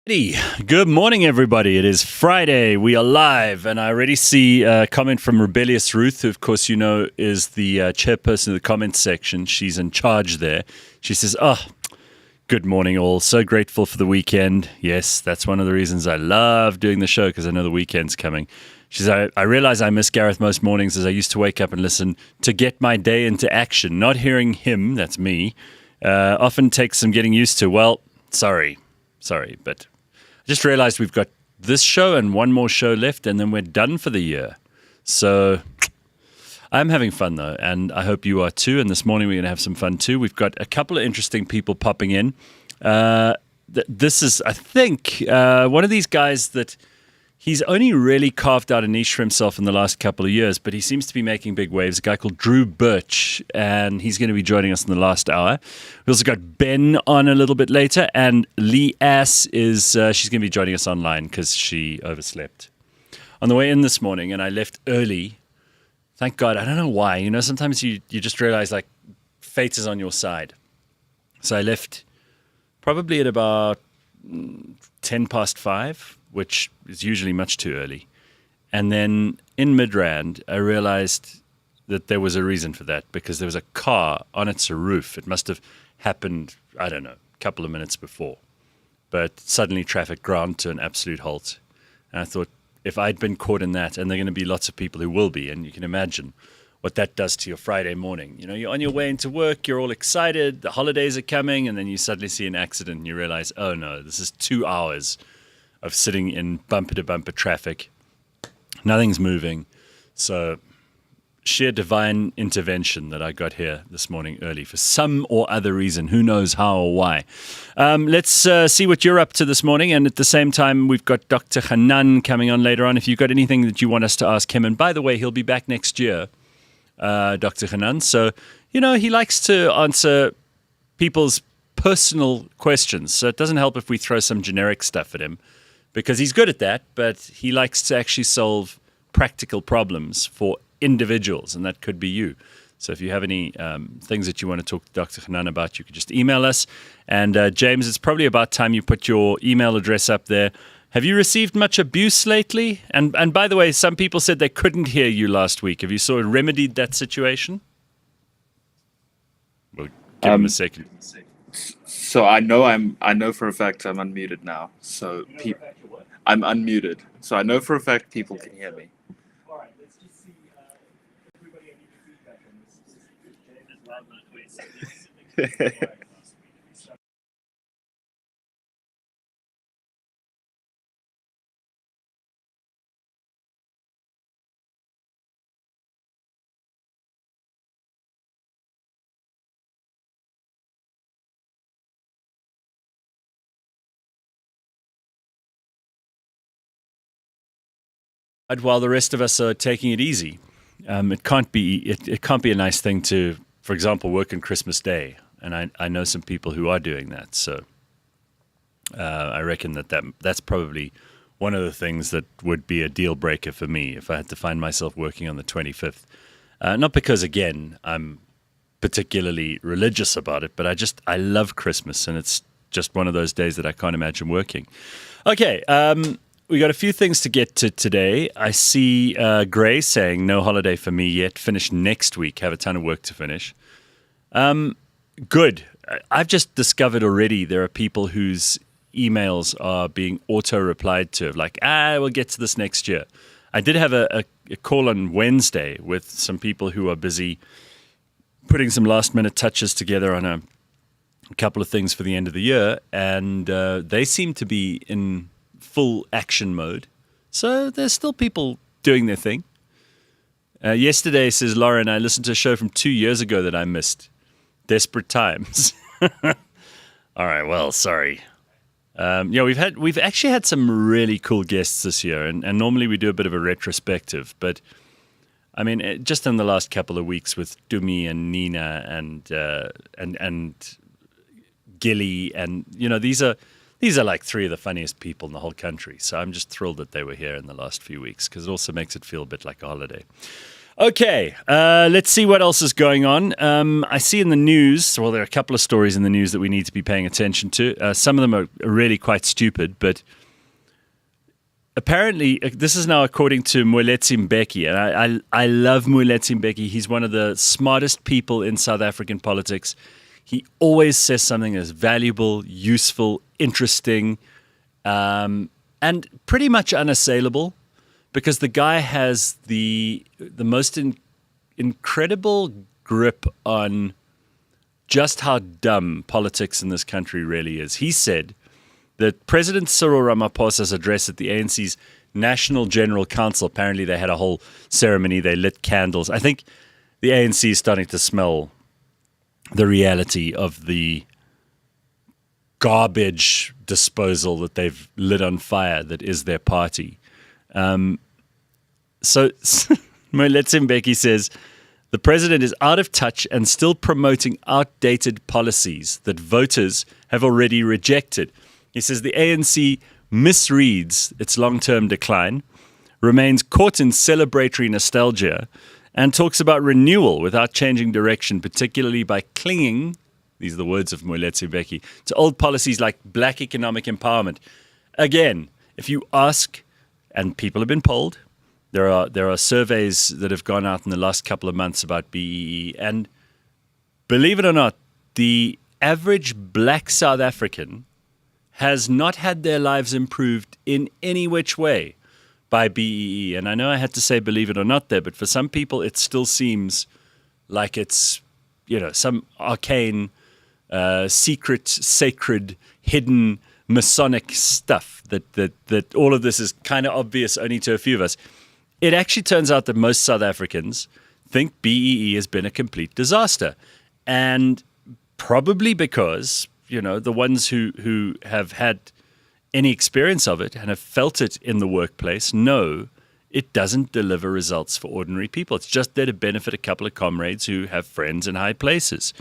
Hey, good morning, everybody. It is Friday. We are live, and I already see a comment from Rebellious Ruth, who, of course, you know, is the chairperson of the comments section. She's in charge there. She says, good morning, all. So grateful for the weekend. Yes, that's one of the reasons I love doing the show, because I know the weekend's coming. She says, I realize I miss Gareth most mornings, as I used to wake up and listen to get my day into action. Not hearing him, that's me, often takes some getting used to. Well, sorry, but just realized we've got this show and one more show left, and then we're done for the year. So I'm having fun, though, and I hope you are too. And this morning we're going to have some fun too. We've got a couple of interesting people popping in. This is, I think, one of these guys that he's only really carved out a niche for himself in the last couple of years, but he seems to be making big waves. A guy called Birch, and he's going to be joining us in the last hour. We also got Ben on a little bit later, and Leigh-Ann she's going to be joining us online because she overslept. On the way in this morning, and I left early. Thank God. I don't know why. You know, sometimes you just realize, like, fate is on your side. So I left probably at about 5:10, which is usually much too early. And then in Midrand, I realized that there was a reason for that, because there was a car on its roof. It must have happened, I don't know, a couple of minutes before. But suddenly traffic ground to an absolute halt. And I thought, if I'd been caught in that, and there are going to be lots of people who will be, and you can imagine what that does to your Friday morning. You know, you're on your way into work, you're all excited, the holidays are coming, and then you suddenly see an accident and you realize, oh no, this is 2 hours of sitting in bumper-to-bumper traffic. Nothing's moving. So sheer divine intervention that I got here this morning early for some or other reason. Who knows how or why. Let's see what you're up to this morning. And at the same time, we've got Dr. Hanan coming on later on. If you've got anything that you want us to ask him. And by the way, he'll be back next year, Dr. Hanan. So, you know, he likes to answer people's personal questions. So it doesn't help if we throw some generic stuff at him, because he's good at that, but he likes to actually solve practical problems for individuals, and that could be you. So if you have any things that you want to talk to Dr. Hanan about, you could just email us. And James, it's probably about time you put your email address up there. Have you received much abuse lately? And by the way, some people said they couldn't hear you last week. Have you sort of remedied that situation? We'll give him a second. So I know for a fact I'm unmuted now. So I'm unmuted. So I know for a fact people can hear me. All right, let's just see. Everybody, I need your feedback on this. While the rest of us are taking it easy, it can't be a nice thing to, for example, work on Christmas Day. And I know some people who are doing that. So I reckon that's probably one of the things that would be a deal breaker for me if I had to find myself working on the 25th. Not because, again, I'm particularly religious about it, but I love Christmas, and it's just one of those days that I can't imagine working. Okay. We got a few things to get to today. I see Gray saying, no holiday for me yet. Finish next week. Have a ton of work to finish. Good. I've just discovered already there are people whose emails are being auto-replied to, like, we'll get to this next year. I did have a call on Wednesday with some people who are busy putting some last-minute touches together on a couple of things for the end of the year, and they seem to be in full action mode. So there's still people doing their thing. Yesterday, says Lauren, I listened to a show from 2 years ago that I missed. Desperate Times. All right, well, sorry. We've actually had some really cool guests this year, and normally we do a bit of a retrospective, but I mean, just in the last couple of weeks with Dumi and Nina and Gilly, and you know, these are like three of the funniest people in the whole country. So I'm just thrilled that they were here in the last few weeks, because it also makes it feel a bit like a holiday. Okay, let's see what else is going on. I see in the news, well, there are a couple of stories in the news that we need to be paying attention to. Some of them are really quite stupid, but apparently, this is now according to Monwabisi Thethe, and I love Monwabisi Thethe. He's one of the smartest people in South African politics. He always says something that's valuable, useful, interesting, and pretty much unassailable. Because the guy has the most incredible grip on just how dumb politics in this country really is. He said that President Cyril Ramaphosa's address at the ANC's National General Council, apparently they had a whole ceremony, they lit candles. I think the ANC is starting to smell the reality of the garbage disposal that they've lit on fire that is their party. So Monwabisi Thethe says, the president is out of touch and still promoting outdated policies that voters have already rejected. He says the ANC misreads its long-term decline, remains caught in celebratory nostalgia, and talks about renewal without changing direction, particularly by clinging, these are the words of Monwabisi Thethe, to old policies like black economic empowerment. Again, if you ask, and people have been polled, there are surveys that have gone out in the last couple of months about BEE, and believe it or not, the average black South African has not had their lives improved in any which way by BEE. And I know I had to say believe it or not there, but for some people it still seems like it's, some arcane, secret, sacred, hidden, Masonic stuff that all of this is kind of obvious only to a few of us. It actually turns out that most South Africans think BEE has been a complete disaster. And probably because, the ones who have had any experience of it and have felt it in the workplace know it doesn't deliver results for ordinary people. It's just there to benefit a couple of comrades who have friends in high places.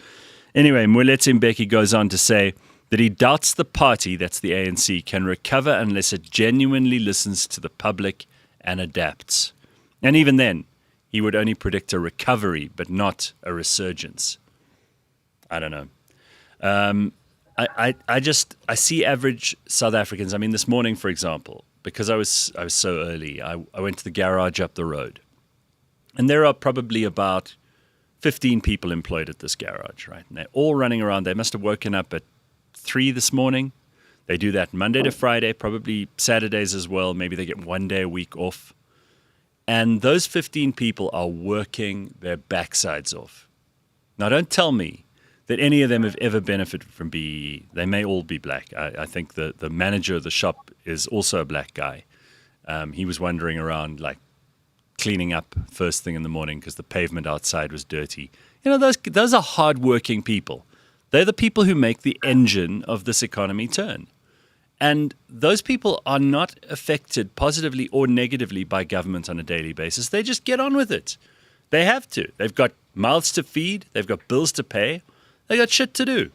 Anyway, Monwabisi Thethe goes on to say that he doubts the party, that's the ANC, can recover unless it genuinely listens to the public and adapts. And even then, he would only predict a recovery, but not a resurgence. I don't know. I see average South Africans. I mean, this morning, for example, because I was so early, I went to the garage up the road. And there are probably about 15 people employed at this garage, right? And they're all running around. They must have woken up at 3 this morning. They do that Monday to Friday, probably Saturdays as well. Maybe they get 1 day a week off. And those 15 people are working their backsides off. Now, don't tell me that any of them have ever benefited from BEE. They may all be black. I think the manager of the shop is also a black guy. He was wandering around like cleaning up first thing in the morning because the pavement outside was dirty. Those are hardworking people. They're the people who make the engine of this economy turn. And those people are not affected positively or negatively by government on a daily basis. They just get on with it. They have to. They've got mouths to feed. They've got bills to pay. They got shit to do.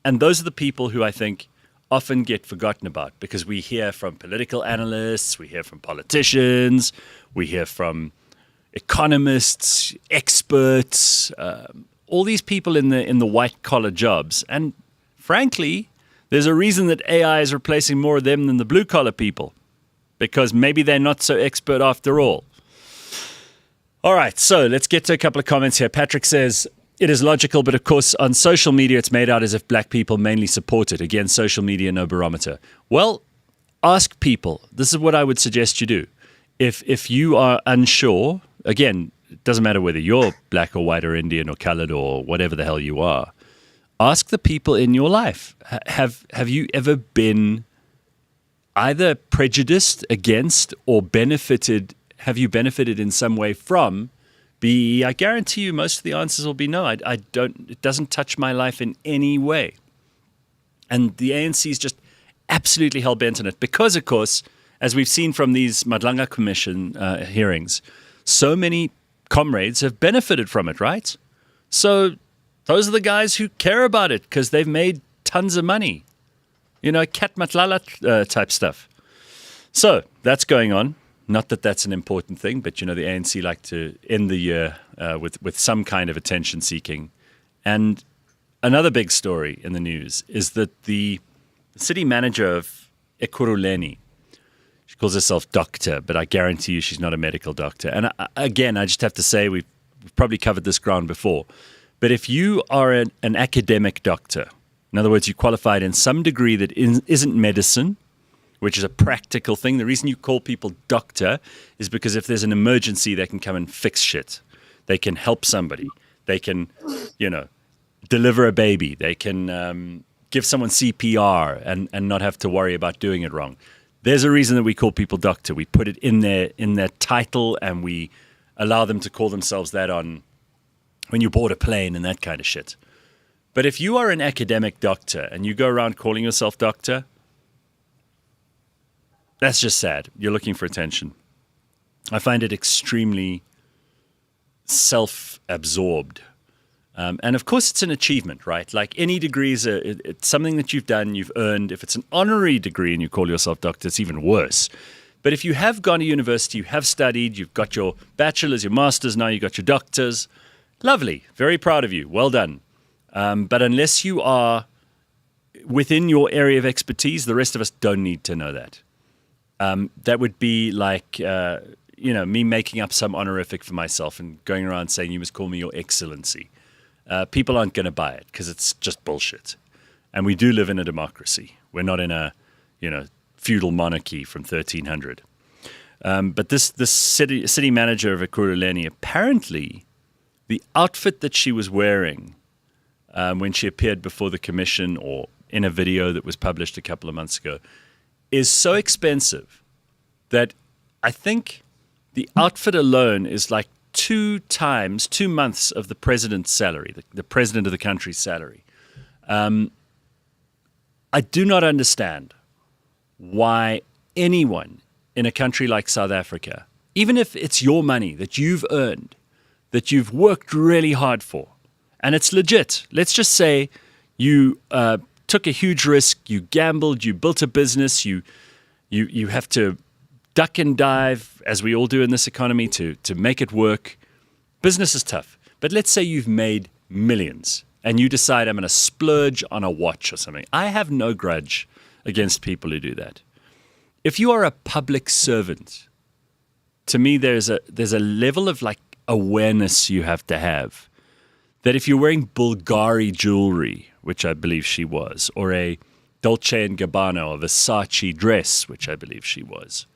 And those are the people who I think often get forgotten about because we hear from political analysts, we hear from politicians, we hear from economists, experts, all these people in the white collar jobs. And frankly, there's a reason that AI is replacing more of them than the blue collar people because maybe they're not so expert after all. All right, so let's get to a couple of comments here. Patrick says, it is logical, but of course, on social media, it's made out as if black people mainly support it. Again, social media, no barometer. Well, ask people. This is what I would suggest you do. If you are unsure, again, it doesn't matter whether you're black or white or Indian or colored or whatever the hell you are. Ask the people in your life. Have you ever been either prejudiced against or benefited? Have you benefited in some way from BEE? I guarantee you most of the answers will be no. I don't. It doesn't touch my life in any way. And the ANC is just absolutely hell-bent on it because, of course, as we've seen from these Madlanga Commission hearings, so many comrades have benefited from it, right? So those are the guys who care about it because they've made tons of money. Cat matlala type stuff. So that's going on. Not that that's an important thing, but, the ANC like to end the year with some kind of attention seeking. And another big story in the news is that the city manager of Ekurhuleni, she calls herself doctor, but I guarantee you she's not a medical doctor. And again, I just have to say we've probably covered this ground before. But if you are an academic doctor, in other words, you qualified in some degree that isn't medicine, which is a practical thing. The reason you call people doctor is because if there's an emergency, they can come and fix shit. They can help somebody. They can, deliver a baby. They can give someone CPR and not have to worry about doing it wrong. There's a reason that we call people doctor. We put it in their title, and we allow them to call themselves that on when you board a plane and that kind of shit. But if you are an academic doctor and you go around calling yourself doctor, that's just sad. You're looking for attention. I find it extremely self-absorbed. And of course, it's an achievement, right? Like any degrees, it's something that you've done, you've earned. If it's an honorary degree and you call yourself doctor, it's even worse. But if you have gone to university, you have studied, you've got your bachelor's, your master's, now you've got your doctor's, lovely. Very proud of you. Well done. But unless you are within your area of expertise, the rest of us don't need to know that. That would be like, me making up some honorific for myself and going around saying, you must call me your excellency. People aren't going to buy it because it's just bullshit. And we do live in a democracy. We're not in a, feudal monarchy from 1300. But this city manager of Ekurhuleni, apparently the outfit that she was wearing when she appeared before the commission or in a video that was published a couple of months ago is so expensive that I think the outfit alone is like 2 months of the president's salary, the president of the country's salary. I do not understand why anyone in a country like South Africa, even if it's your money that you've earned, that you've worked really hard for, and it's legit. Let's just say you took a huge risk, you gambled, you built a business, you have to duck and dive, as we all do in this economy, to make it work. Business is tough. But let's say you've made millions and you decide, I'm going to splurge on a watch or something. I have no grudge against people who do that. If you are a public servant, to me there's a level of like awareness you have to have that if you're wearing Bulgari jewelry, which I believe she was, or a Dolce & Gabbana or Versace dress, which I believe she was,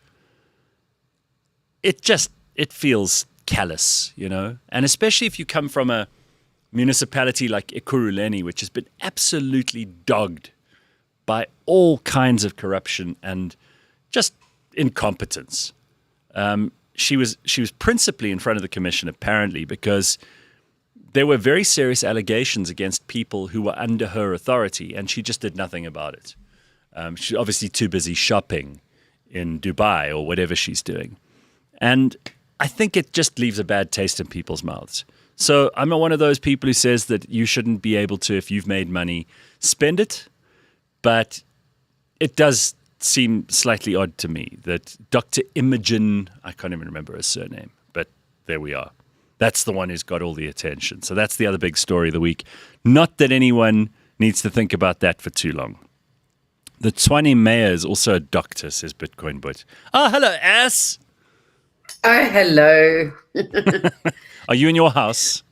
it feels callous, And especially if you come from a municipality like Ekurhuleni, which has been absolutely dogged by all kinds of corruption and just incompetence. She was principally in front of the commission, apparently, because there were very serious allegations against people who were under her authority, and she just did nothing about it. She's obviously too busy shopping in Dubai or whatever she's doing. And I think it just leaves a bad taste in people's mouths. So I'm not one of those people who says that you shouldn't be able to, if you've made money, spend it. But it does seem slightly odd to me that Dr. Imogen, I can't even remember her surname, but there we are. That's the one who's got all the attention. So that's the other big story of the week. Not that anyone needs to think about that for too long. The Tshwane mayor is also a doctor, says Bitcoin But. Oh, hello, ass. Oh, hello. Are you in your house?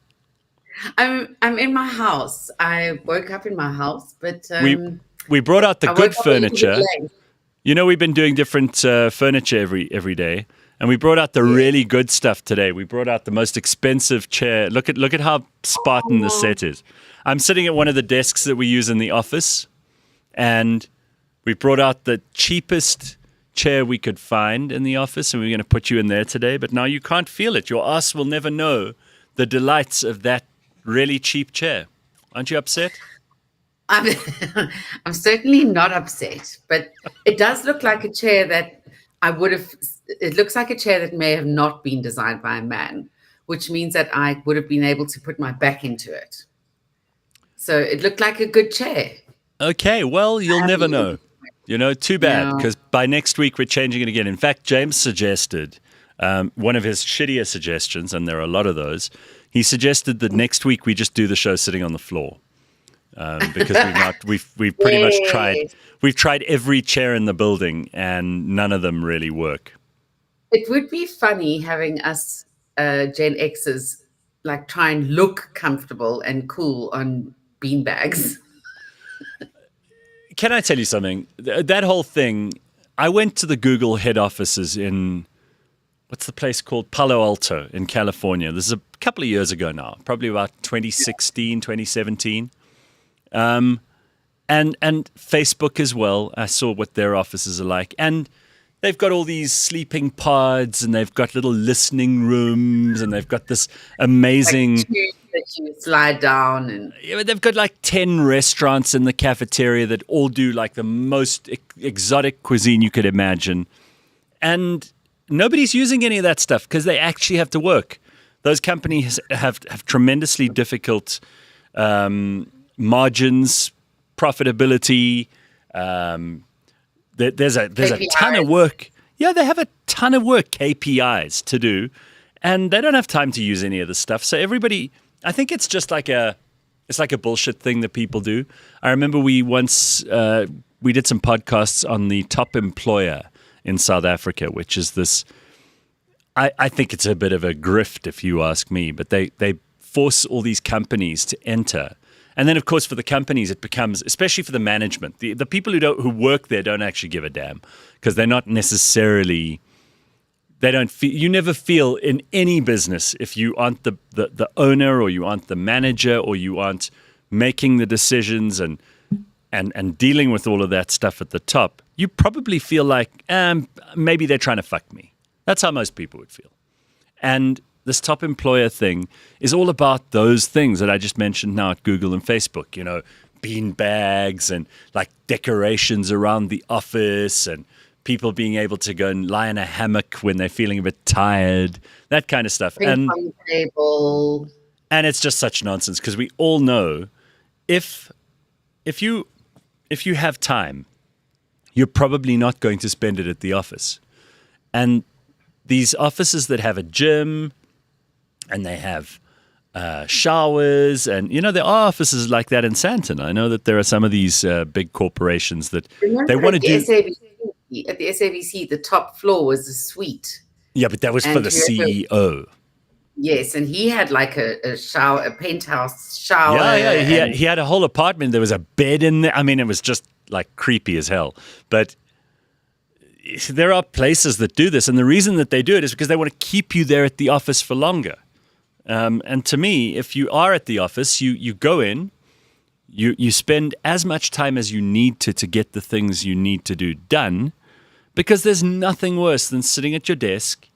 I'm in my house. I woke up in my house, but we brought out the I good woke up a little bit furniture. late. We've been doing different furniture every day, and we brought out the really good stuff today. We brought out the most expensive chair. Look at how Spartan the set is. I'm sitting at one of the desks that we use in the office, and we brought out the cheapest chair we could find in the office, and we're going to put you in there today. But now you can't feel it. Your ass will never know the delights of that really cheap chair. Aren't you upset? I'm certainly not upset, but it does look like a chair that it looks like a chair that may have not been designed by a man, which means that I would have been able to put my back into it. So it looked like a good chair. Okay, well, you'll never know. Too bad, Yeah. because by next week we're changing it again. In fact, James suggested one of his shittier suggestions, and there are a lot of those. He suggested that next week we just do the show sitting on the floor, because we've pretty much tried. We've tried every chair in the building, and none of them really work. It would be funny having us Gen Xers like try and look comfortable and cool on beanbags. Can I tell you something? That whole thing, I went to the Google head offices in, what's the place called? Palo Alto in California. This is a couple of years ago now, probably about 2016, 2017. And Facebook as well. I saw what their offices are like. And they've got all these sleeping pods, and they've got little listening rooms, and they've got this amazing... Like tubes that you slide down. And Yeah, they've got like 10 restaurants in the cafeteria that all do like the most exotic cuisine you could imagine. And nobody's using any of that stuff because they actually have to work. Those companies have tremendously difficult margins, profitability. There's a ton of work. Yeah, they have a ton of work, KPIs to do, and they don't have time to use any of this stuff. So everybody, I think it's just like a bullshit thing that people do. I remember we once we did some podcasts on the top employer in South Africa, which is this. I think it's a bit of a grift, if you ask me, but they force all these companies to enter. And then, of course, for the companies, it becomes, especially for the management, the people who work there don't actually give a damn because they're not necessarily, they don't feel, you never feel in any business if you aren't the owner or you aren't the manager or you aren't making the decisions and dealing with all of that stuff at the top, you probably feel like maybe they're trying to fuck me. That's how most people would feel. And this top employer thing is all about those things that I just mentioned now at Google and Facebook, bean bags and like decorations around the office and people being able to go and lie in a hammock when they're feeling a bit tired, that kind of stuff. ping pong table. And it's just such nonsense because we all know if you have time, you're probably not going to spend it at the office. And these offices that have a gym and they have showers and, there are offices like that in Sandton. I know that there are some of these big corporations that they want to do. At the SABC, the top floor was a suite. Yeah, but that was for the CEO. Yes, and he had like a shower, a penthouse shower. Yeah. He had a whole apartment. There was a bed in there. I mean, it was just like creepy as hell. But there are places that do this, and the reason that they do it is because they want to keep you there at the office for longer. And to me, if you are at the office, you go in, you spend as much time as you need to get the things you need to do done, because there's nothing worse than sitting at your desk,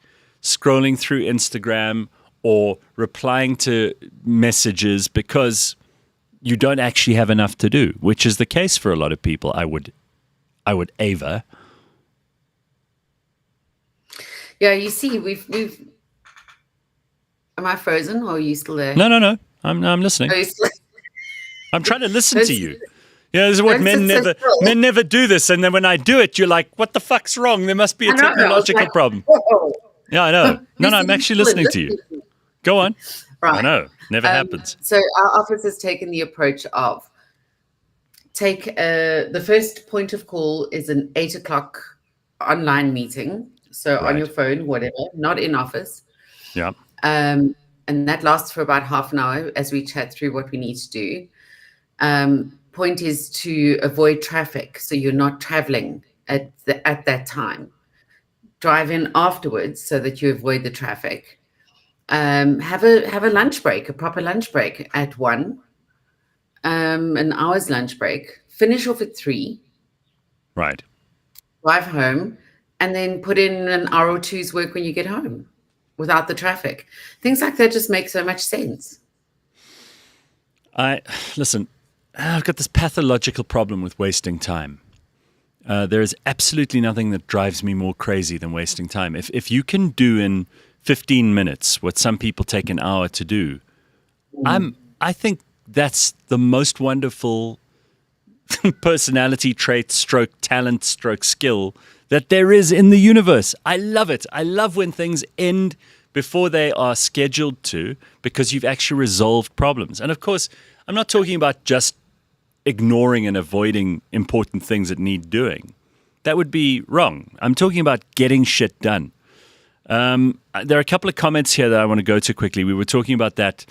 scrolling through Instagram or replying to messages because you don't actually have enough to do, which is the case for a lot of people. I would aver. Yeah, you see, we've. Am I frozen or are you still there? No. I'm listening. Are you still... I'm trying to listen to you. Yeah, this is what men never do this, and then when I do it, you're like, "What the fuck's wrong? There must be a technological problem." Whoa. Yeah, I know. No, I'm actually listening to you. Go on. Right. I know. Never happens. So our office has taken the approach of the first point of call is an 8:00 online meeting. So on your phone, whatever, not in office. Yeah. And that lasts for about half an hour as we chat through what we need to do. Point is to avoid traffic, so you're not traveling at that time. Drive in afterwards so that you avoid the traffic. Have a lunch break, a proper lunch break at 1, an hour's lunch break. Finish off at 3. Right. Drive home, and then put in an hour or two's work when you get home without the traffic. Things like that just make so much sense. Listen, I've got this pathological problem with wasting time. There is absolutely nothing that drives me more crazy than wasting time. If you can do in 15 minutes what some people take an hour to do, I think that's the most wonderful personality trait, stroke talent, stroke skill that there is in the universe. I love it. I love when things end before they are scheduled to, because you've actually resolved problems. And of course, I'm not talking about just ignoring and avoiding important things that need doing. That would be wrong. I'm talking about getting shit done. There are a couple of comments here that I want to go to quickly. We were talking about that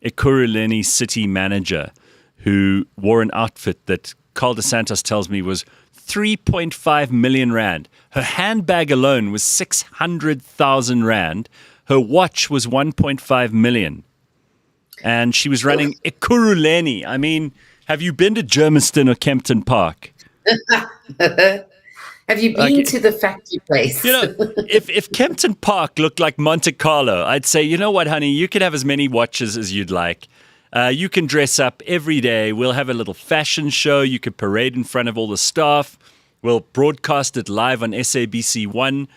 Ekurhuleni city manager who wore an outfit that Carl DeSantis tells me was 3.5 million rand. Her handbag alone was 600,000 rand. Her watch was 1.5 million. And she was running Ekurhuleni. I mean, have you been to Germiston or Kempton Park? Have you been to the factory place? You know, if Kempton Park looked like Monte Carlo, I'd say, you know what, honey, you can have as many watches as you'd like. You can dress up every day. We'll have a little fashion show. You could parade in front of all the staff. We'll broadcast it live on SABC1.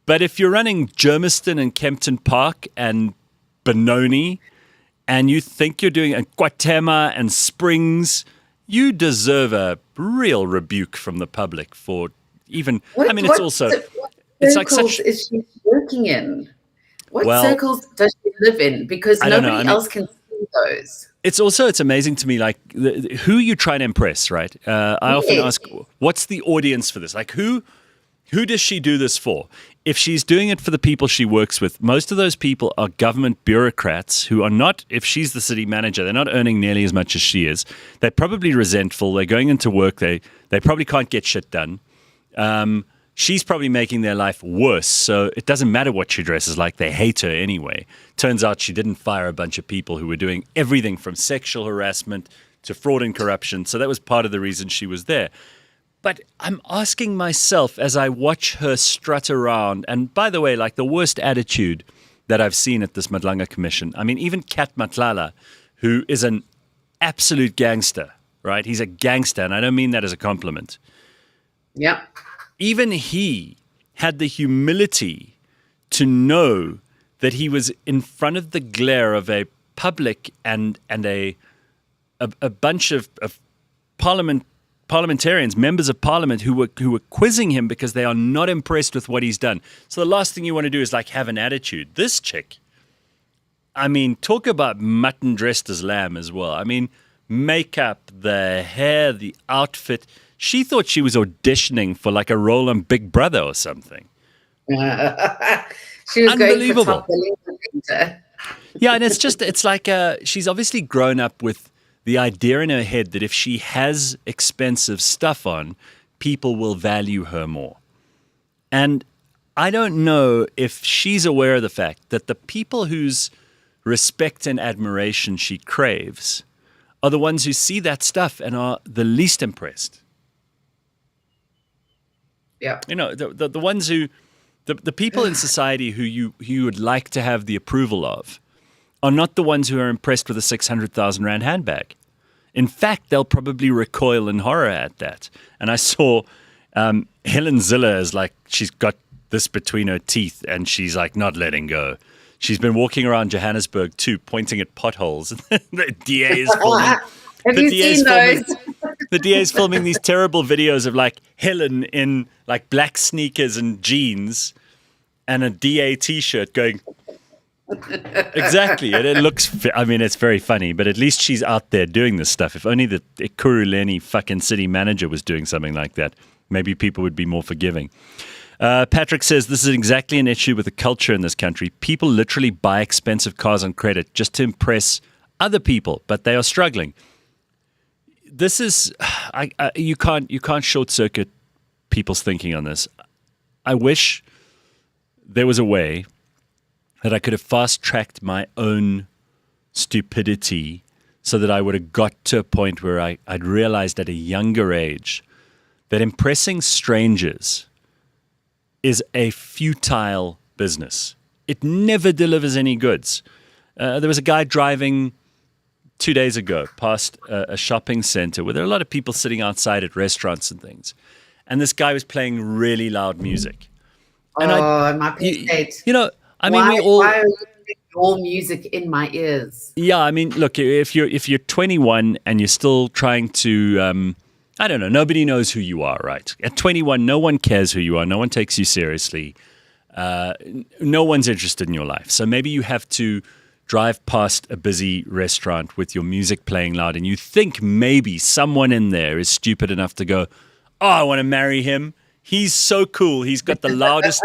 But if you're running Germiston and Kempton Park and Benoni, and you think you're doing a Guatemala and Springs, you deserve a real rebuke from the public for even. It's also. It's like such. Is she working in? What circles does she live in? Because nobody else can see those. It's amazing to me, like who you try to impress, right? I often ask, what's the audience for this? Like who does she do this for? If she's doing it for the people she works with, most of those people are government bureaucrats who are not, if she's the city manager, they're not earning nearly as much as she is. They're probably resentful. They're going into work. They probably can't get shit done. She's probably making their life worse. So it doesn't matter what she dresses like. They hate her anyway. Turns out she didn't fire a bunch of people who were doing everything from sexual harassment to fraud and corruption. So that was part of the reason she was there. But I'm asking myself as I watch her strut around, and by the way, like the worst attitude that I've seen at this Madlanga Commission. I mean, even Kat Matlala, who is an absolute gangster, right? He's a gangster, and I don't mean that as a compliment. Yeah. Even he had the humility to know that he was in front of the glare of a public and a bunch of parliamentarians, members of parliament who were quizzing him because they are not impressed with what he's done. So the last thing you want to do is like have an attitude. This chick, I mean, talk about mutton dressed as lamb as well. I mean, makeup, the hair, the outfit. She thought she was auditioning for like a role on Big Brother or something. She was going for top billing. Yeah, and it's like she's obviously grown up with the idea in her head that if she has expensive stuff on, people will value her more. And I don't know if she's aware of the fact that the people whose respect and admiration she craves are the ones who see that stuff and are the least impressed. Yeah. You know, the ones who, the people in society who you would like to have the approval of are not the ones who are impressed with a 600,000 rand handbag. In fact, they'll probably recoil in horror at that. And I saw Helen Ziller is like, she's got this between her teeth and she's like not letting go. She's been walking around Johannesburg too, pointing at potholes. The DA is filming. Have you seen those? The DA is filming these terrible videos of like Helen in like black sneakers and jeans and a DA t-shirt going, exactly. And it looks, I mean, it's very funny, but at least she's out there doing this stuff. If only the Ekurhuleni fucking city manager was doing something like that, maybe people would be more forgiving. Patrick says this is exactly an issue with the culture in this country. People literally buy expensive cars on credit just to impress other people, but they are struggling. This is, you can't short circuit people's thinking on this. I wish there was a way that I could have fast-tracked my own stupidity so that I would have got to a point where I'd realized at a younger age that impressing strangers is a futile business. It never delivers any goods. There was a guy driving 2 days ago past a shopping center where there are a lot of people sitting outside at restaurants and things. And this guy was playing really loud music. And my page. You know, I mean, why are you putting your music in my ears? Yeah, I mean, look, if you're 21 and you're still trying to, I don't know. Nobody knows who you are, right? At 21, no one cares who you are. No one takes you seriously. No one's interested in your life. So maybe you have to drive past a busy restaurant with your music playing loud and you think maybe someone in there is stupid enough to go, oh, I want to marry him. He's so cool. He's got the loudest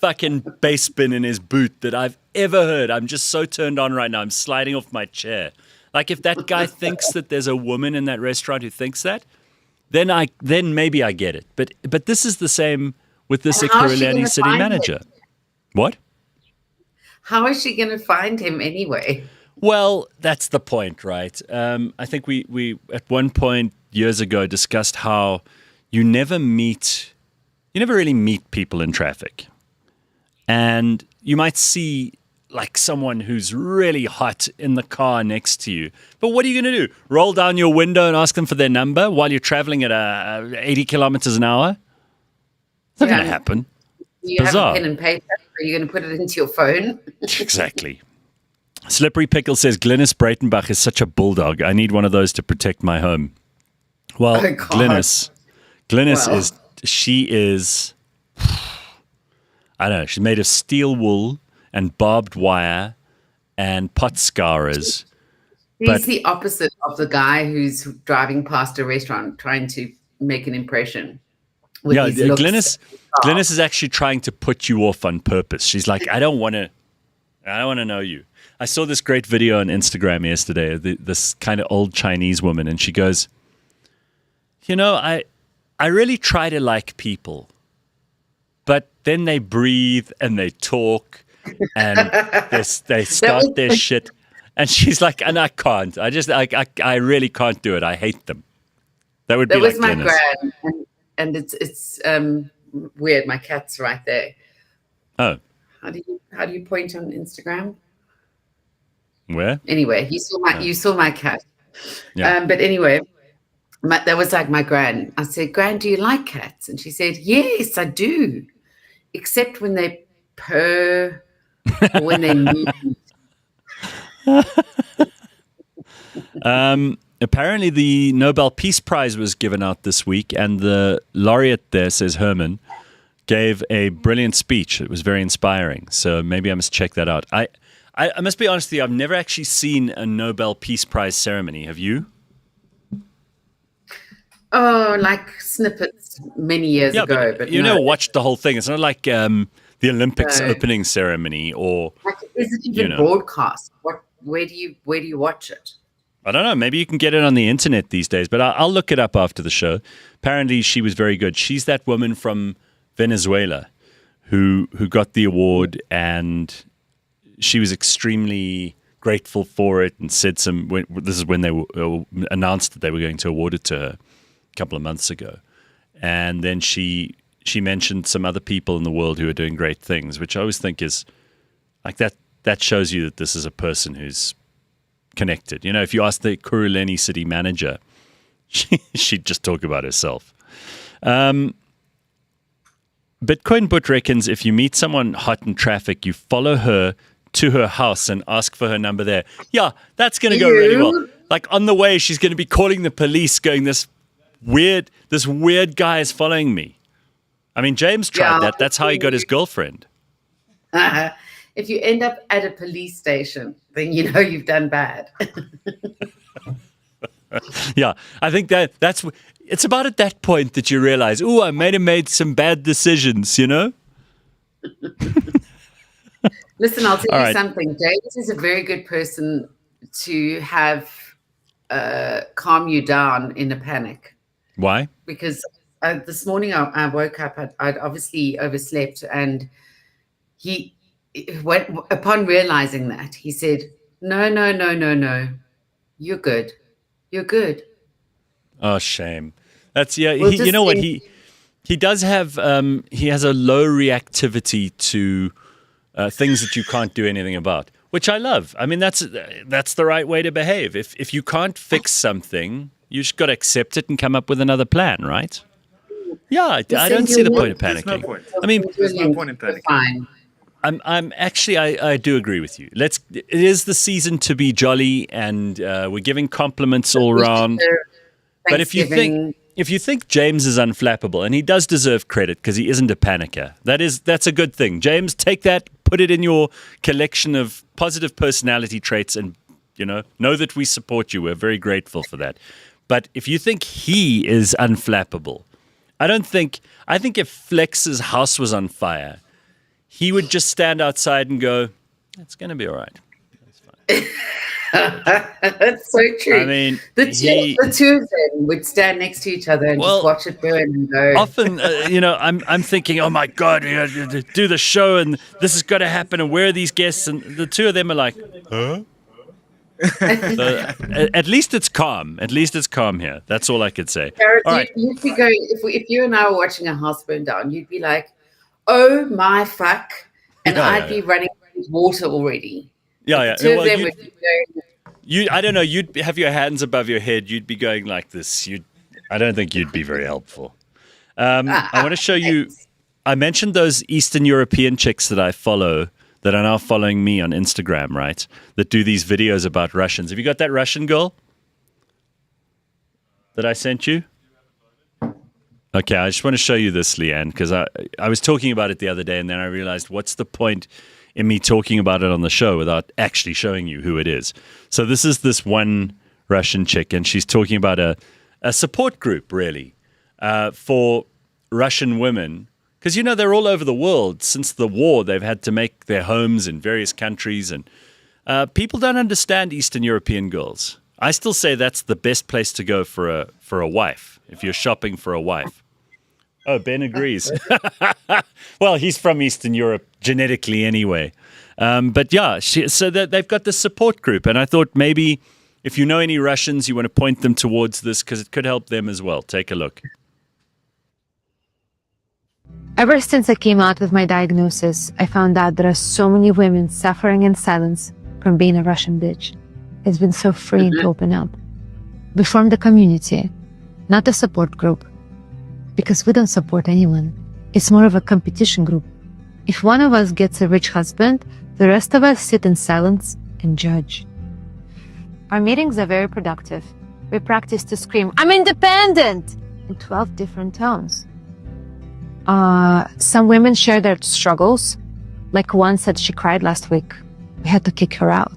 fucking bass bin in his boot that I've ever heard. I'm just so turned on right now. I'm sliding off my chair. Like if that guy thinks that there's a woman in that restaurant who thinks that, then maybe I get it. But this is the same with this Ekurhuleni city manager. Him? What? How is she going to find him anyway? Well, that's the point, right? I think we at one point years ago discussed how you never really meet people in traffic. And you might see like someone who's really hot in the car next to you. But what are you going to do? Roll down your window and ask them for their number while you're traveling at 80 kilometers an hour? It's not going to happen. You Bizarre. have a pen and paper. Are you going to put it into your phone? Exactly. Slippery Pickle says, Glynis Breitenbach is such a bulldog. I need one of those to protect my home. Well, Oh, God. Glynis is, I don't know, she's made of steel wool and barbed wire and pot scourers. He's the opposite of the guy who's driving past a restaurant trying to make an impression. With his looks. Glynis is actually trying to put you off on purpose. She's like, I don't want to know you. I saw this great video on Instagram yesterday, this kind of old Chinese woman, and she goes, I really try to like people, but then they breathe and they talk and they start their shit. And she's like, and I can't. I really can't do it. I hate them. That would be like my Glynis. gran, and it's weird. My cat's right there. Oh, How do you point on Instagram? where? Anyway, you saw my cat. Yeah. But anyway, that was like my gran. I said, Gran, do you like cats? And she said, yes, I do, except when they purr or when they move. Apparently, the Nobel Peace Prize was given out this week, and the laureate there, says Herman, gave a brilliant speech. It was very inspiring. So maybe I must check that out. I must be honest with you, I've never actually seen a Nobel Peace Prize ceremony. Have you? Oh, like snippets many years ago. But you no. never watched the whole thing. It's not like the Olympics opening ceremony or. Like, is it even broadcast? Where do you watch it? I don't know. Maybe you can get it on the internet these days, but I'll look it up after the show. Apparently, she was very good. She's that woman from Venezuela who got the award, and she was extremely grateful for it and said this is when they announced that they were going to award it to her a couple of months ago. And then she mentioned some other people in the world who are doing great things, which I always think is like that shows you that this is a person who's connected. If you ask the Ekurhuleni city manager, she'd just talk about herself. Bitcoin Butt reckons if you meet someone hot in traffic, you follow her to her house and ask for her number there. Yeah, that's going to go really well. Like on the way, she's going to be calling the police going, this weird guy is following me. I mean, James tried that. That's how he got his girlfriend. If you end up at a police station, then you know you've done bad. Yeah, I think it's about at that point that you realize, I might have made some bad decisions, Listen, I'll tell you something. James is a very good person to have calm you down in a panic. Why? Because this morning I woke up, I'd obviously overslept, and upon realizing that, he said, no, you're good. You're good. Oh, shame. That's, you know what, he does have, he has a low reactivity to things that you can't do anything about, which I love. I mean, that's the right way to behave. If you can't fix something, you just got to accept it and come up with another plan, right? Yeah, I don't see the point of panicking. There's no point. I mean, There's no point in panicking. Fine. I'm actually, I do agree with you. It is the season to be jolly, and we're giving compliments all around. But if you if you think James is unflappable, and he does deserve credit because he isn't a panicker, that's a good thing. James, take that, put it in your collection of positive personality traits, and know that we support you. We're very grateful for that. But if you think he is unflappable, I think if Flex's house was on fire, he would just stand outside and go, "It's going to be all right." That's so true. I mean, the two of them would stand next to each other and just watch it burn and go. Often, I'm thinking, oh my God, do the show and this has got to happen. And where are these guests? And the two of them are like, huh? So, at least it's calm. At least it's calm here. That's all I could say. Gareth, all right. you'd be going, if you and I were watching a house burn down, you'd be like, oh my fuck. And I'd be running with water already. Yeah. Two of them would be going. I don't know. You'd have your hands above your head. You'd be going like this. I don't think you'd be very helpful. I want to show you. I mentioned those Eastern European chicks that I follow that are now following me on Instagram, right? That do these videos about Russians. Have you got that Russian girl that I sent you? Okay, I just want to show you this, Leigh-Ann, because I was talking about it the other day, and then I realized what's the point in me talking about it on the show without actually showing you who it is. So this is this one Russian chick, and she's talking about a support group, really, for Russian women. Because, they're all over the world. Since the war, they've had to make their homes in various countries, and people don't understand Eastern European girls. I still say that's the best place to go for a wife, if you're shopping for a wife. Oh, Ben agrees. Well, he's from Eastern Europe genetically anyway. But yeah, so they've got this support group. And I thought maybe if you know any Russians, you want to point them towards this because it could help them as well. Take a look. Ever since I came out with my diagnosis, I found out there are so many women suffering in silence from being a Russian bitch. It's been so freeing to open up. We formed a community, not a support group. Because we don't support anyone. It's more of a competition group. If one of us gets a rich husband, the rest of us sit in silence and judge. Our meetings are very productive. We practice to scream, "I'm independent!" in 12 different tones. Some women share their struggles. Like one said she cried last week. We had to kick her out.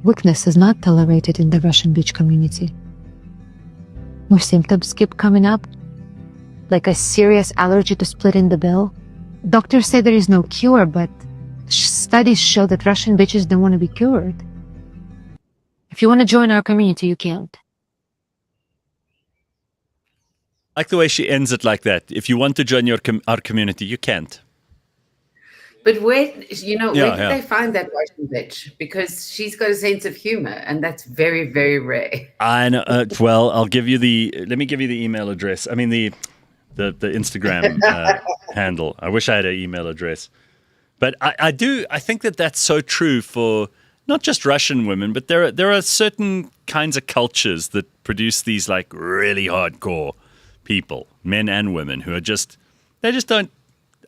Weakness is not tolerated in the Russian beach community. More symptoms keep coming up. Like a serious allergy to splitting the bill. Doctors say there is no cure, but studies show that Russian bitches don't want to be cured. If you want to join our community, you can't. I like the way she ends it like that. If you want to join our community, you can't. But where did they find that Russian bitch? Because she's got a sense of humor, and that's very, very rare. I know. Well, let me give you the email address. I mean, the Instagram handle. I wish I had an email address. But I think that's so true for not just Russian women, but there are certain kinds of cultures that produce these like really hardcore people, men and women, who are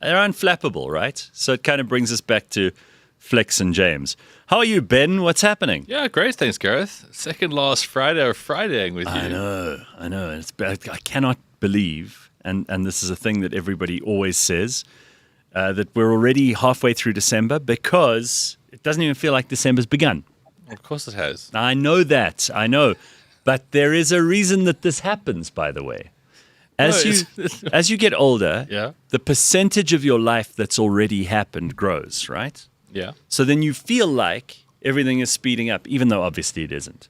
they're unflappable, right? So it kind of brings us back to Flex and James. How are you, Ben? What's happening? Yeah, great. Thanks, Gareth. Second last Friday of Fridaying with you. I know. I cannot believe, and this is a thing that everybody always says, that we're already halfway through December because it doesn't even feel like December's begun. Of course it has. I know that. I know. But there is a reason that this happens, by the way. As you get older, the percentage of your life that's already happened grows, right? Yeah. So then you feel like everything is speeding up, even though obviously it isn't.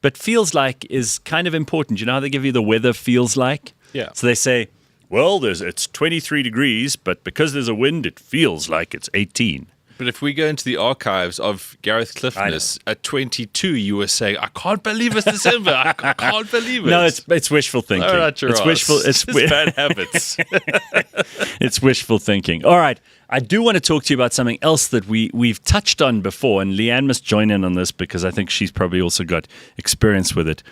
But feels like is kind of important. You know how they give you the weather feels like? Yeah. So they say, well, it's 23 degrees, but because there's a wind, it feels like it's 18. But if we go into the archives of Gareth Cliffness at 22, you were saying, I can't believe it's December. I can't believe it. No, it's wishful thinking. All right, it's wishful. It's bad habits. It's wishful thinking. All right. I do want to talk to you about something else that we've touched on before, and Leigh-Ann must join in on this because I think she's probably also got experience with it.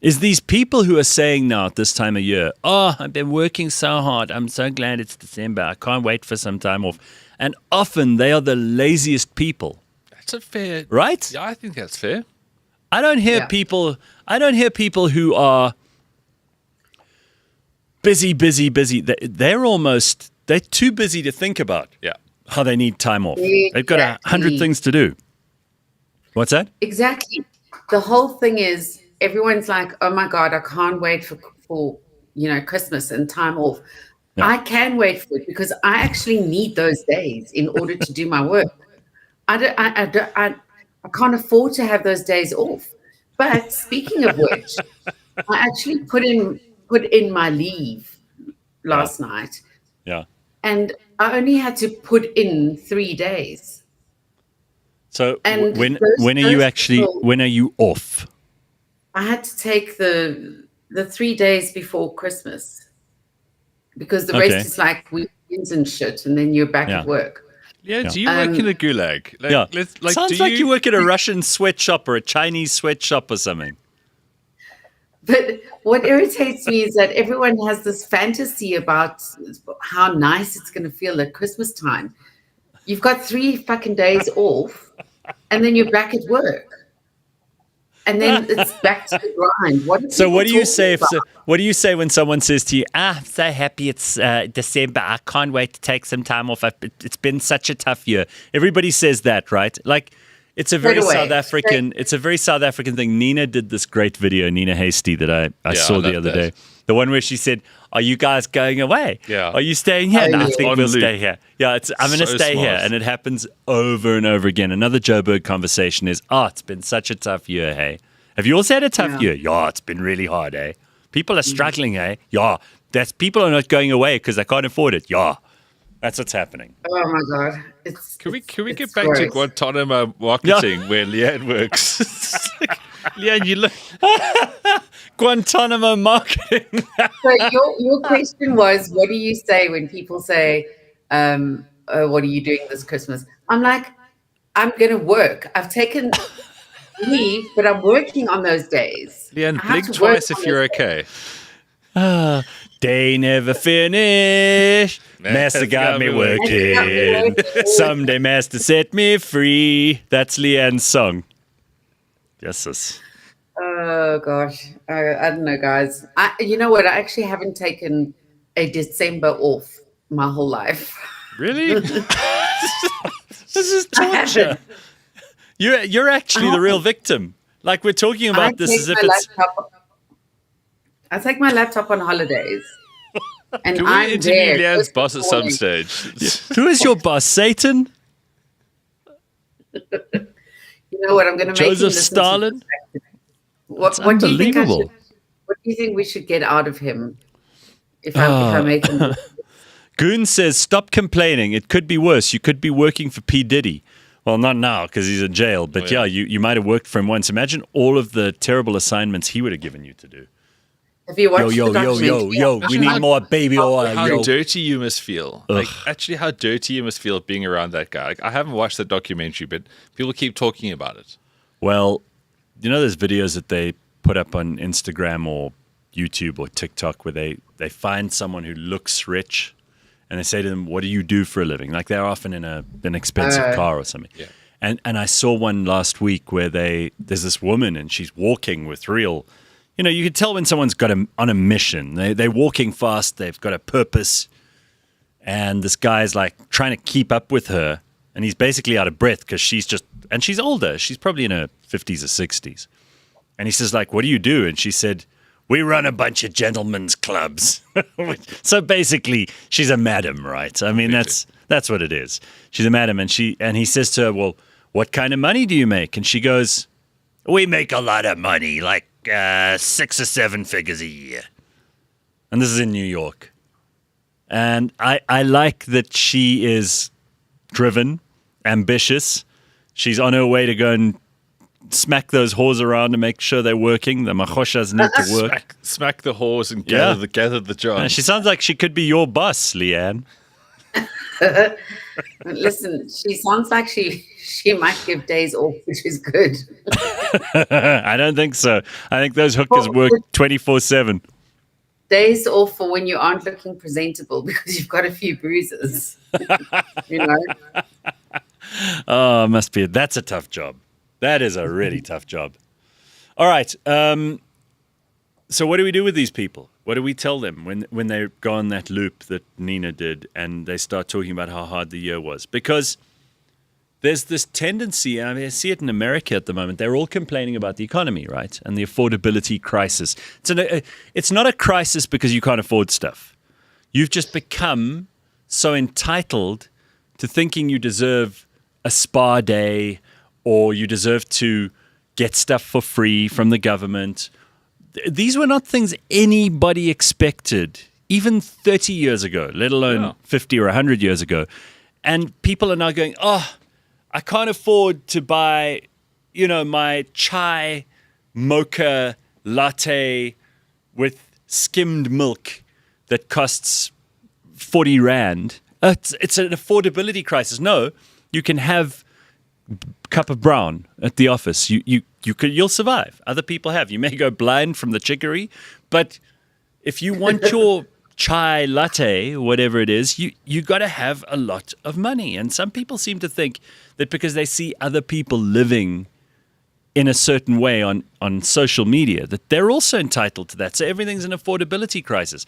Is these people who are saying now at this time of year, oh, I've been working so hard. I'm so glad it's December. I can't wait for some time off. And often they are the laziest people. That's a fair... Right? Yeah, I think that's fair. I don't hear people who are busy. They're too busy to think about how they need time off. They've got 100 things to do. What's that? Exactly. The whole thing is everyone's like, oh my God, I can't wait for Christmas and time off. Yeah. I can wait for it because I actually need those days in order to do my work. I can't afford to have those days off. But speaking of which, I actually put in my leave last night. Yeah. And I only had to put in 3 days. So And when are you off? I had to take the 3 days before Christmas because the rest is like weekends and shit, and then you're back at work. Yeah, do you work in a gulag? Sounds like you work at a Russian sweatshop or a Chinese sweatshop or something. But what irritates me is that everyone has this fantasy about how nice it's going to feel at Christmas time. You've got 3 fucking days off, and then you're back at work. And then it's back to the grind. What do you say? What do you say when someone says to you, "I'm so happy it's December. I can't wait to take some time off. It's been such a tough year." Everybody says that, right? Like it's a very South African. It's a very South African thing. Nina did this great video, Nina Hasty, that I saw the other day. The one where she said, "Are you guys going away? Yeah. Are you staying here?" No, I think we'll stay here. Yeah, I'm going to stay here. And it happens over and over again. Another Joburg conversation is, it's been such a tough year, hey. Have you also had a tough year? Yeah, it's been really hard, eh? People are struggling, eh? Yeah, people are not going away because they can't afford it. Yeah, that's what's happening. Oh, my God. Can we get back to Guantanamo marketing where Leigh-Ann works? Leigh-Ann, you look... Guantanamo marketing. So your question was, what do you say when people say, what are you doing this Christmas? I'm like, I'm going to work. I've taken leave, but I'm working on those days. Leigh-Ann, blink twice if you're okay. Day never finished. Master got me working. Someday Master set me free. That's Leigh-Ann's song. Yes, sis. Oh, gosh. I don't know, guys. You know what? I actually haven't taken a December off my whole life. Really? This is torture. You're actually the real victim. Like we're talking about this as if it's... I take my laptop on holidays. And Can we I'm interview there. Leigh-Ann's boss at some stage? Who is your boss? Satan? You know what? I'm going to make Joseph Stalin? What do you think what do you think we should get out of him if I make him? Goon says, stop complaining. It could be worse. You could be working for P. Diddy. Well, not now because he's in jail. But you might have worked for him once. Imagine all of the terrible assignments he would have given you to do. Have you watched the documentary? Yo, we need more baby oil. How dirty you must feel. Like, actually, how dirty you must feel being around that guy. Like, I haven't watched the documentary, but people keep talking about it. Well, you know those videos that they put up on Instagram or YouTube or TikTok where they find someone who looks rich and they say to them, what do you do for a living? Like they're often in an expensive car or something. Yeah. And I saw one last week where there's this woman and she's walking with real, you could tell when someone's on a mission. They're walking fast, they've got a purpose, and this guy's like trying to keep up with her, and he's basically out of breath because she's older. She's probably in her 50s or 60s. And he says, like, what do you do? And she said, we run a bunch of gentlemen's clubs. So basically, she's a madam, right? I mean, that's what it is. She's a madam, and he says to her, well, what kind of money do you make? And she goes, we make a lot of money, like 6 or 7 figures a year. And this is in New York. And I like that she is driven, ambitious. She's on her way to go and smack those whores around to make sure they're working. The machoshas need to work. Smack the whores and gather the jobs. She sounds like she could be your boss, Leigh-Ann. Listen, she sounds like she might give days off, which is good. I don't think so. I think those hookers work 24/7. Days off for when you aren't looking presentable because you've got a few bruises. Oh, must be. That's a tough job. That is a really tough job. All right. So what do we do with these people? What do we tell them when they go on that loop that Nina did and they start talking about how hard the year was? Because there's this tendency, I see it in America at the moment, they're all complaining about the economy, right? And the affordability crisis. It's not a crisis because you can't afford stuff. You've just become so entitled to thinking you deserve a spa day or you deserve to get stuff for free from the government. These were not things anybody expected, even 30 years ago, let alone 50 or 100 years ago. And people are now going, oh, I can't afford to buy, my chai mocha latte with skimmed milk that costs 40 Rand. It's an affordability crisis. No, you can have a cup of brown at the office. You'll survive. Other people have. You may go blind from the chicory, but if you want your chai latte, whatever it is, you got to have a lot of money. And some people seem to think that because they see other people living in a certain way on social media, that they're also entitled to that. So everything's an affordability crisis.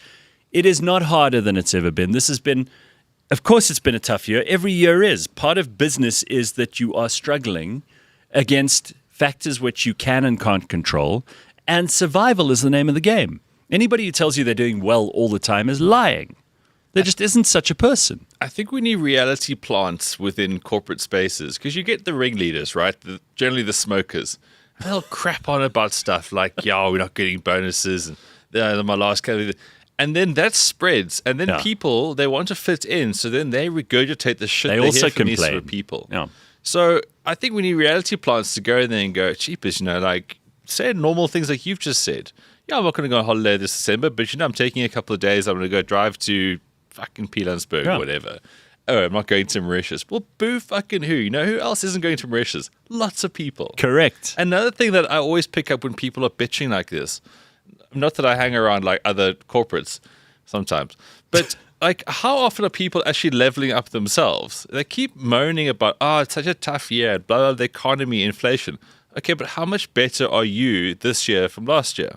It is not harder than it's ever been. This has been, of course, it's been a tough year. Every year is. Part of business is that you are struggling against factors which you can and can't control, and survival is the name of the game. Anybody who tells you they're doing well all the time is lying. There just isn't such a person. I think we need reality plants within corporate spaces because you get the ringleaders, right? Generally the smokers. They'll crap on about stuff like, we're not getting bonuses and my last calorie. And then that spreads. And then people, they want to fit in. So then they regurgitate the shit they also hear from these complain. sort of people. Yeah. So I think we need reality plants to go in there and go, cheapest, say normal things like you've just said. Yeah, I'm not going to go on holiday this December, but I'm taking a couple of days. I'm going to go drive to fucking Pilanesberg or whatever. Oh, I'm not going to Mauritius. Well, boo fucking who? Who else isn't going to Mauritius? Lots of people. Correct. Another thing that I always pick up when people are bitching like this, not that I hang around like other corporates sometimes, but like how often are people actually leveling up themselves? They keep moaning about, it's such a tough year, blah, blah, the economy, inflation. Okay, but how much better are you this year from last year?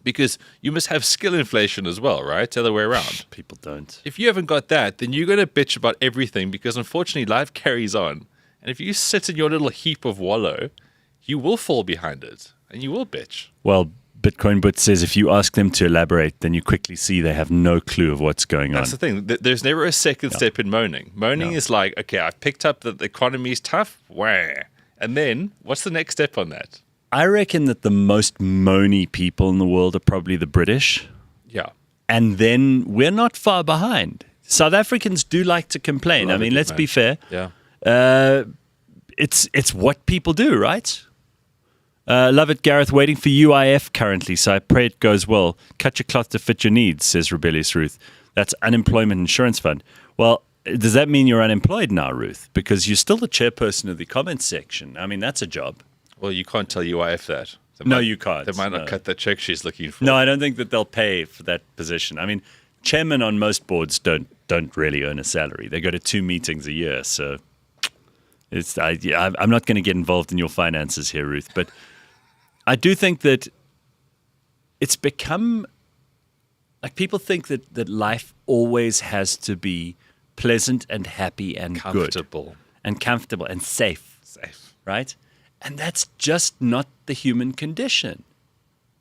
Because you must have skill inflation as well, right? The other way around. People don't. If you haven't got that, then you're going to bitch about everything because unfortunately life carries on. And if you sit in your little heap of wallow, you will fall behind it and you will bitch. Well, Bitcoin Butch says if you ask them to elaborate, then you quickly see they have no clue of what's going on. That's the thing. There's never a second step in moaning. Moaning is like, okay, I've picked up that the economy is tough. Wah. And then what's the next step on that? I reckon that the most moany people in the world are probably the British. Yeah. And then we're not far behind. South Africans do like to complain. I mean, let's be fair. Yeah. It's what people do, right? Love it, Gareth. Waiting for UIF currently, so I pray it goes well. Cut your cloth to fit your needs, says Rebellious Ruth. That's Unemployment Insurance Fund. Well, does that mean you're unemployed now, Ruth? Because you're still the chairperson of the comments section. I mean, that's a job. Well, you can't tell UIF that. You can't. They might not cut the check she's looking for. No, I don't think that they'll pay for that position. I mean, chairmen on most boards don't really earn a salary. They go to 2 meetings a year, so I'm not going to get involved in your finances here, Ruth. But I do think that it's become like people think that life always has to be pleasant and happy and comfortable. Good and comfortable and safe, right? And that's just not the human condition.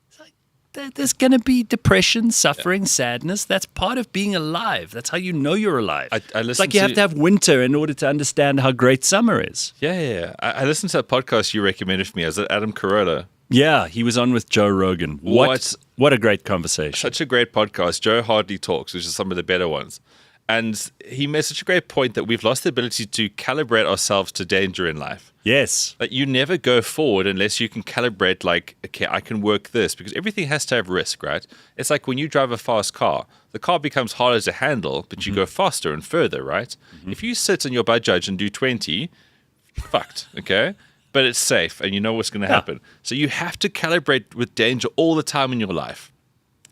It's like there's going to be depression, suffering, sadness. That's part of being alive. That's how you know you're alive. It's like you have to have winter in order to understand how great summer is. Yeah. I listened to that podcast you recommended for me. Was it Adam Carolla? Yeah, he was on with Joe Rogan. What a great conversation. Such a great podcast. Joe hardly talks, which is some of the better ones. And he made such a great point that we've lost the ability to calibrate ourselves to danger in life. Yes. Like you never go forward unless you can calibrate like, okay, I can work this, because everything has to have risk, right? It's like when you drive a fast car, the car becomes harder to handle, but you go faster and further, right? If you sit in your Bajaj and do 20, fucked, okay? But it's safe and you know what's going to happen. So you have to calibrate with danger all the time in your life.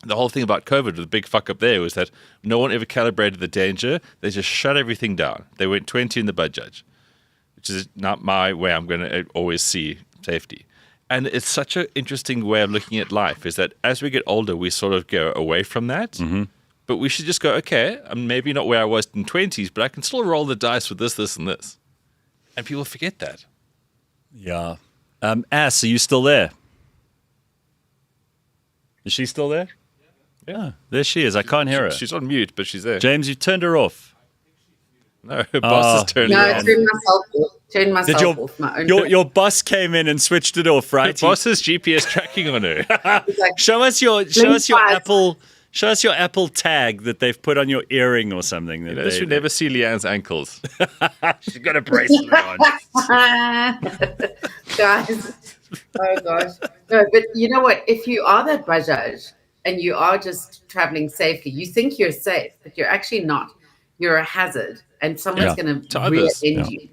The whole thing about COVID, the big fuck up there was that no one ever calibrated the danger. They just shut everything down. They went 20 in the Bajaj, which is not my way I'm going to always see safety. And it's such an interesting way of looking at life, is that as we get older, we sort of go away from that. Mm-hmm. But we should just go, okay, I'm maybe not where I was in 20s, but I can still roll the dice with this, this, and this. And people forget that. Yeah. Ass, are you still there? Is she still there? Yeah. Oh, there she is. I can't hear her. She's on mute, but she's there. James, you turned her off. No, her boss is turning No, it on. turn myself Did off my own. your boss came in and switched it off, Her right? boss has GPS tracking on her. He's like, Show us your Five. Apple tag that they've put on your earring or something. You know, they should never see Leigh-Ann's ankles. She's got a bracelet on. guys, oh gosh. No, but you know what? If you are that Bajaj and you are just traveling safely, you think you're safe, but you're actually not. You're a hazard, and someone's Yeah. going To to rear others. end Yeah. you.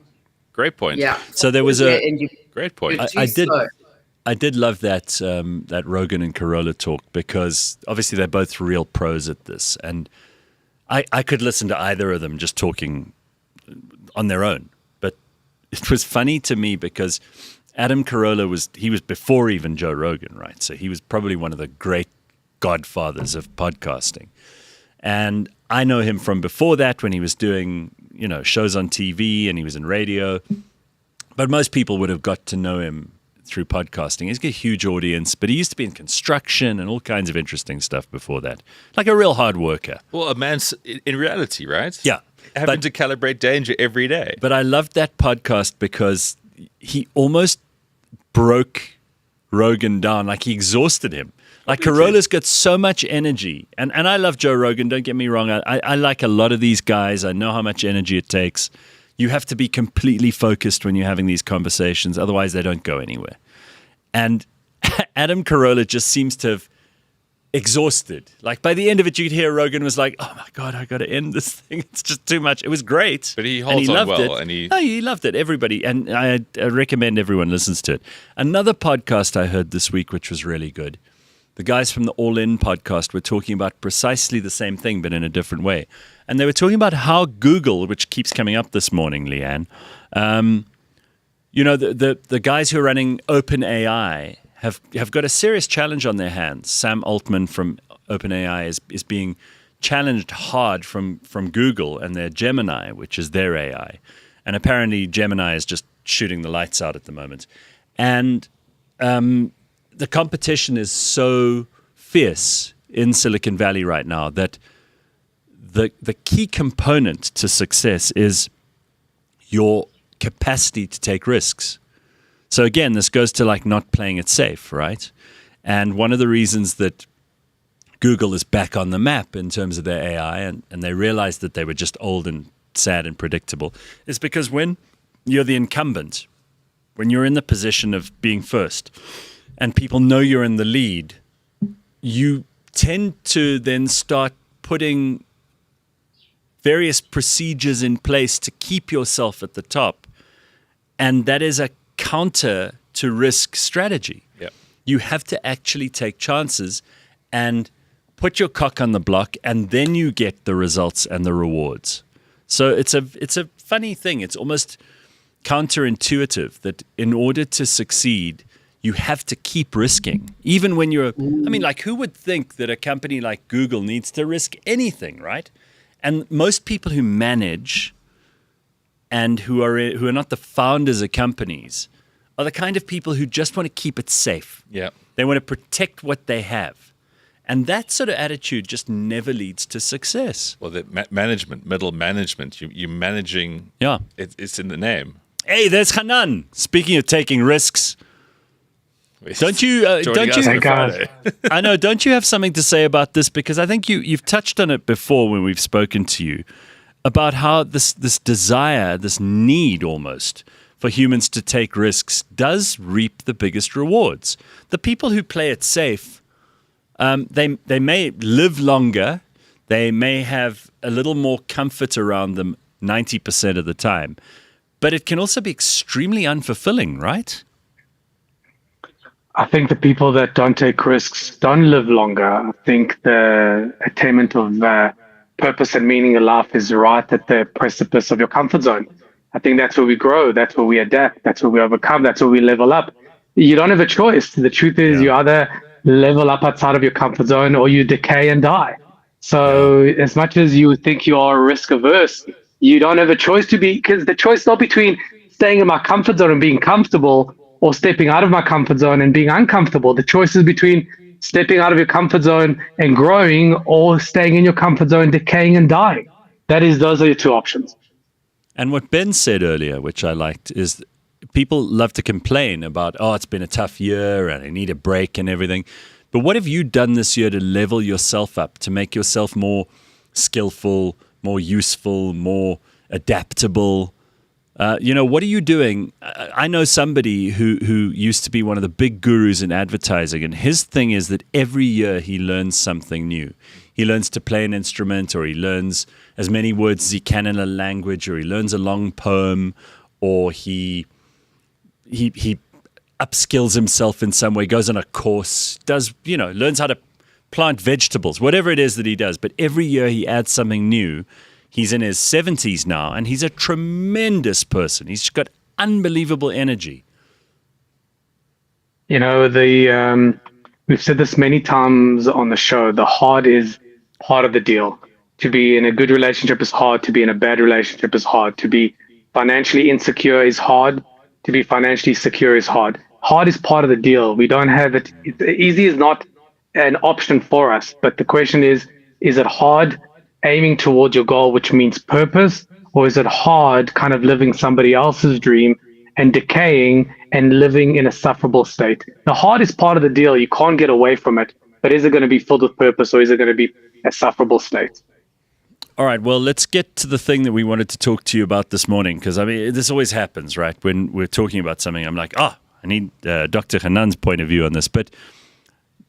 Great point. Yeah. So there was a- Rear end you. Great point. You're I too did- slow. I did love that Rogan and Carolla talk, because obviously they're both real pros at this, and I could listen to either of them just talking on their own. But it was funny to me because Adam Carolla was before even Joe Rogan, right? So he was probably one of the great godfathers of podcasting. And I know him from before that, when he was doing, shows on TV and he was in radio. But most people would have got to know him through podcasting. He's got a huge audience, but he used to be in construction and all kinds of interesting stuff before that. Like a real hard worker. Well, a man's in reality, right? Yeah. Having to calibrate danger every day. But I loved that podcast because he almost broke Rogan down. Like, he exhausted him. Like, Carolla's got so much energy. And I love Joe Rogan, don't get me wrong. I like a lot of these guys. I know how much energy it takes. You have to be completely focused when you're having these conversations. Otherwise, they don't go anywhere. And Adam Carolla just seems to have exhausted. Like, by the end of it, you'd hear Rogan was like, oh my God, I got to end this thing. It's just too much. It was great. But he And holds on loved well, it. and he- No, he loved it. Everybody. And I recommend everyone listens to it. Another podcast I heard this week, which was really good. The guys from the All In podcast were talking about precisely the same thing, but in a different way. And they were talking about how Google, which keeps coming up this morning, Leigh-Ann, the guys who are running OpenAI have got a serious challenge on their hands. Sam Altman from OpenAI is being challenged hard from Google and their Gemini, which is their AI. And apparently Gemini is just shooting the lights out at the moment. And the competition is so fierce in Silicon Valley right now that the key component to success is your capacity to take risks. So again, this goes to like not playing it safe, right? And one of the reasons that Google is back on the map in terms of their AI, and they realized that they were just old and sad and predictable, is because when you're the incumbent, when you're in the position of being first, and people know you're in the lead, you tend to then start putting various procedures in place to keep yourself at the top. And that is a counter to risk strategy. Yep. You have to actually take chances and put your cock on the block, and then you get the results and the rewards. So it's a funny thing. It's almost counterintuitive that in order to succeed, you have to keep risking. Even when who would think that a company like Google needs to risk anything, right? And most people who manage and who are not the founders of companies are the kind of people who just want to keep it safe. Yeah. They want to protect what they have. And that sort of attitude just never leads to success. Well, the middle management, you're managing. Yeah. It's in the name. Hey, there's Hanan. Speaking of taking risks, don't you? Joining us on a guys. Friday. I know. Don't you have something to say about this? Because I think you've touched on it before when we've spoken to you about how this desire, this need almost for humans to take risks does reap the biggest rewards. The people who play it safe, they may live longer, they may have a little more comfort around them 90% of the time, but it can also be extremely unfulfilling, right? I think the people that don't take risks don't live longer. I think the attainment of purpose and meaning in life is right at the precipice of your comfort zone. I think that's where we grow. That's where we adapt. That's where we overcome. That's where we level up. you don't have a choice. The truth is you either level up outside of your comfort zone or you decay and die. So as much as you think you are risk averse, you don't have a choice to be, because the choice is not between staying in my comfort zone and being comfortable or stepping out of my comfort zone and being uncomfortable. The choice is between stepping out of your comfort zone and growing or staying in your comfort zone, decaying and dying. Those are your two options. And what Ben said earlier, which I liked, is people love to complain about, oh, it's been a tough year and I need a break and everything. But what have you done this year to level yourself up, to make yourself more skillful, more useful, more adaptable? What are you doing? I know somebody who used to be one of the big gurus in advertising, and his thing is that every year he learns something new. He learns to play an instrument, or he learns as many words as he can in a language, or he learns a long poem, or he upskills himself in some way, goes on a course, learns how to plant vegetables, whatever it is that he does. But every year he adds something new. He's in his 70s now, and he's a tremendous person. He's got unbelievable energy. We've said this many times on the show, the hard is part of the deal. To be in a good relationship is hard. To be in a bad relationship is hard. To be financially insecure is hard. To be financially secure is hard. Hard is part of the deal. We don't have it. Easy is not an option for us. But the question is it hard aiming towards your goal, which means purpose, or is it hard kind of living somebody else's dream and decaying and living in a sufferable state? The hard is part of the deal. You can't get away from it. But is it going to be filled with purpose, or is it going to be a sufferable state? All right, well, let's get to the thing that we wanted to talk to you about this morning, because, this always happens, right? When we're talking about something, I'm like, I need Dr. Hanan's point of view on this. But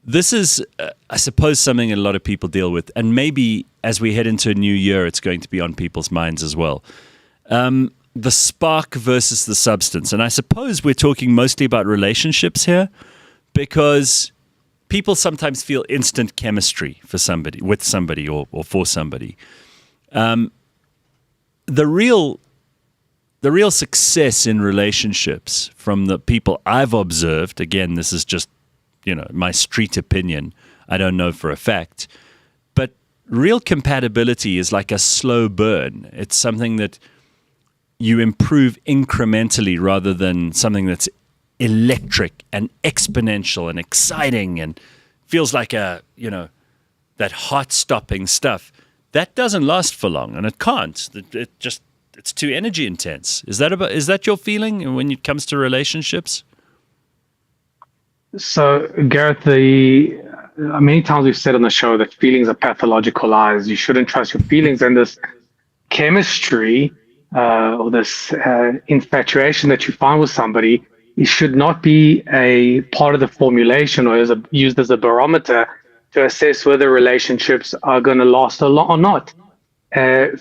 this is, I suppose, something a lot of people deal with. And maybe as we head into a new year, it's going to be on people's minds as well. The spark versus the substance. And I suppose we're talking mostly about relationships here, because people sometimes feel instant chemistry with somebody or for somebody. The real success in relationships from the people I've observed, again, this is just, my street opinion, I don't know for a fact, but real compatibility is like a slow burn. It's something that you improve incrementally rather than something that's electric and exponential and exciting and feels like that heart-stopping stuff. That doesn't last for long, and it can't. It's too energy intense. Is that your feeling when it comes to relationships? So, Gareth, many times we've said on the show that feelings are pathological lies. You shouldn't trust your feelings, and this chemistry or this infatuation that you find with somebody, it should not be a part of the formulation or used as a barometer to assess whether relationships are going to last or not.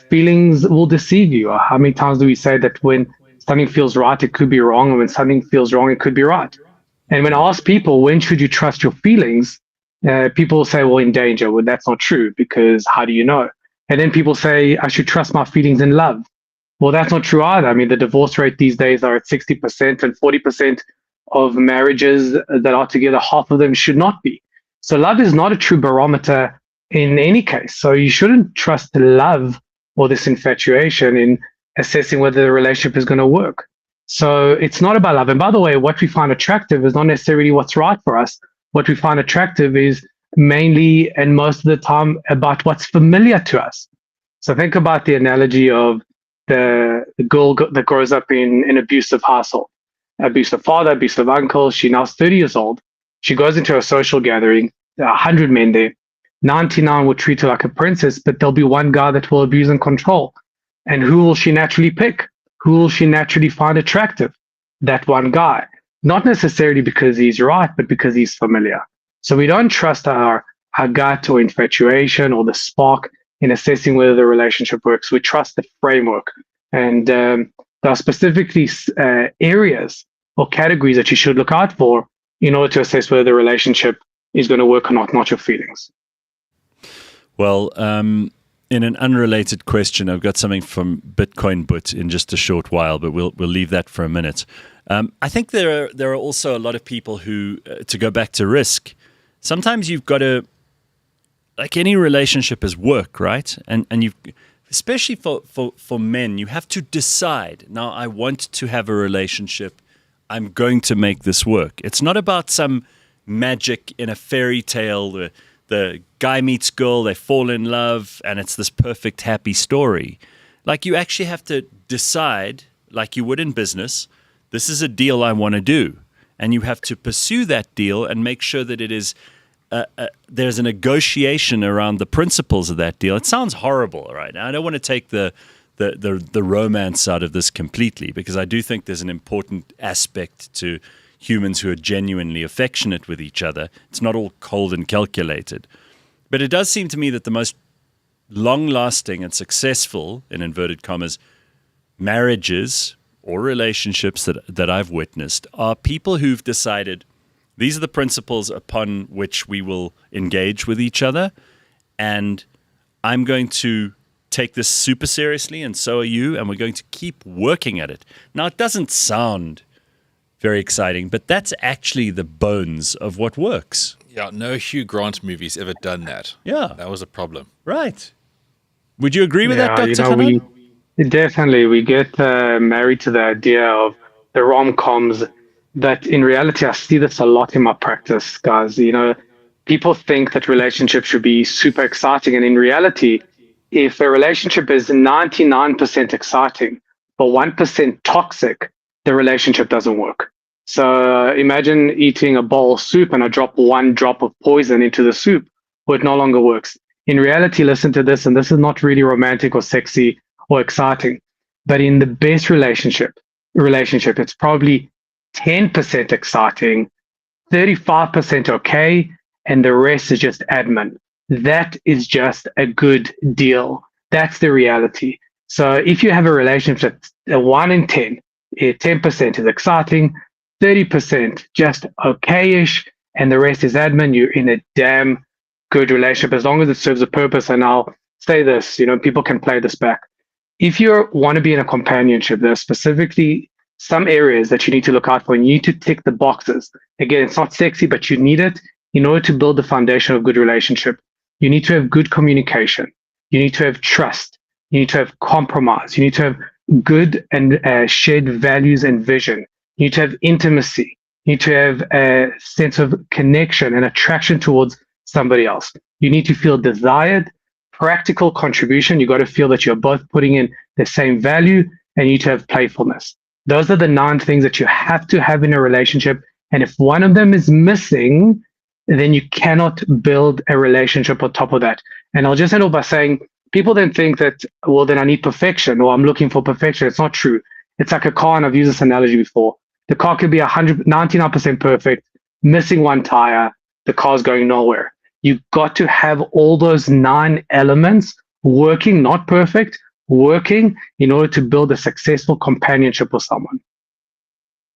Feelings will deceive you. How many times do we say that when something feels right, it could be wrong, and when something feels wrong, it could be right? And when I ask people, when should you trust your feelings? People will say, well, in danger. Well, that's not true, because how do you know? And then people say, I should trust my feelings in love. Well, that's not true either. The divorce rate these days are at 60%, and 40% of marriages that are together, half of them should not be. So love is not a true barometer in any case. So you shouldn't trust love or this infatuation in assessing whether the relationship is going to work. So it's not about love. And by the way, what we find attractive is not necessarily what's right for us. What we find attractive is mainly and most of the time about what's familiar to us. So think about the analogy of the girl that grows up in an abusive household, abusive father, abusive uncle. She now is 30 years old. She goes into a social gathering, 100 men there. 99 will treat her like a princess, but there'll be one guy that will abuse and control. And who will she naturally pick? Who will she naturally find attractive? That one guy. Not necessarily because he's right, but because he's familiar. So we don't trust our gut or infatuation or the spark in assessing whether the relationship works. We trust the framework. And there are specifically areas or categories that you should look out for in order to assess whether the relationship is going to work or not your feelings. Well, in an unrelated question, I've got something from Bitcoin But in just a short while, but we'll leave that for a minute. I think there are also a lot of people who, to go back to risk, sometimes you've got to, like any relationship is work, right? And you've, especially for men, you have to decide, now I want to have a relationship, I'm going to make this work. It's not about some magic in a fairy tale, the guy meets girl, they fall in love, and it's this perfect, happy story. Like, you actually have to decide, like you would in business, this is a deal I want to do. And you have to pursue that deal and make sure that it is, there's a negotiation around the principles of that deal. It sounds horrible, right? Now, I don't want to take the romance out of this completely, because I do think there's an important aspect to humans who are genuinely affectionate with each other. It's not all cold and calculated. But it does seem to me that the most long-lasting and successful, in inverted commas, marriages or relationships that I've witnessed are people who've decided these are the principles upon which we will engage with each other, and I'm going to take this super seriously, and so are you, and we're going to keep working at it. Now, it doesn't sound very exciting, but that's actually the bones of what works. Yeah, no Hugh Grant movie's ever done that. Yeah. That was a problem. Right. Would you agree with that, Dr. You know, Hanan? we get married to the idea of the rom-coms, that in reality, I see this a lot in my practice, guys. You know, people think that relationships should be super exciting, and in reality, if a relationship is 99% exciting but 1% toxic, the relationship doesn't work. So imagine eating a bowl of soup and I drop one drop of poison into the soup, well, it no longer works. In reality, listen to this, and this is not really romantic or sexy or exciting, but in the best relationship, it's probably 10% exciting, 35% okay, and the rest is just admin. That is just a good deal. That's the reality. So if you have a relationship that's a 1 in 10, 10% is exciting, 30% just okay-ish, and the rest is admin, you're in a damn good relationship as long as it serves a purpose. And I'll say this, you know, people can play this back. If you want to be in a companionship, there's specifically some areas that you need to look out for, and you need to tick the boxes. Again, it's not sexy, but you need it in order to build the foundation of a good relationship. You need to have good communication. You need to have trust. You need to have compromise. You need to have good and shared values and vision. You need to have intimacy. You need to have a sense of connection and attraction towards somebody else. You need to feel desired, practical contribution. You got to feel that you're both putting in the same value, and you need to have playfulness. Those are the 9 things that you have to have in a relationship. And if one of them is missing, then you cannot build a relationship on top of that. And I'll just end off by saying, people then think that, well, then I need perfection, or I'm looking for perfection. It's not true. It's like a car, and I've used this analogy before. The car could be 99% perfect, missing one tire, the car's going nowhere. You've got to have all those 9 elements working, not perfect, working in order to build a successful companionship with someone.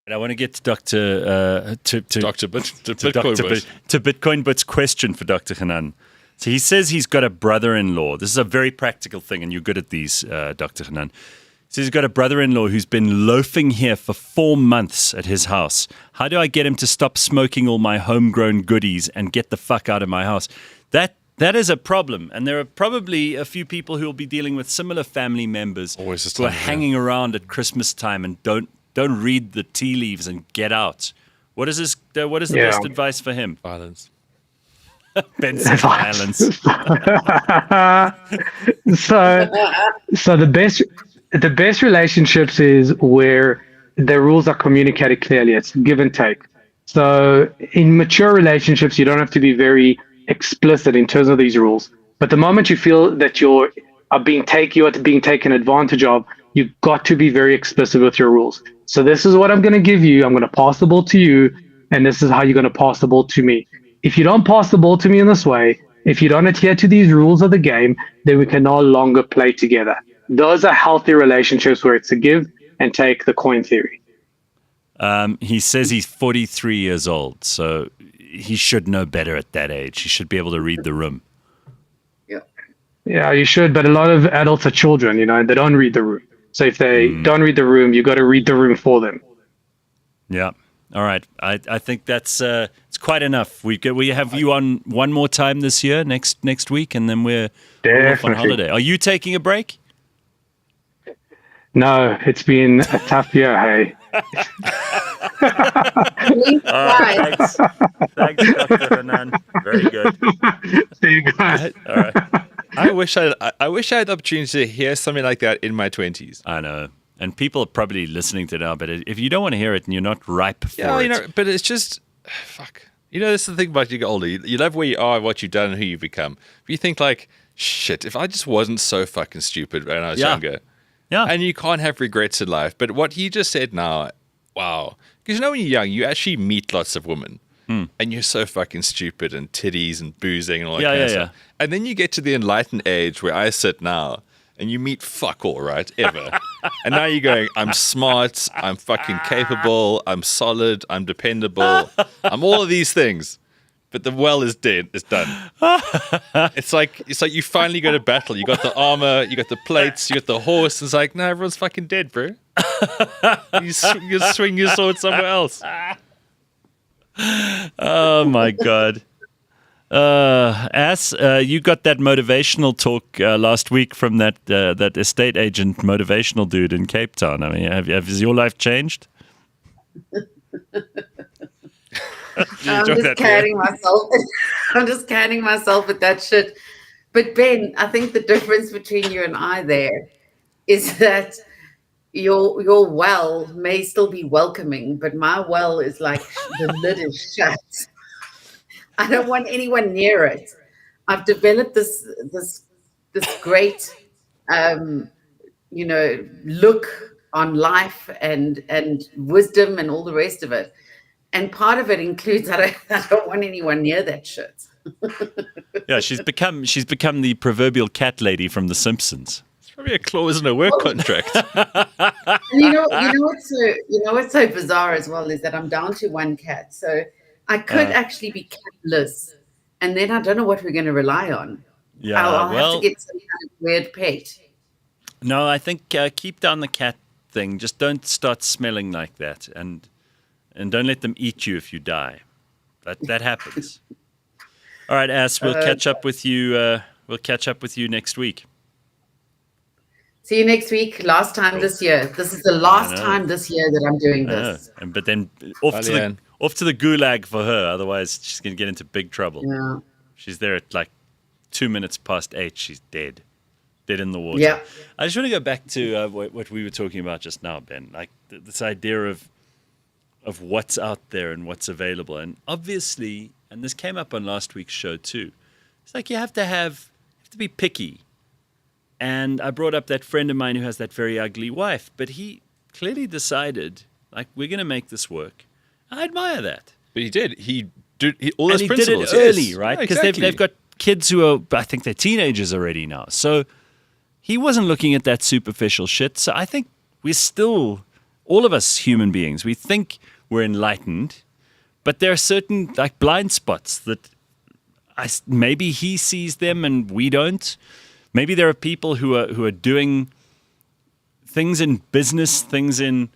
And I want to get to Dr. to Bitcoin But's question for Dr. Hanan. So he says he's got a brother-in-law. This is a very practical thing, and you're good at these, Dr. Hanan. So he's got a brother-in-law who's been loafing here for 4 months at his house. How do I get him to stop smoking all my homegrown goodies and get the fuck out of my house? That is a problem, and there are probably a few people who will be dealing with similar family members who are hanging around at Christmas time and don't read the tea leaves and get out. What is this? What is the best advice for him? Violence. Benson violence. So the best relationships is where the rules are communicated clearly. It's give and take. So in mature relationships, you don't have to be very explicit in terms of these rules. But the moment you feel that you are being taken advantage of, you've got to be very explicit with your rules. So this is what I'm going to give you. I'm going to pass the ball to you, and this is how you're going to pass the ball to me. If you don't pass the ball to me in this way, if you don't adhere to these rules of the game, then we can no longer play together. Those are healthy relationships where it's a give and take, the coin theory. He says he's 43 years old, so he should know better at that age. He should be able to read the room. Yeah. Yeah, you should. But a lot of adults are children, and they don't read the room. So if they don't read the room, you got to read the room for them. Yeah. All right. I think that's it's quite enough. We have you on one more time this year, next week, and then we're off on holiday. Are you taking a break? No, it's been a tough year, hey. Thanks, Dr. Hanan. Very good. See you guys. All right. I wish I had the opportunity to hear something like that in my 20s. I know. And people are probably listening to it now, but if you don't want to hear it and you're not ripe for it. But it's just, fuck. This is the thing about you get older. You love where you are, what you've done, and who you've become. But you think like, shit, if I just wasn't so fucking stupid when I was younger. Yeah. And you can't have regrets in life. But what he just said now, wow. Because when you're young, you actually meet lots of women. And you're so fucking stupid and titties and boozing and all that kind of stuff. And then you get to the enlightened age where I sit now and you meet fuck all, right? Ever. And now you're going, I'm smart, I'm fucking capable, I'm solid, I'm dependable, I'm all of these things. But the well is dead, it's done. It's like you finally go to battle. You got the armor, you got the plates, you got the horse. It's like, no, everyone's fucking dead, bro. You swing your sword somewhere else. Oh my God. You got that motivational talk last week from that estate agent motivational dude in Cape Town. I mean, has your life changed? I'm just carrying myself. I'm just carrying myself with that shit. But Ben, I think the difference between you and I there is that your well may still be welcoming, but my well is like the lid is shut. I don't want anyone near it. I've developed this great look on life and wisdom and all the rest of it. And part of it includes I don't want anyone near that shit. Yeah, she's become the proverbial cat lady from The Simpsons. Probably a clause in a work contract. And you know what's so bizarre as well is that I'm down to one cat, so I could actually be catless, and then I don't know what we're going to rely on. Yeah, I'll have to get some kind of weird pet. No, I think keep down the cat thing. Just don't start smelling like that, and don't let them eat you if you die. That happens. All right, Ass. We'll catch up with you. We'll catch up with you next week. See you next week. Last time this year. This is the last time this year that I'm doing this. But then off to the gulag for her. Otherwise, she's going to get into big trouble. Yeah. She's there at like 2 minutes past 8. She's dead in the water. Yeah. I just want to go back to what we were talking about just now, Ben. Like this idea of what's out there and what's available, and obviously, and this came up on last week's show too. It's like you have to be picky. And I brought up that friend of mine who has that very ugly wife, but he clearly decided, like, we're going to make this work. I admire that. But he did. He did all those and he principles. did it early, yes. right? Yeah, Because exactly. they've got kids who are, I think they're teenagers already now. So he wasn't looking at that superficial shit. So I think we're still, all of us human beings, we think we're enlightened, but there are certain like blind spots that maybe he sees them and we don't. Maybe there are people who are doing things in business, things in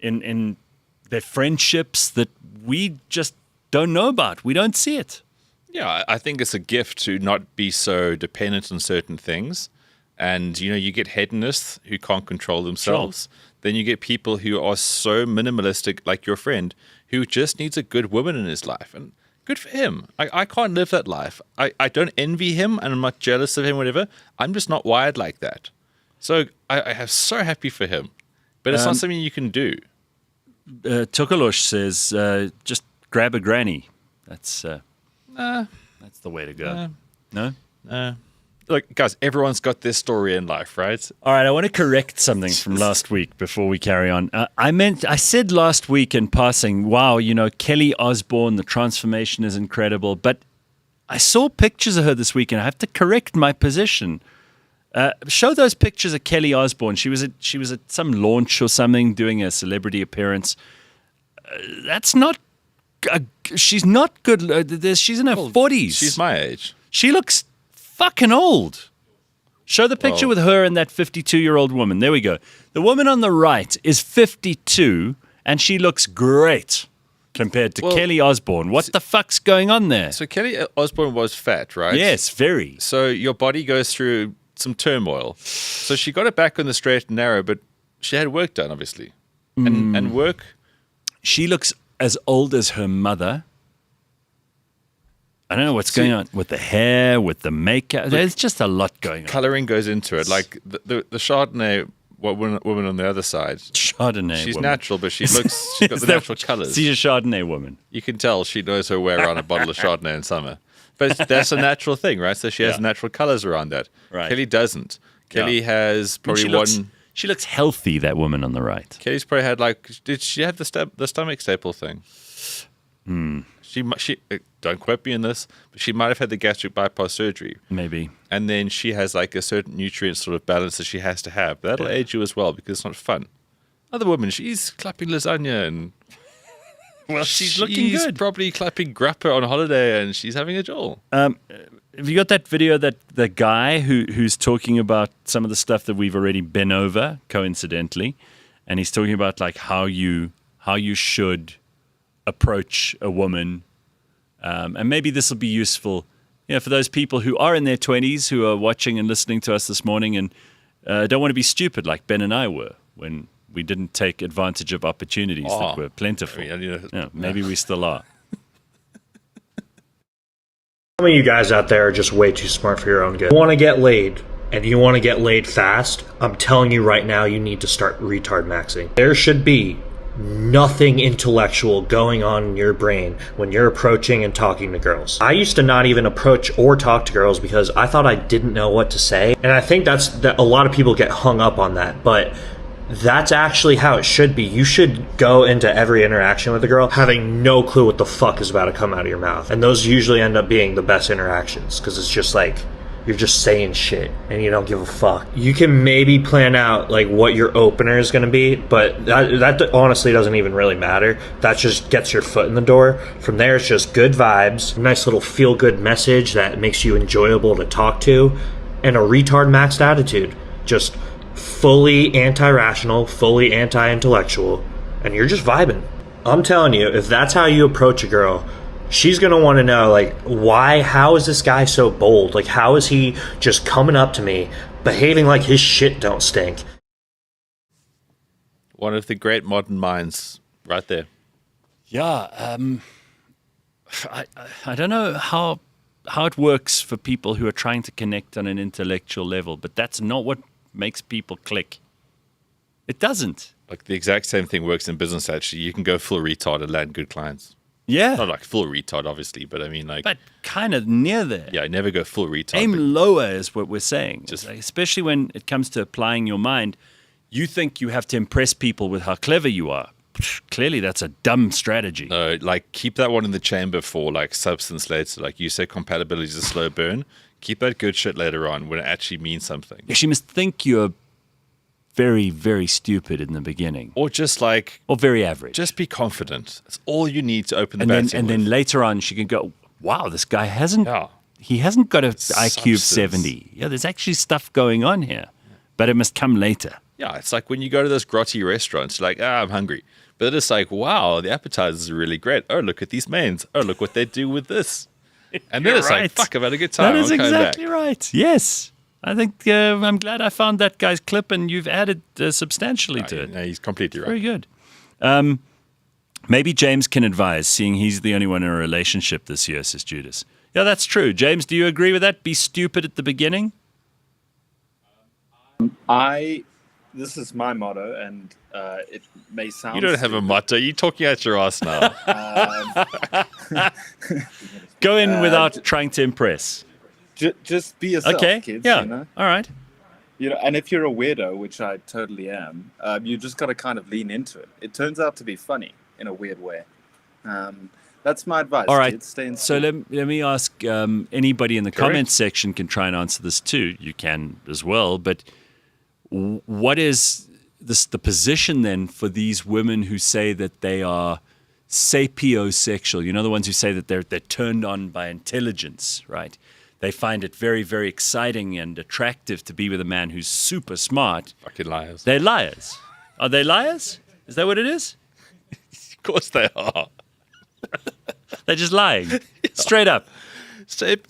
their friendships that we just don't know about. We don't see it. Yeah, I think it's a gift to not be so dependent on certain things. And, you get hedonists who can't control themselves. Sure. Then you get people who are so minimalistic, like your friend, who just needs a good woman in his life. And good for him. I can't live that life. I don't envy him, and I'm not jealous of him, whatever. I'm just not wired like that. So I am so happy for him. But it's not something you can do. Tukalosh says, just grab a granny. That's the way to go. No? Look, guys, everyone's got their story in life, right? All right, I want to correct something from last week before we carry on. I said last week in passing, wow, Kelly Osbourne, the transformation is incredible. But I saw pictures of her this week, and I have to correct my position. Show those pictures of Kelly Osbourne. She was at some launch or something, doing a celebrity appearance. That's not. She's not good. She's in her 40s. She's my age. She looks fucking old. Show the picture with her and that 52-year-old woman. There we go. The woman on the right is 52, and she looks great compared to Kelly Osbourne. What the fuck's going on there? So Kelly Osbourne was fat, right? Yes, very. So your body goes through some turmoil. So she got it back on the straight and narrow, but she had work done, obviously. And work. She looks as old as her mother. I don't know what's going on with the hair, with the makeup. There's just a lot going on. Coloring goes into it. Like the Chardonnay woman on the other side. Chardonnay She's woman. natural, but she's got the natural colors. She's a Chardonnay woman. You can tell she knows her way around a bottle of Chardonnay in summer. But that's a natural thing, right? So she has natural colors around that. Right. Kelly doesn't. Kelly has probably She looks healthy, that woman on the right. Kelly's probably had did she have the stomach staple thing? She don't quote me on this, but she might have had the gastric bypass surgery. Maybe. And then she has like a certain nutrient sort of balance that she has to have. That'll age you as well because it's not fun. Other woman, she's clapping lasagna and she's looking good. Probably clapping grappa on holiday and she's having a jolt. Have you got that video that the guy who's talking about some of the stuff that we've already been over, coincidentally, and he's talking about like how you should approach a woman, and maybe this will be useful, for those people who are in their 20s who are watching and listening to us this morning and don't want to be stupid like Ben and I were when we didn't take advantage of opportunities that were plentiful. Maybe we still are. Some of you guys out there are just way too smart for your own good. You want to get laid, and you want to get laid fast, I'm telling you right now, you need to start retard maxing. There should be nothing intellectual going on in your brain when you're approaching and talking to girls. I used to not even approach or talk to girls because I thought I didn't know what to say. And I think that a lot of people get hung up on that, but that's actually how it should be. You should go into every interaction with a girl having no clue what the fuck is about to come out of your mouth. And those usually end up being the best interactions because it's just like you're just saying shit and you don't give a fuck. You can maybe plan out like what your opener is going to be, but that honestly doesn't even really matter. That just gets your foot in the door. From there, it's just good vibes, a nice little feel-good message that makes you enjoyable to talk to, and a retard maxed attitude. Just fully anti-rational, fully anti-intellectual, and you're just vibing. I'm telling you, if that's how you approach a girl, she's going to want to know, like, how is this guy so bold? Like, how is he just coming up to me, behaving like his shit don't stink? One of the great modern minds right there. Yeah. I don't know how it works for people who are trying to connect on an intellectual level, but that's not what makes people click. It doesn't. Like the exact same thing works in business, actually. You can go full retard and land good clients. Yeah. Not like full retard, obviously, but I mean like... But kind of near there. Yeah, never go full retard. Aim lower is what we're saying. Just like, especially when it comes to applying your mind, you think you have to impress people with how clever you are. Clearly, that's a dumb strategy. No, like keep that one in the chamber for like substance later. Like you say, compatibility is a slow burn. Keep that good shit later on when it actually means something. She must think you're very, very stupid in the beginning. Or just or very average. Just be confident. That's all you need to open the batting and then later on she can go, wow, this guy hasn't got an IQ of 70. Yeah, there's actually stuff going on here. But it must come later. Yeah, it's like when you go to those grotty restaurants, like, I'm hungry. But then it's like, wow, the appetizers are really great. Oh, look at these mains. Oh, look what they do with this. And then it's like, fuck, I've had a good time. That is exactly right. Yes. I think I'm glad I found that guy's clip and you've added substantially to it. No, he's completely right. Very good. Maybe James can advise, seeing he's the only one in a relationship this year, says Judas. Yeah, that's true. James, do you agree with that? Be stupid at the beginning? This is my motto, and it may sound... You don't have a motto. You're talking out your ass now. Go in without trying to impress. Just be yourself, kids. Yeah. You know? All right. And if you're a weirdo, which I totally am, you just got to kind of lean into it. It turns out to be funny in a weird way. That's my advice. All right. Kids. Stay in so school. let me ask, anybody in the comments section can try and answer this too. You can as well. But what is the position then for these women who say that they are sapiosexual? You know, the ones who say that they're turned on by intelligence, right? they find it very, very exciting and attractive to be with a man who's super smart. Fucking liars. They're liars. Are they liars? Is that what it is? Of course they are. They're just lying. Straight up.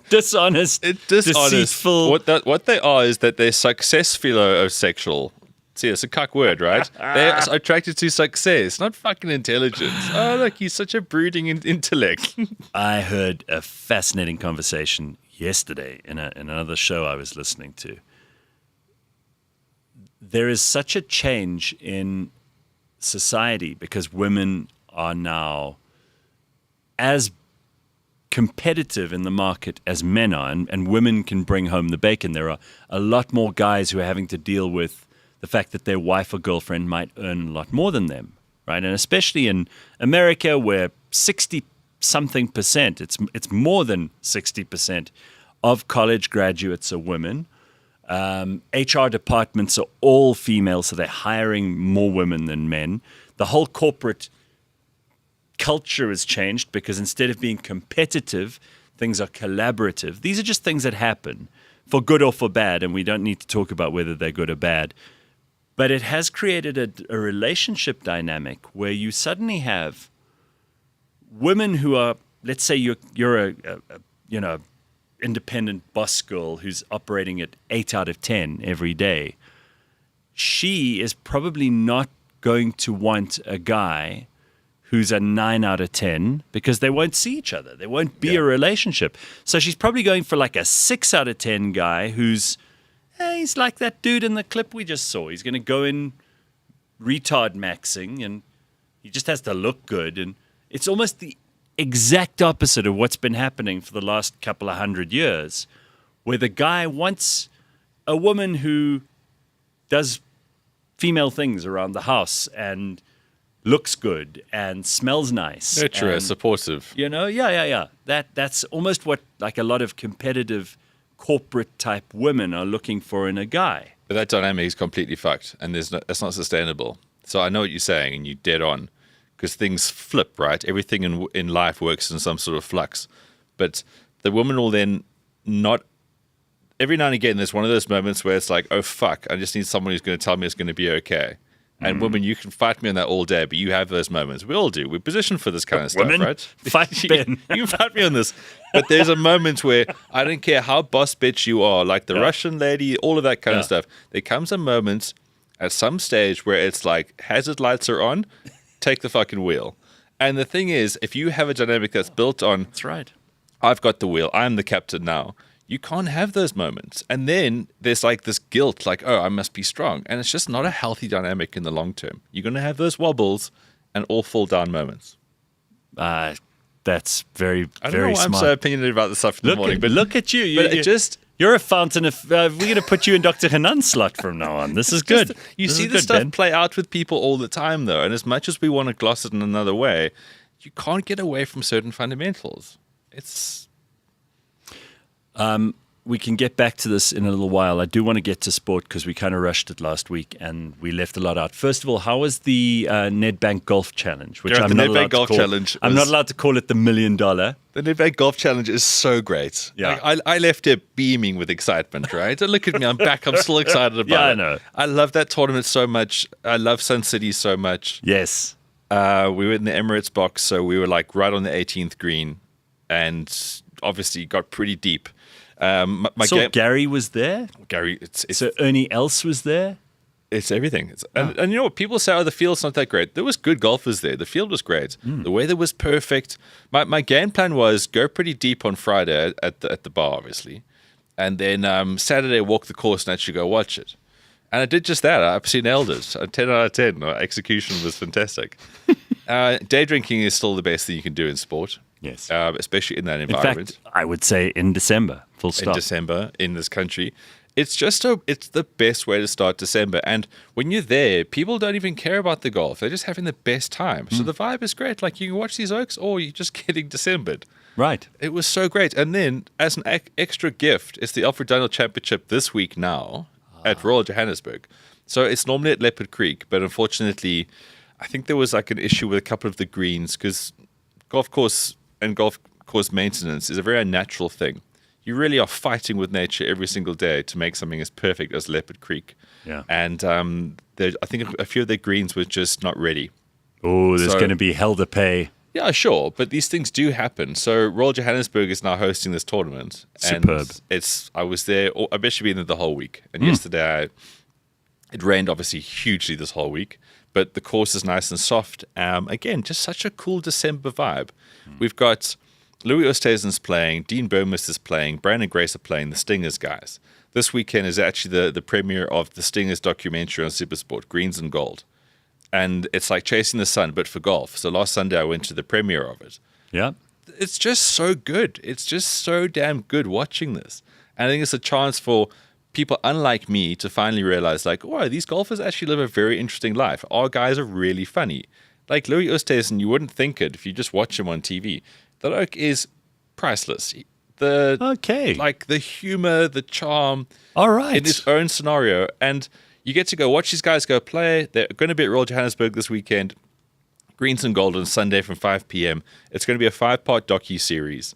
Dishonest, deceitful. What they are is that they're success philosexual. See, it's a cuck word, right? They're attracted to success, not fucking intelligence. Oh, look, he's such a brooding intellect. I heard a fascinating conversation yesterday in another show I was listening to. There is such a change in society because women are now as competitive in the market as men are, and women can bring home the bacon. There are a lot more guys who are having to deal with the fact that their wife or girlfriend might earn a lot more than them, right? And especially in America, where 60-something%, it's more than 60% of college graduates are women. HR departments are all female, so they're hiring more women than men. The whole corporate culture has changed because instead of being competitive, things are collaborative. These are just things that happen for good or for bad, and we don't need to talk about whether they're good or bad. But it has created a relationship dynamic where you suddenly have women who are, let's say you're a independent boss girl who's operating at 8 out of 10 every day. She is probably not going to want a guy who's a 9 out of 10 because they won't see each other. There won't be a relationship. So she's probably going for like a 6 out of 10 guy who's, he's like that dude in the clip we just saw. He's going to go in retard maxing and he just has to look good. And it's almost the exact opposite of what's been happening for the last couple of 100 years, where the guy wants a woman who does female things around the house and looks good and smells nice. Nurturer, supportive. Yeah. That's almost what like a lot of competitive corporate type women are looking for in a guy. But that dynamic is completely fucked, and that's not sustainable. So I know what you're saying, and you're dead on, because things flip, right? Everything in life works in some sort of flux. But the woman will then not... Every now and again, there's one of those moments where it's like, oh, fuck, I just need someone who's going to tell me it's going to be okay. And women, you can fight me on that all day, but you have those moments. We all do. We're positioned for this kind of stuff, right? Fight Ben. You can fight me on this. But there's a moment where I don't care how boss bitch you are, like the Russian lady, all of that kind of stuff. There comes a moment at some stage where it's like hazard lights are on, take the fucking wheel. And the thing is, if you have a dynamic that's built on, That's right. I've got the wheel, I'm the captain now, you can't have those moments. And then there's like this guilt, like, oh, I must be strong. And it's just not a healthy dynamic in the long term. You're going to have those wobbles and all fall down moments. That's very, I don't very know why smart. I'm so opinionated about this stuff in the morning. But look at you. You're a fountain of... we're going to put you in Dr. Hanan's slot from now on. This is good. You This see is this good, stuff Ben. play out with people all the time, though. And as much as we want to gloss it in another way, you can't get away from certain fundamentals. It's... We can get back to this in a little while. I do want to get to sport because we kind of rushed it last week and we left a lot out. First of all, how was the Nedbank Golf Challenge? Which Gareth, I'm the not Nedbank allowed Golf to call. Challenge I'm not was- allowed to call it the $1 million. The Nedbank Golf Challenge is so great. Yeah. Like, I left here beaming with excitement, right? Don't look at me. I'm back. I'm still excited about Yeah, it. I know. I love that tournament so much. I love Sun City so much. Yes. We were in the Emirates box, so we were like right on the 18th green and obviously got pretty deep. Gary was there. Gary, it's So Ernie Else was there. It's everything. And you know what? People say, oh, the field's not that great. There was good golfers there. The field was great. The weather was perfect. My game plan was go pretty deep on Friday at the bar, obviously. And then Saturday, walk the course and actually go watch it. And I did just that. I absolutely nailed it. 10 out of 10. My execution was fantastic. Day drinking is still the best thing you can do in sport. Yes. Especially in that In environment. fact, I would say in December. Full stop. In December in this country. It's the best way to start December. And when you're there, people don't even care about the golf. They're just having the best time. So the vibe is great. Like you can watch these oaks or you're just getting Decembered. Right. It was so great. And then as an extra gift, it's the Alfred Daniel Championship this week now at Royal Johannesburg. So it's normally at Leopard Creek. But unfortunately, I think there was like an issue with a couple of the greens because golf course and golf course maintenance is a very unnatural thing. you really are fighting with nature every single day to make something as perfect as Leopard Creek. Yeah. And I think a few of their greens were just not ready. Oh, there's So- going to be hell to pay. Yeah, sure, but these things do happen. So Royal Johannesburg is now hosting this tournament. Superb. And I was there. I've actually been there the whole week. And yesterday, it rained obviously hugely this whole week, but the course is nice and soft. Again, just such a cool December vibe. We've got Louis Oosthuizen's playing, Dean Burmist is playing, Brandon Grace are playing, the Stingers guys. This weekend is actually the premiere of the Stingers documentary on Supersport, Greens and Gold. And it's like Chasing the Sun, but for golf. So last Sunday I went to the premiere of it. Yeah. It's just so good. It's just so damn good watching this. And I think it's a chance for people unlike me to finally realize, like, wow, these golfers actually live a very interesting life. Our guys are really funny. Like Louis Oosthuizen, you wouldn't think it if you just watch him on TV. The bloke is priceless. Like the humor, the charm. All right. In his own scenario. And you get to go watch these guys go play. They're going to be at Royal Johannesburg this weekend. Greens and Gold on Sunday from 5 p.m. It's going to be a 5-part docu-series.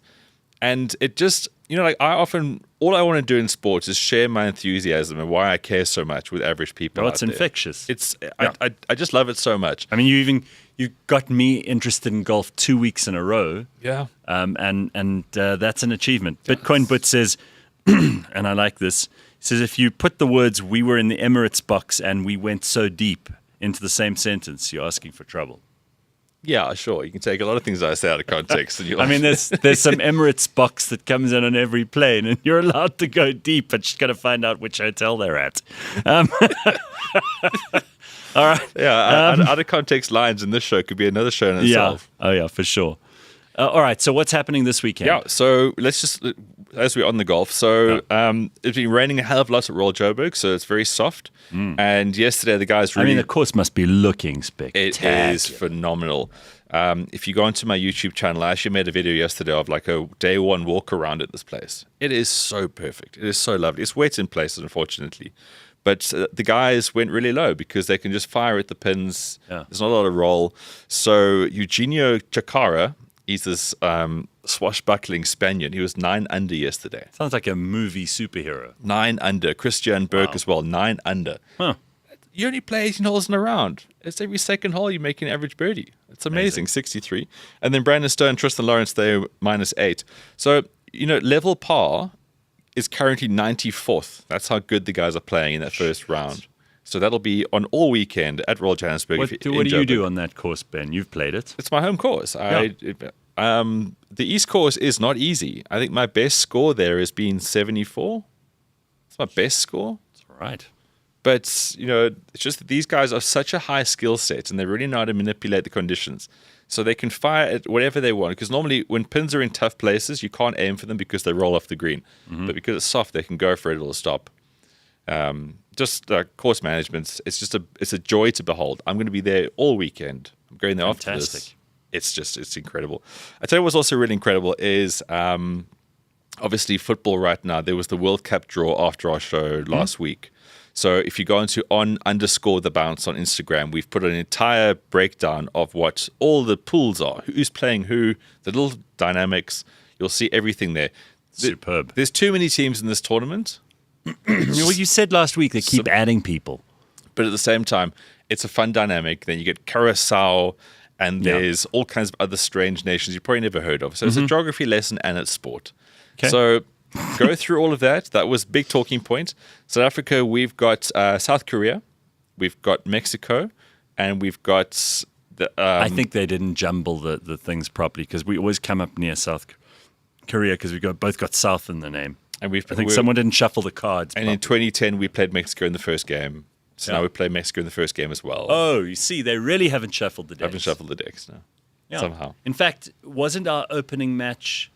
And it just, like all I want to do in sports is share my enthusiasm and why I care so much with average people. Well, it's infectious. I just love it so much. I mean, you got me interested in golf 2 weeks in a row. Yeah. And that's an achievement. Bitcoin But says, and I like this, he says, if you put the words, we were in the Emirates box and we went so deep into the same sentence, you're asking for trouble. Yeah, sure. You can take a lot of things I say out of context. And I mean, there's some Emirates box that comes in on every plane, and you're allowed to go deep, but just got to find out which hotel they're at. All right. Yeah, out of context lines in this show could be another show in itself. Yeah. Oh, yeah, for sure. All right. So what's happening this weekend? Yeah. So let's just, as we're on the golf. So it's been raining a hell of a lot at Royal Joburg, so it's very soft. And yesterday the guys really... I mean, the course must be looking spectacular. It is phenomenal. If you go onto my YouTube channel, I actually made a video yesterday of like a day one walk around at this place. It is so perfect. It is so lovely. It's wet in places, unfortunately. But the guys went really low because they can just fire at the pins. Yeah. There's not a lot of roll. So Eugenio Chakara, he's this swashbuckling Spaniard. He was 9 under yesterday. Sounds like a movie superhero. 9 under. Christian Birch as well, 9 under. Huh. You only play 18 holes in a round. It's every second hole you make an average birdie. It's amazing, 63. And then Brandon Stone, Tristan Lawrence, they're -8. So, level par is currently 94th. That's how good the guys are playing in that first round. So that'll be on all weekend at Royal Johannesburg. What do you do on that course, Ben? You've played it. It's my home course. The East course is not easy. I think my best score there has been 74. It's my best score. That's all right. But, it's just that these guys are such a high skill set and they really know how to manipulate the conditions. So they can fire at whatever they want. Because normally when pins are in tough places, you can't aim for them because they roll off the green. But because it's soft, they can go for it, it'll stop. Just course management, it's a joy to behold. I'm going to be there all weekend. I'm going there after this. It's incredible. I tell you what's also really incredible is obviously football right now. There was the World Cup draw after our show last week. So if you go into _the bounce on Instagram, we've put an entire breakdown of what all the pools are, who's playing who, the little dynamics. You'll see everything there. Superb. There's too many teams in this tournament. Well, you said last week they keep adding people. But at the same time, it's a fun dynamic. Then you get Curacao, and there's all kinds of other strange nations you've probably never heard of. So it's a geography lesson and it's sport. Okay. So go through all of that. That was big talking point. South Africa, we've got South Korea, we've got Mexico, and we've got the... I think they didn't jumble the things properly because we always come up near South Korea because both got South in the name. And I think someone didn't shuffle the cards. And in 2010, we played Mexico in the first game. So now we play Mexico in the first game as well. Oh, you see, they really haven't shuffled the decks. Haven't shuffled the decks, no. Yeah. Somehow. In fact, wasn't our opening match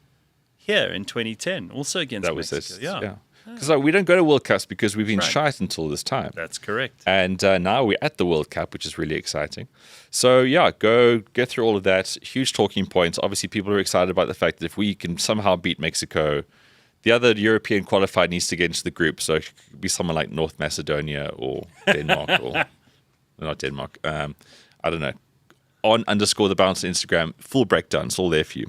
here in 2010 also against that was Mexico? Yeah. Because we don't go to World Cups because we've been shite until this time. That's correct. And now we're at the World Cup, which is really exciting. So, go get through all of that. Huge talking points. Obviously, people are excited about the fact that if we can somehow beat Mexico, the other European qualified needs to get into the group. So it could be someone like North Macedonia or Denmark or not Denmark. I don't know. on_the bounce on Instagram. Full breakdown. It's all there for you.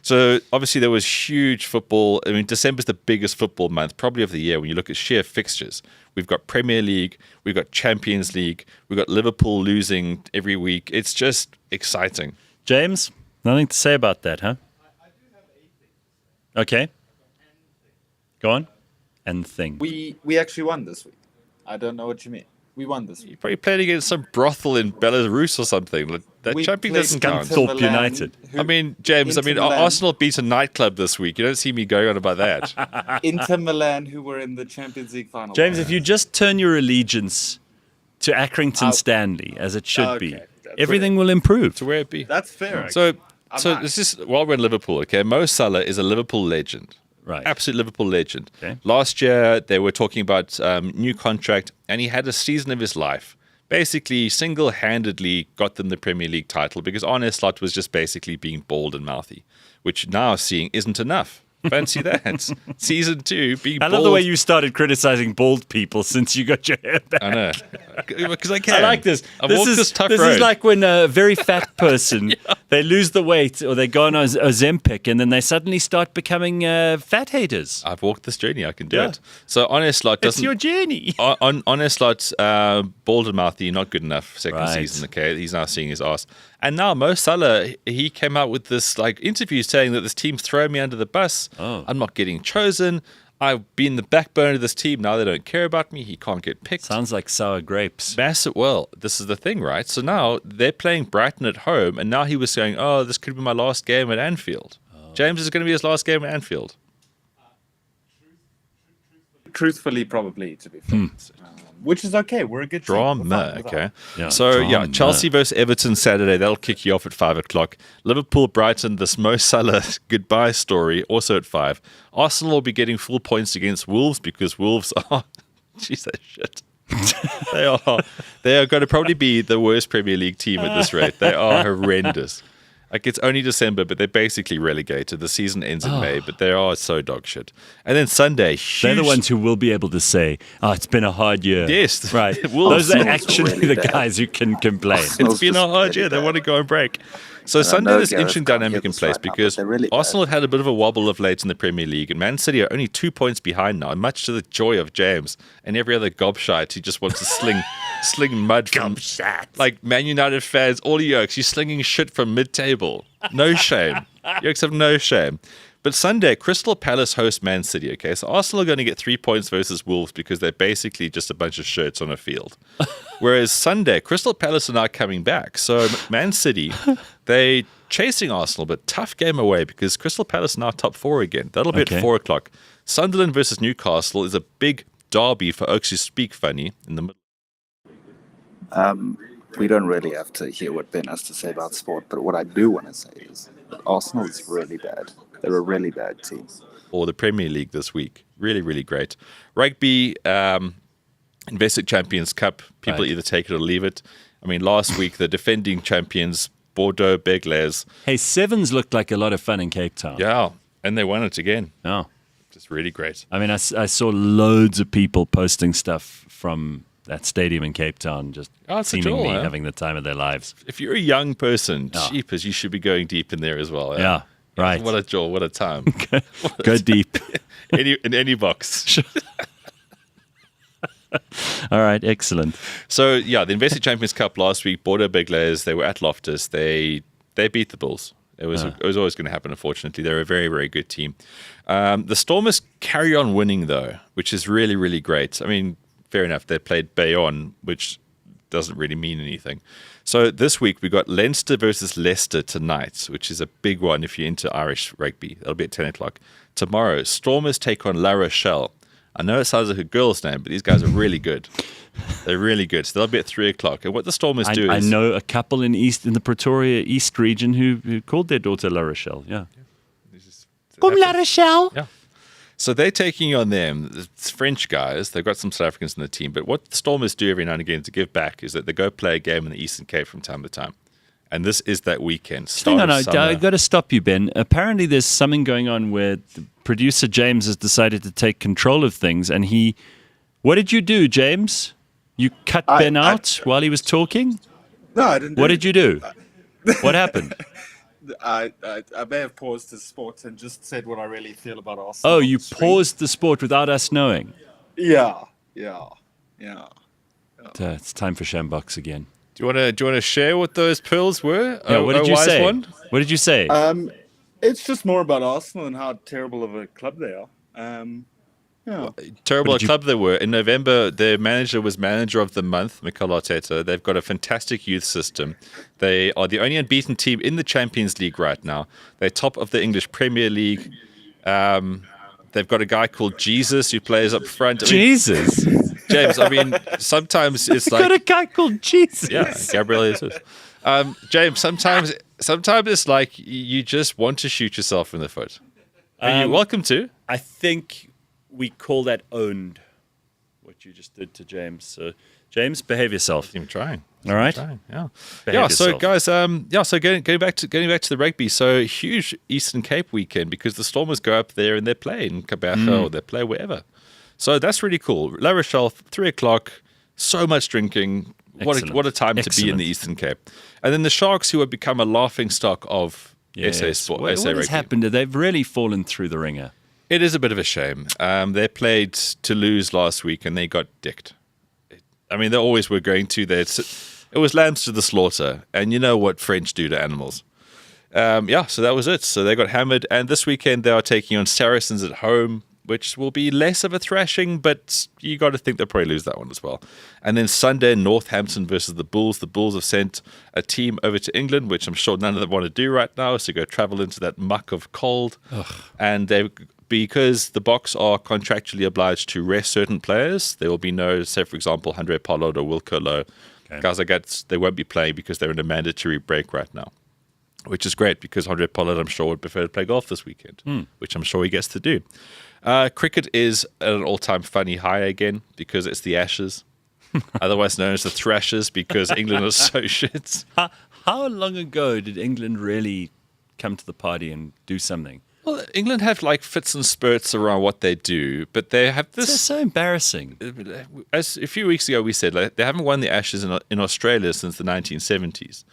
So obviously there was huge football. I mean, December's the biggest football month, probably of the year when you look at sheer fixtures. We've got Premier League, we've got Champions League, we've got Liverpool losing every week. It's just exciting. James, nothing to say about that, huh? Okay. Go on. And thing. We actually won this week. I don't know what you mean. We won this You week. probably played against some brothel in Belarus or something. That We champion played doesn't count. Inter Thorpe Milan, United. I mean, James, Inter Milan. Arsenal beat a nightclub this week. You don't see me going on about that. Inter Milan, who were in the Champions League final. James, if you just turn your allegiance to Accrington Oh. Stanley, as it should be, Okay, that's everything will improve. To where it be. That's fair. So I'm this is while we're in Liverpool, okay? Mo Salah is a Liverpool legend. Right. Absolute Liverpool legend. Okay. Last year, they were talking about new contract, and he had a season of his life. Basically, single-handedly got them the Premier League title because Arne Slot was just basically being bald and mouthy, which now seeing isn't enough. Fancy that. Season 2, being I bald. love the way you started criticizing bald people since you got your hair back. I know. Because I can. I like this. I've this walked is, this tough this road. is like when a very fat person, they lose the weight or they go on Ozempic and then they suddenly start becoming fat haters. I've walked this journey. I can do Yeah. it. So Arne Slot It's doesn't... your journey. On Slot, bald and mouthy, not good enough second Right. season. Okay, he's now seeing his ass. And now Mo Salah, he came out with this interview saying that this team's throwing me under the bus. Oh. I'm not getting chosen. I've been the backbone of this team. Now they don't care about me. He can't get picked. Sounds like sour grapes. Massive. Well, this is the thing, right? So now they're playing Brighton at home, and now he was saying, "Oh, this could be my last game at Anfield." James is going to be his last game at Anfield. Truthfully, probably, to be fair. Which is okay. We're a good team. We're Drama, fine with okay. that. Yeah, So, drama. Chelsea versus Everton Saturday. That'll kick you off at 5 o'clock. Liverpool, Brighton, this Mo Salah goodbye story, also at 5. Arsenal will be getting full points against Wolves because Wolves are... Jeez, that shit. They are going to probably be the worst Premier League team at this rate. They are horrendous. Like, it's only December, but they're basically relegated. The season ends in May, but they are so dog shit. And then Sunday, huge... They're the ones who will be able to say, "Oh, it's been a hard year." Yes. Right. Wolves- Those are Wolves are actually really the bad. guys who can complain. It's been a hard year. They want to go and break. So Sunday, know there's an Gareth interesting can't dynamic hear in this place right now, but because they're really bad. Arsenal have had a bit of a wobble of late in the Premier League, and Man City are only 2 points behind now, much to the joy of James and every other gobshite who just wants to sling mud from like Man United fans. All yokes, you're slinging shit from mid-table. No shame. Yokes have no shame. But Sunday, Crystal Palace host Man City, okay? So Arsenal are going to get 3 points versus Wolves because they're basically just a bunch of shirts on a field. Whereas Sunday, Crystal Palace are now coming back. So Man City, they chasing Arsenal, but tough game away because Crystal Palace are now top 4 again. That'll be Okay. at 4 o'clock. Sunderland versus Newcastle is a big derby for Oaks who speak funny in the middle. We don't really have to hear what Ben has to say about sport, but what I do want to say is that Arsenal is really bad. They're a really bad team. Or the Premier League this week. Really, really great. Rugby, Investec Champions Cup. People Right. either take it or leave it. I mean, last week, the defending champions, Bordeaux Beglers, Hey, Sevens looked like a lot of fun in Cape Town. yeah, and they won it again. Oh. Just really great. I mean, I saw loads of people posting stuff from that stadium in Cape Town, just Oh, it's a seemingly draw, huh? having the time of their lives. If you're a young person, Yeah. jeepers, you should be going deep in there as well. Yeah, right. What a jaw, what a time. Go deep. In any box. All right, excellent. So, yeah, the Investec Champions Cup last week, Bordeaux Beglers, they were at Loftus. They beat the Bulls. It was always going to happen, unfortunately. They're a very, very good team. The Stormers carry on winning, though, which is really, really great. I mean, fair enough. They played Bayonne, which doesn't really mean anything. So this week, we got Leinster versus Leicester tonight, which is a big one if you're into Irish rugby. That'll be at 10 o'clock. Tomorrow, Stormers take on La Rochelle. I know it sounds like a girl's name, but these guys are really good. They're really good. So they'll be at 3 o'clock. And what the Stormers do I is... know a couple in the Pretoria East region who called their daughter La Rochelle. Yeah. Come La Rochelle. Yeah. So they're taking on them. It's French guys. They've got some South Africans in the team. But what the Stormers do every now and again to give back is that they go play a game in the Eastern Cape from time to time. And this is that weekend. Hang on, Start of I summer. got to stop you, Ben. Apparently, there's something going on where the producer James has decided to take control of things, and he. What did you do, James? You cut Ben out while he was talking. No, I didn't. What did you do? What happened? I may have paused the sport and just said what I really feel about Arsenal. Oh, on you the street. paused the sport without us knowing. Yeah. It's time for Shambox again. Do you want to share what those pearls were? Yeah, what did you wise say? one? What did you say? It's just more about Arsenal and how terrible of a club they are. Terrible club they were. In November, their manager was manager of the month, Mikel Arteta. They've got a fantastic youth system. They are the only unbeaten team in the Champions League right now. They're top of the English Premier League. They've got a guy called Jesus who plays up front. Jesus. James, I mean, sometimes it's like... got a guy called Jesus. Yeah, Gabriel Jesus. James, sometimes it's like you just want to shoot yourself in the foot. And you're welcome to. I think we call that owned, what you just did to James. So, James, behave yourself. I'm trying. All right? Yeah. Behave So yourself. guys, so going back to the rugby, so huge Eastern Cape weekend because the Stormers go up there and they play in Kabacha or they play wherever. So that's really cool. La Rochelle, 3:00, so much drinking. What a time to be in the Eastern Cape. And then the Sharks, who have become a laughing stock of SA Sport, What SA has Rugby. happened? They've really fallen through the ringer. It is a bit of a shame. They played Toulouse last week and they got dicked. I mean, they always were going to. It was lambs to the slaughter. And you know what French do to animals. So that was it. So they got hammered. And this weekend they are taking on Saracens at home, which will be less of a thrashing, but you got to think they'll probably lose that one as well. And then Sunday, Northampton versus the Bulls. The Bulls have sent a team over to England, which I'm sure none of them want to do right now, is to go travel into that muck of cold. And because the Boks are contractually obliged to rest certain players, there will be no, say, for example, Andre Pollard or Wilco Low. Guys like that, they won't be playing because they're in a mandatory break right now, which is great because Andre Pollard, I'm sure, would prefer to play golf this weekend, which I'm sure he gets to do. Cricket is at an all-time funny high again because it's the Ashes, otherwise known as the Thrashers, because England is so shit. How long ago did England really come to the party and do something? Well, England have like fits and spurts around what they do, but they have this... It's so embarrassing. As a few weeks ago we said, like, they haven't won the Ashes in Australia since the 1970s.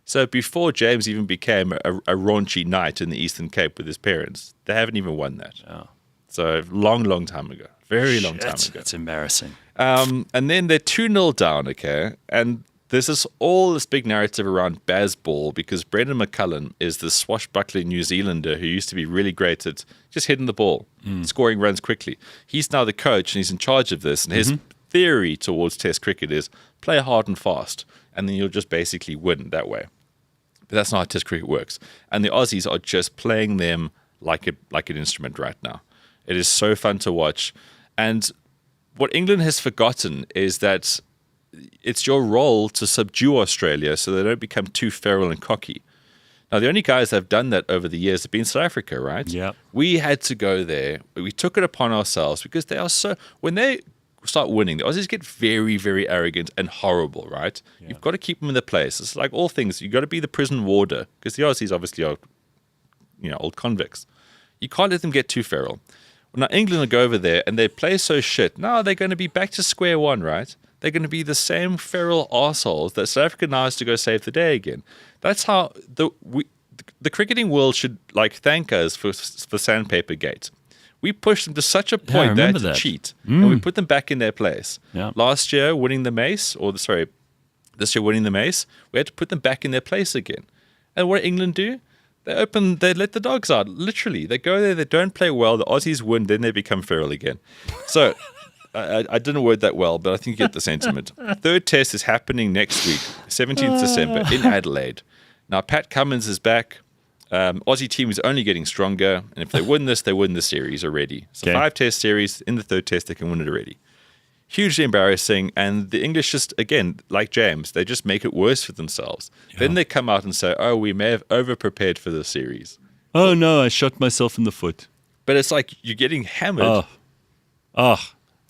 So before James even became a raunchy knight in the Eastern Cape with his parents, they haven't even won that. Oh. So long time ago. Very long time ago. It's embarrassing. And then they're 2-0 down, okay? And there's all this big narrative around Bazball because Brendan McCullum is the swashbuckling New Zealander who used to be really great at just hitting the ball, scoring runs quickly. He's now the coach and he's in charge of this. And his theory towards Test cricket is play hard and fast, and then you'll just basically win that way. But that's not how Test cricket works. And the Aussies are just playing them like an instrument right now. It is so fun to watch. And what England has forgotten is that it's your role to subdue Australia so they don't become too feral and cocky. Now, the only guys that have done that over the years have been South Africa, right? Yeah. We had to go there. We took it upon ourselves because they are so... When they start winning, the Aussies get very, very arrogant and horrible, right? Yeah. You've got to keep them in their place. It's like all things. You've got to be the prison warder because the Aussies obviously are, old convicts. You can't let them get too feral. Now, England will go over there and they play so shit. Now they're going to be back to square one, right? They're going to be the same feral arseholes that South Africa now has to go save the day again. That's how the cricketing world should thank us for Sandpaper Gate. We pushed them to such a point they had to cheat, and we put them back in their place. Yeah. Last year, winning the Mace, this year winning the Mace, we had to put them back in their place again. And what did England do? They let the dogs out, literally. They go there, they don't play well, the Aussies win, then they become feral again. So... I didn't word that well, but I think you get the sentiment. Third test is happening next week, 17th December, in Adelaide. Now, Pat Cummins is back. Aussie team is only getting stronger. And if they win this, they win the series already. So 5-test series. In the third test, they can win it already. Hugely embarrassing. And the English just, again, like James, they just make it worse for themselves. Yeah. Then they come out and say, we may have over-prepared for the series. Oh, no, I shot myself in the foot. But it's like you're getting hammered.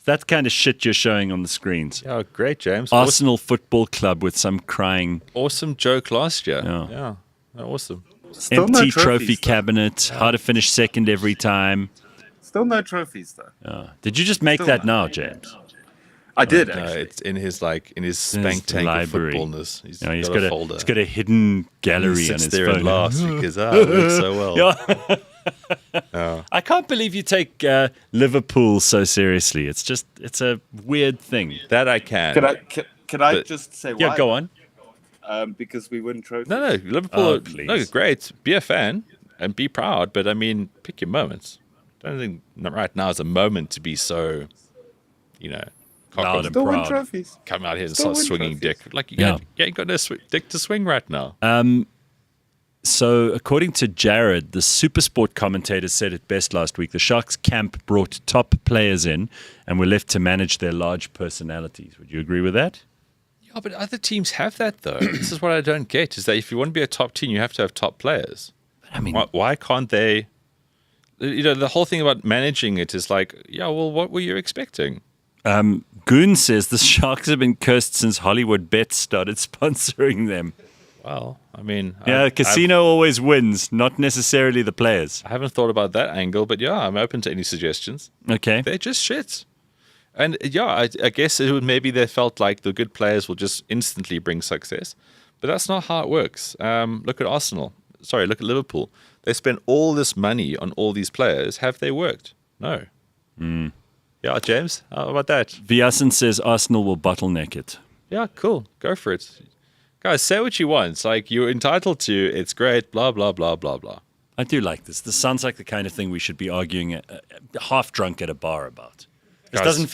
That kind of shit you're showing on the screens. Oh, great, James. Arsenal Football Club with some crying. Awesome joke last year. Yeah. Awesome. Still Empty no trophy trophies, cabinet. How to finish second every time. Still no trophies, though. Did you just make that now, James? I did No, actually. it's in his spank tank of library. footballness. He's He's got a folder. he's got a hidden gallery He on sits his there phone. and laughs because it works so well. Yeah. I can't believe you take Liverpool so seriously. It's a weird thing. That I can. Can I But- just say why? Yeah, go on. Because we win trophies. No, Liverpool. Oh, please. No, great. Be a fan and be proud, but I mean, pick your moments. I don't think right now is a moment to be so, Loud and Still win proud. trophies. come out here and Still start win swinging trophies. dick. Like you Yeah. got no dick to swing right now. So, according to Jared, the Supersport commentator said it best last week. The Sharks camp brought top players in and were left to manage their large personalities. Would you agree with that? Yeah, but other teams have that though. This is what I don't get: is that if you want to be a top team, you have to have top players. I mean, Why can't they? The whole thing about managing it is like, yeah, well, what were you expecting? Goon says the Sharks have been cursed since Hollywood Bets started sponsoring them. Well, I mean, Yeah, the casino always wins, not necessarily the players. I haven't thought about that angle, but yeah, I'm open to any suggestions. Okay. They're just shit. And yeah, I guess maybe they felt like the good players will just instantly bring success, but that's not how it works. Look at Arsenal. Sorry, look at Liverpool. They spent all this money on all these players. Have they worked? No. Yeah, James, how about that? Viasen says Arsenal will bottleneck it. Yeah, cool. Go for it. Guys, say what you want. It's like you're entitled to. It's great. Blah, blah, blah, blah, blah. I do like this. This sounds like the kind of thing we should be arguing half drunk at a bar about. It Guys- doesn't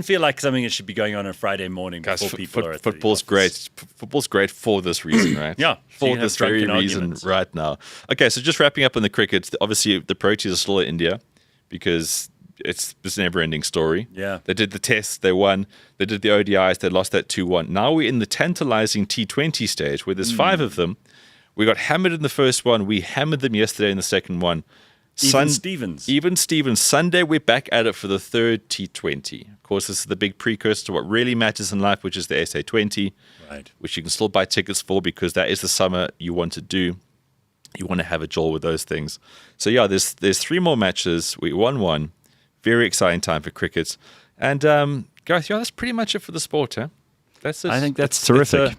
feel like something that should be going on a Friday morning Guys, before people are at the football's office. great. Football's great for this reason, right? Yeah, so you for can have this very drunken reason arguments. right now. Okay, so just wrapping up on the cricket. Obviously, the priorities are still at India because it's this never-ending story. Yeah. They did the tests, they won. They did the ODIs, they lost that 2-1. Now we're in the tantalizing T20 stage where there's 5 of them. We got hammered in the first one. We hammered them yesterday in the second one. Stevens. Even Stevens. Sunday, we're back at it for the third T20. Of course, this is the big precursor to what really matters in life, which is the SA20, Right. which you can still buy tickets for because that is the summer you want to do. You want to have a jaw with those things. So, yeah, there's 3 more matches. We won 1. Very exciting time for cricket. And, Gareth, yeah, that's pretty much it for the sport, huh? I think that's terrific.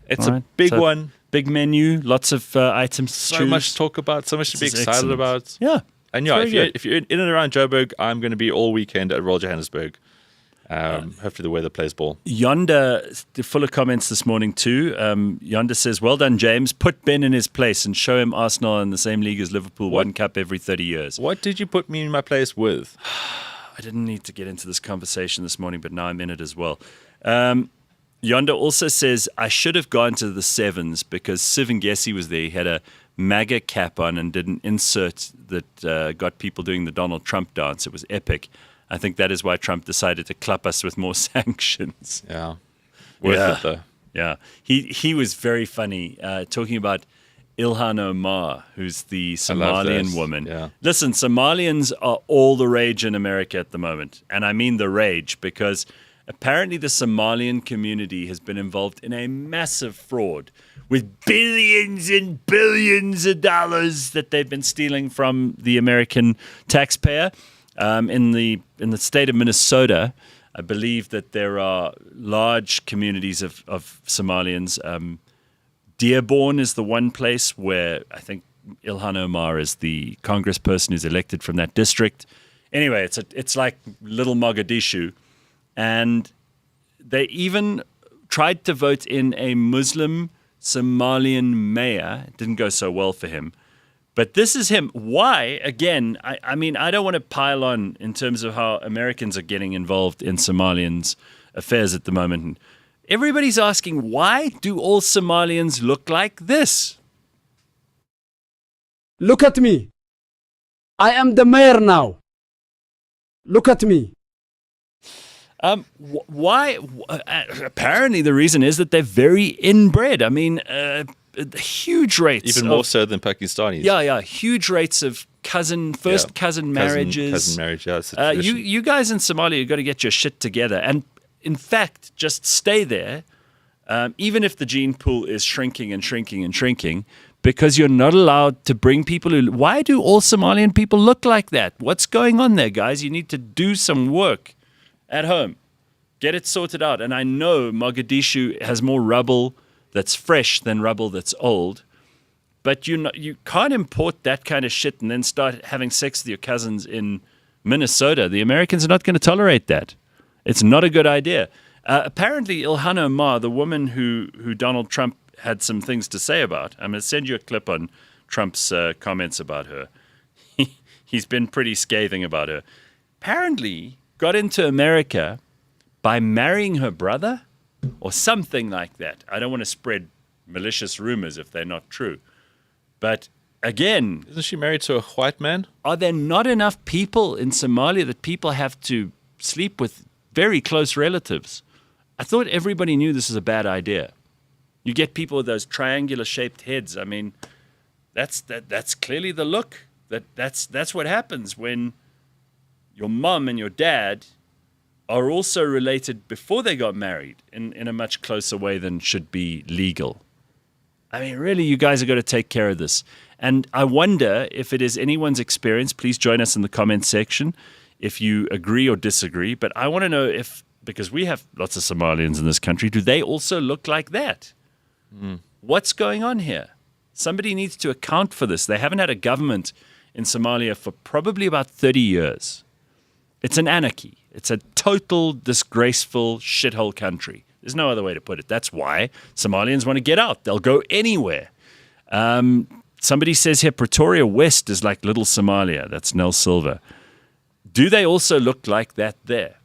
It's All a right. big So, one. Big menu, lots of items to So choose. much to talk about, so much to be This is excited excellent. about. Yeah. And yeah, Very good. if you're in and around Joburg, I'm going to be all weekend at Royal Johannesburg. Hopefully the weather plays ball. Yonder, full of comments this morning too. Yonder says, well done, James. Put Ben in his place and show him Arsenal in the same league as Liverpool, one cup every 30 years. What did you put me in my place with? I didn't need to get into this conversation this morning, but now I'm in it as well. Yonder also says, I should have gone to the Sevens because Sivangesi was there. He had a MAGA cap on and did an insert that got people doing the Donald Trump dance. It was epic. I think that is why Trump decided to clap us with more sanctions. Yeah. Worth it, though. Yeah. He was very funny, talking about Ilhan Omar, who's the I love Somalian this. woman. Yeah. Listen, Somalians are all the rage in America at the moment. And I mean the rage because apparently the Somalian community has been involved in a massive fraud with billions and billions of dollars that they've been stealing from the American taxpayer. In the state of Minnesota, I believe that there are large communities of Somalians. Dearborn is the one place where I think Ilhan Omar is the congressperson who's elected from that district. Anyway, it's like little Mogadishu. And they even tried to vote in a Muslim Somalian mayor. It didn't go so well for him. But this is him. Why? Again, I mean, I don't want to pile on in terms of how Americans are getting involved in Somalians' affairs at the moment. Everybody's asking, why do all Somalians look like this? Look at me. I am the mayor now. Look at me. Why? Apparently, the reason is that they're very inbred. I mean, huge rates. Even more so than Pakistanis. Yeah, huge rates of cousin marriages. Cousin marriage, yeah. It's a You guys in Somalia, you've got to get your shit together. And in fact, just stay there, even if the gene pool is shrinking and shrinking and shrinking, because you're not allowed to bring people who... Why do all Somalian people look like that? What's going on there, guys? You need to do some work at home. Get it sorted out. And I know Mogadishu has more rubble that's fresh than rubble that's old. But you can't import that kind of shit and then start having sex with your cousins in Minnesota. The Americans are not going to tolerate that. It's not a good idea. Apparently, Ilhan Omar, the woman who Donald Trump had some things to say about, I'm going to send you a clip on Trump's comments about her. He's been pretty scathing about her. Apparently, got into America by marrying her brother or something like that. I don't want to spread malicious rumors if they're not true. But again, Isn't she married to a white man? are there not enough people in Somalia that people have to sleep with very close relatives? I thought everybody knew this is a bad idea. You get people with those triangular shaped heads. I mean, that's clearly the look. That's what happens when your mom and your dad are also related before they got married in a much closer way than should be legal. I mean, really, you guys are going to take care of this. And I wonder if it is anyone's experience. Please join us in the comments section if you agree or disagree. But I want to know if, because we have lots of Somalians in this country, do they also look like that? What's going on here? Somebody needs to account for this. They haven't had a government in Somalia for probably about 30 years. It's an anarchy. It's a total disgraceful shithole country. There's no other way to put it. That's why Somalians want to get out. They'll go anywhere. Somebody says here Pretoria West is like little Somalia. That's Nell Silver. Do they also look like that there?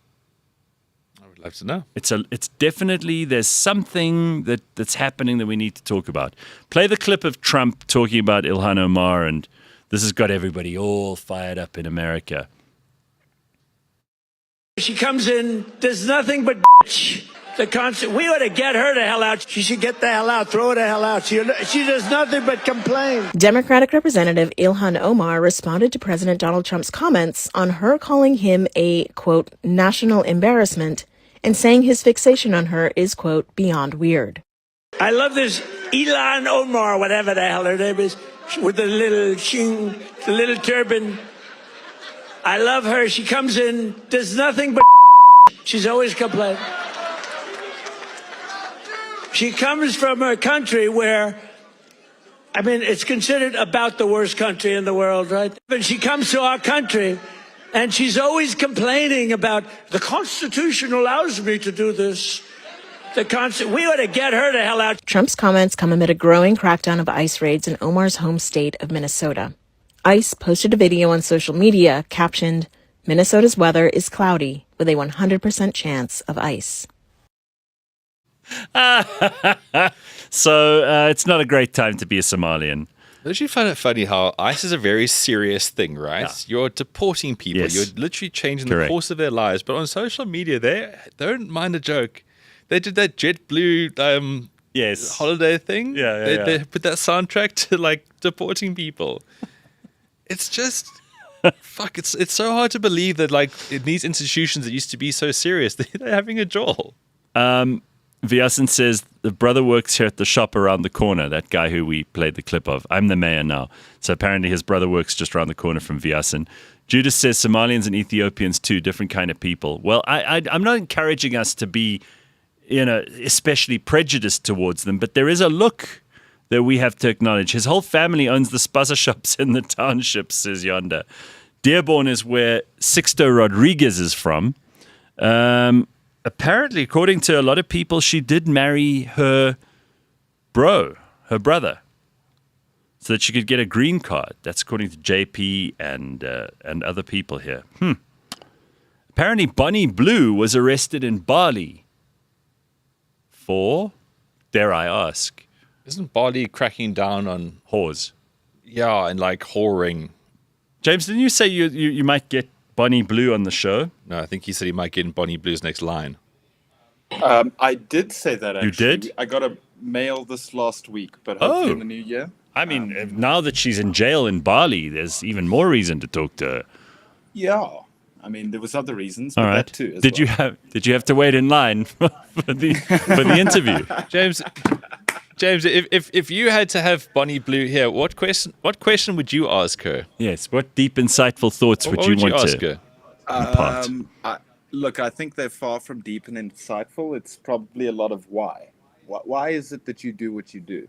I would love to know. It's definitely, there's something that's happening that we need to talk about. Play the clip of Trump talking about Ilhan Omar, and this has got everybody all fired up in America. She comes in, does nothing but bitch. We ought to get her the hell out. She should get the hell out. Throw her the hell out. She does nothing but complain. Democratic Representative Ilhan Omar responded to President Donald Trump's comments on her calling him a, quote, national embarrassment and saying his fixation on her is, quote, beyond weird. I love this Ilhan Omar, whatever the hell her name is, with the little turban. I love her. She comes in, does nothing but she's always complaining. She comes from a country where, I mean, it's considered about the worst country in the world, right? But she comes to our country and she's always complaining about the Constitution allows me to do this. We ought to get her the hell out. Trump's comments come amid a growing crackdown of ICE raids in Omar's home state of Minnesota. ICE posted a video on social media captioned, Minnesota's weather is cloudy with a 100% chance of ice. So it's not a great time to be a Somalian. Don't you find it funny how ICE is a very serious thing, right? Yeah. You're deporting people. Yes. You're literally changing Correct. the course of their lives. But on social media, they don't mind a joke. They did that JetBlue Yes. holiday thing. Yeah. They put that soundtrack to like deporting people. It's just fuck. It's so hard to believe that like in these institutions that used to be so serious, they're having a jaw. Vyasan says the brother works here at the shop around the corner. That guy who we played the clip of. I'm the mayor now. So apparently his brother works just around the corner from Vyasan. Judas says Somalians and Ethiopians too, different kind of people. Well, I'm not encouraging us to be, especially prejudiced towards them, but there is a look that we have to acknowledge. His whole family owns the spaza shops in the township, says Yonder. Dearborn is where Sixto Rodriguez is from. Apparently, according to a lot of people, she did marry her brother, so that she could get a green card. That's according to JP and other people here. Apparently, Bonnie Blue was arrested in Bali for, dare I ask, Isn't Bali cracking down on whores? Yeah, and like whoring. James, didn't you say you might get Bonnie Blue on the show? No, I think he said he might get in Bonnie Blue's next line. I did say that, actually. You did? I got a mail this last week, but hopefully in the new year. I mean, now that she's in jail in Bali, there's even more reason to talk to her. Yeah. I mean, there was other reasons, All but right. that too. Did you have to wait in line for the interview? James, if you had to have Bonnie Blue here, what question would you ask her? Yes. What deep, insightful thoughts would you want ask to her? impart? Look, I think they're far from deep and insightful. It's probably a lot of why. Why is it that you do what you do?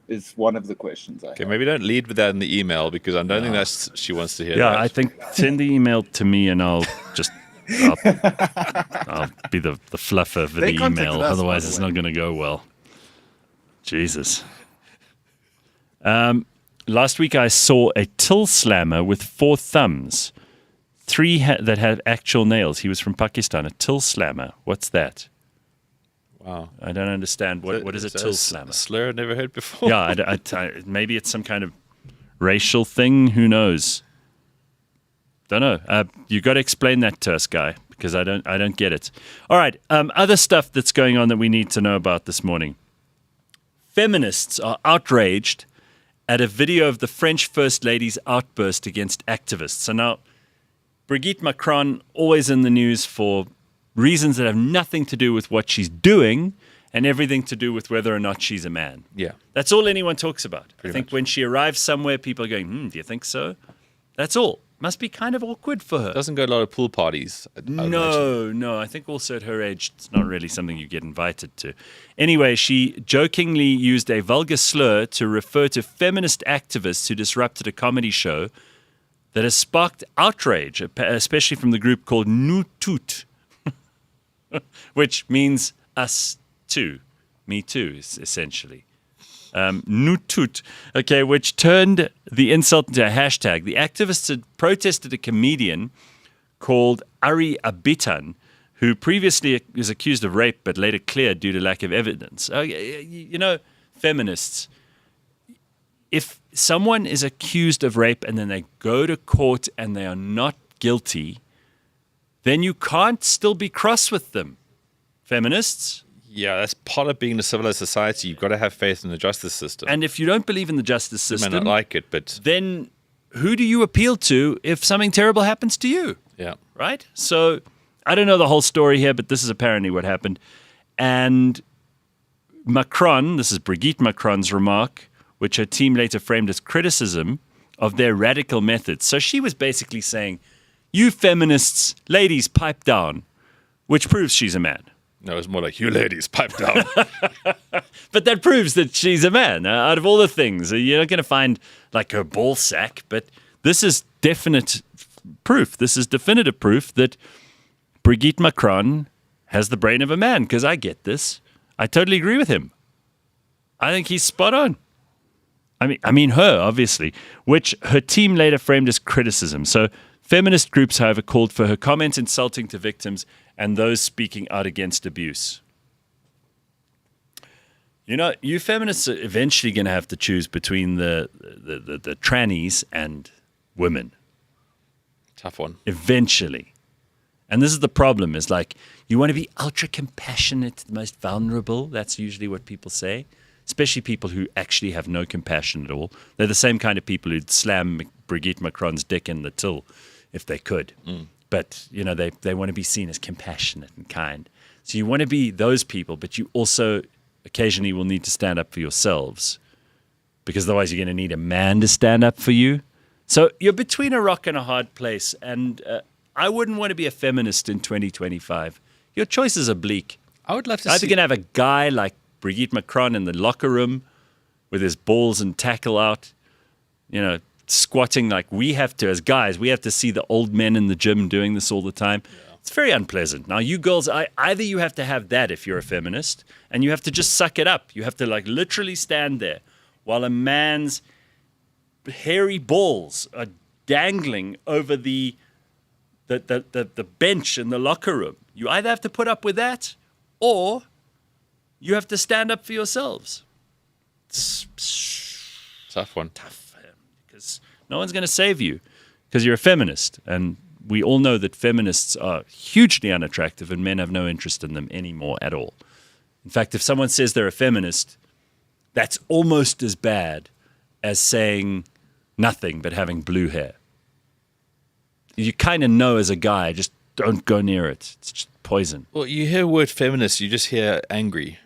Is one of the questions I Okay, have. maybe don't lead with that in the email because I don't think that's she wants to hear Yeah, that. I think send the email to me and I'll just I'll be the fluffer for They the contacted email. us, by Otherwise, the it's way. not going to go well. Jesus. Last week I saw a till slammer with 4 thumbs, 3 that had actual nails. He was from Pakistan. A till slammer. What's that? Wow. I don't understand. What is a till slammer? Slur I've never heard before. Yeah, maybe it's some kind of racial thing. Who knows? Don't know. You got to explain that to us, Guy, because I don't get it. All right. Other stuff that's going on that we need to know about this morning. Feminists are outraged at a video of the French First Lady's outburst against activists. So now, Brigitte Macron, always in the news for reasons that have nothing to do with what she's doing and everything to do with whether or not she's a man. Yeah. That's all anyone talks about. I think much. when she arrives somewhere, people are going, do you think so? That's all. Must be kind of awkward for her. Doesn't go to a lot of pool parties. I'd imagine. No. I think also at her age, it's not really something you get invited to. Anyway, she jokingly used a vulgar slur to refer to feminist activists who disrupted a comedy show that has sparked outrage, especially from the group called Nous Toutes, which means us too. Me too, essentially. Nous toutes, okay, which turned the insult into a hashtag. The activists had protested a comedian called Ari Abitan, who previously was accused of rape but later cleared due to lack of evidence. Feminists, if someone is accused of rape and then they go to court and they are not guilty, then you can't still be cross with them. Feminists. Yeah, that's part of being a civilized society. You've got to have faith in the justice system. And if you don't believe in the justice You system, may not like it, but then who do you appeal to if something terrible happens to you? yeah. Right? So I don't know the whole story here, but this is apparently what happened. And Macron, this is Brigitte Macron's remark, which her team later framed as criticism of their radical methods. So she was basically saying, you feminists, ladies, pipe down, which proves she's a man. No, it's more like, you ladies, pipe down. But that proves that she's a man. Out of all the things, you're not going to find like her ball sack, but this is definite proof. This is definitive proof that Brigitte Macron has the brain of a man, because I get this. I totally agree with him. I think he's spot on. I mean her, obviously, which her team later framed as criticism. So feminist groups, however, called for her comments insulting to victims and those speaking out against abuse. You know, you feminists are eventually going to have to choose between the trannies and women. Tough one. Eventually. And this is the problem, is like, you want to be ultra compassionate, the most vulnerable. That's usually what people say, especially people who actually have no compassion at all. They're the same kind of people who'd slam Brigitte Macron's dick in the till if they could. But, you know, they want to be seen as compassionate and kind. So you want to be those people, but you also occasionally will need to stand up for yourselves, because otherwise you're going to need a man to stand up for you. So you're between a rock and a hard place, and I wouldn't want to be a feminist in 2025. Your choices are bleak. I would love to Either see. going to have a guy like Brigitte Macron in the locker room with his balls and tackle out, you know, squatting like we have to as guys. We have to see the old men in the gym doing this all the time. Yeah. It's very unpleasant. Now, you girls, either you have to have that if you're a feminist, and you have to just suck it up. You have to like literally stand there while a man's hairy balls are dangling over the bench in the locker room. You either have to put up with that, or you have to stand up for yourselves. It's Tough one. tough, because no one's going to save you because you're a feminist. And we all know that feminists are hugely unattractive and men have no interest in them anymore at all. In fact, if someone says they're a feminist, that's almost as bad as saying nothing but having blue hair. You kind of know as a guy, just don't go near it. It's just poison. Well, you hear the word feminist, you just hear angry.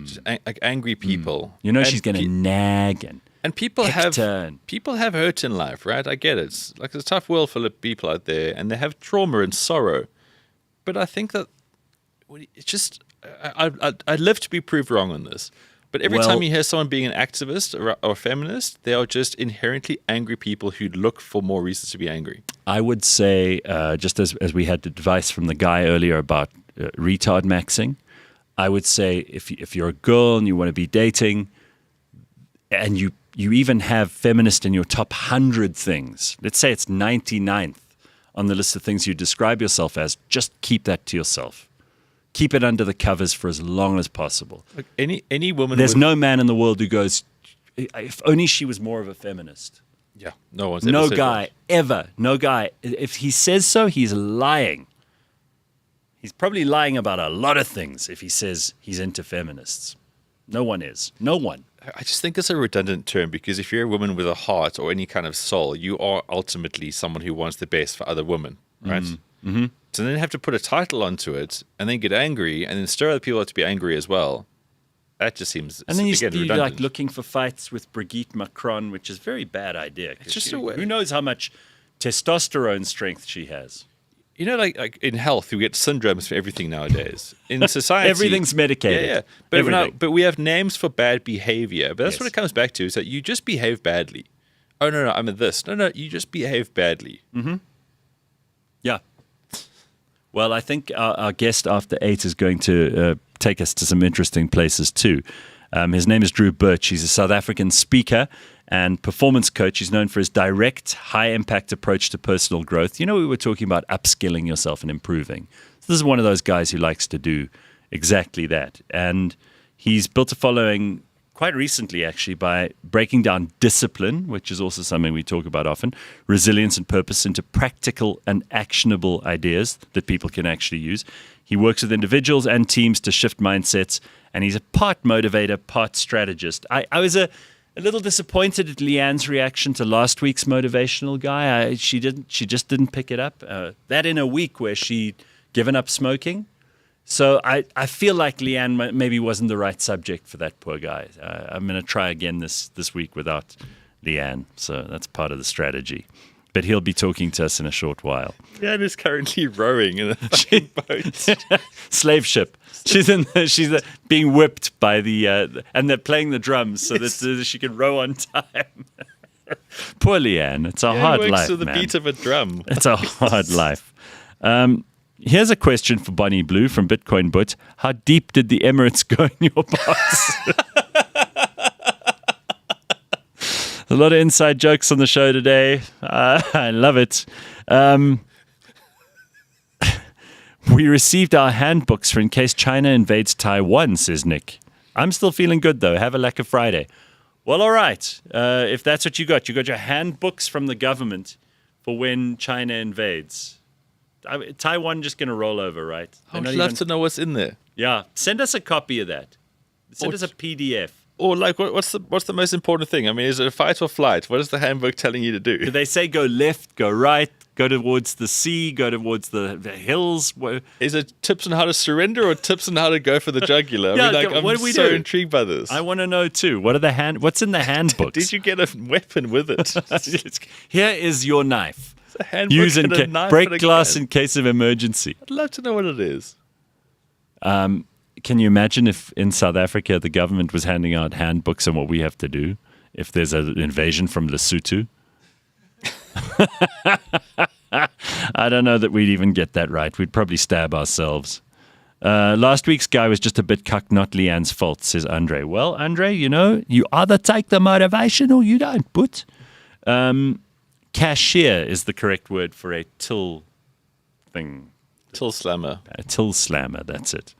Just like angry people. You know, And she's going to nag and people have turn. people have hurt in life, right? I get it. It's like it's a tough world full of people out there, and they have trauma and sorrow. But I think that it's just I'd live to be proved wrong on this. But every time you hear someone being an activist or a feminist, they are just inherently angry people who look for more reasons to be angry. I would say, just as we had the advice from the guy earlier about retard maxing, I would say if you're a girl and you want to be dating, and you even have feminist in your top 100 things, let's say it's 99th on the list of things you describe yourself as, just keep that to yourself. Keep it under the covers for as long as possible. Like any woman. There's no man in the world who goes, if only she was more of a feminist. Yeah, no one's ever No said guy that. ever. No guy. If he says so, he's lying. He's probably lying about a lot of things if he says he's into feminists. No one is. No one. I just think it's a redundant term because if you're a woman with a heart or any kind of soul, you are ultimately someone who wants the best for other women, right? Mm-hmm. So then have to put a title onto it and then get angry and then stir other people up to be angry as well. That just seems And then you're redundant. like looking for fights with Brigitte Macron, which is a very bad idea. It's just who knows how much testosterone strength she has. You know, like in health, we get syndromes for everything nowadays. In society, Everything's medicated. Yeah. But we have names for bad behavior. But that's what it comes back to: is that you just behave badly. Oh no, I'm a this. No, you just behave badly. Mm-hmm. Yeah. Well, I think our guest after 8 is going to take us to some interesting places too. His name is Drew Birch. He's a South African speaker and performance coach. He's known for his direct, high-impact approach to personal growth. You know, we were talking about upskilling yourself and improving. So this is one of those guys who likes to do exactly that. And he's built a following quite recently, actually, by breaking down discipline, which is also something we talk about often, resilience and purpose into practical and actionable ideas that people can actually use. He works with individuals and teams to shift mindsets, and he's a part motivator, part strategist. I was a little disappointed at Leigh-Ann's reaction to last week's motivational guy. She just didn't pick it up. That in a week where she'd given up smoking. So I feel like Leigh-Ann maybe wasn't the right subject for that poor guy. I'm going to try again this week without Leigh-Ann. So that's part of the strategy. But he'll be talking to us in a short while. Leigh-Ann is currently rowing in a fucking boat. Slave ship. She's being whipped by and they're playing the drums so that she can row on time. Poor Leigh-Ann. It's a hard life, to the man. beat of a drum. It's a hard life. Here's a question for Bonnie Blue from Bitcoin But. How deep did the Emirates go in your box? A lot of inside jokes on the show today. I love it. We received our handbooks for in case China invades Taiwan, says Nick. I'm still feeling good, though. Have a lekker Friday. Well, all right. If that's what you got your handbooks from the government for when China invades. Taiwan just going to roll over, right? I'd love to know what's in there. Yeah. Send us a copy of that. Send us a PDF. Or like, what's the most important thing? I mean, is it a fight or flight? What is the handbook telling you to do? Do they say go left, go right, go towards the sea, go towards the hills? Is it tips on how to surrender or tips on how to go for the jugular? Yeah, I'm so intrigued by this. I want to know too. What's in the handbooks? Did you get a weapon with it? Here is your knife. It's a handbook Use and a knife break and a glass gun. in case of emergency. I'd love to know what it is. Can you imagine if in South Africa the government was handing out handbooks on what we have to do if there's an invasion from Lesotho? I don't know that we'd even get that right. We'd probably stab ourselves. Last week's guy was just a bit cucked, not Leigh-Ann's fault, says Andre. Well, Andre, you either take the motivation or you don't, but cashier is the correct word for a till thing. Till slammer. A till slammer, that's it.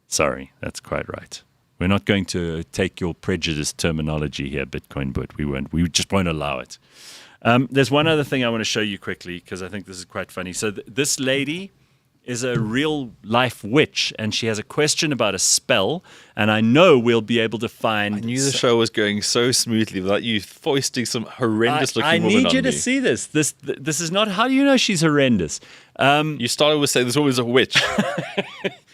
Sorry, that's quite right. We're not going to take your prejudiced terminology here, Bitcoin, but we won't. We just won't allow it. There's one other thing I want to show you quickly because I think this is quite funny. So this lady is a real life witch, and she has a question about a spell, and I know we'll be able to find. I knew the show was going so smoothly without you foisting some horrendous looking woman on me. I need you to see this. This is not. How do you know she's horrendous? You started with saying this woman's a witch.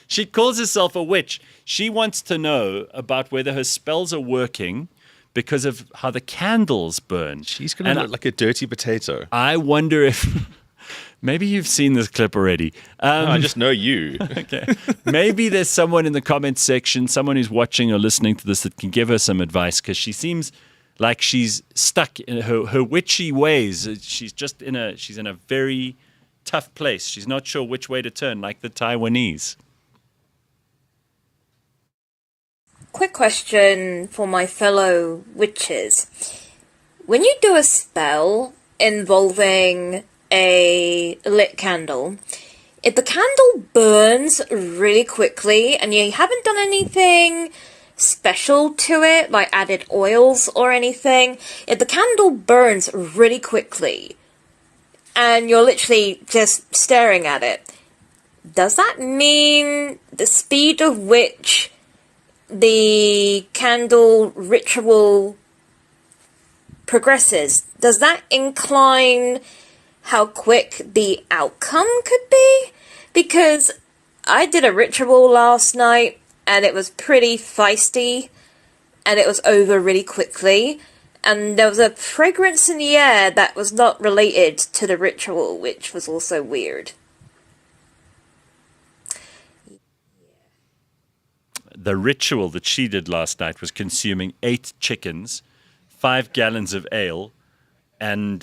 She calls herself a witch. She wants to know about whether her spells are working because of how the candles burn. She's going to look like a dirty potato. I wonder if Maybe you've seen this clip already. I just know you. Okay. Maybe there's someone in the comments section, someone who's watching or listening to this that can give her some advice, because she seems like she's stuck in her witchy ways. She's in a very tough place. She's not sure which way to turn, like the Taiwanese. Quick question for my fellow witches. When you do a spell involving a lit candle, if the candle burns really quickly and you haven't done anything special to it, like added oils or anything, if the candle burns really quickly and you're literally just staring at it, does that mean the speed of which the candle ritual progresses, does that incline how quick the outcome could be? Because I did a ritual last night and it was pretty feisty and it was over really quickly, and there was a fragrance in the air that was not related to the ritual, which was also weird. The ritual that she did last night was consuming 8 chickens, 5 gallons of ale, and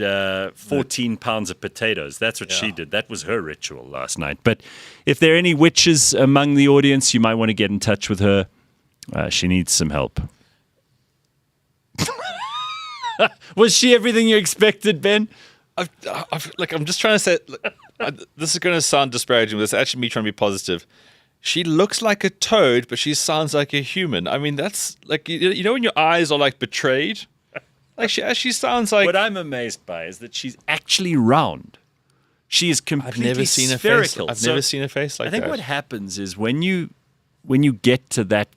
14 pounds of potatoes. That's what she did. That was her ritual last night. But if there are any witches among the audience, you might want to get in touch with her. She needs some help. Was she everything you expected, Ben? I'm just trying to say, this is going to sound disparaging, but it's actually me trying to be positive. She looks like a toad, but she sounds like a human. I mean, that's like, you know when your eyes are like betrayed? Like she sounds like... What I'm amazed by is that she's actually round. She is completely spherical. I've never seen a face like that. I think what happens is when you get to that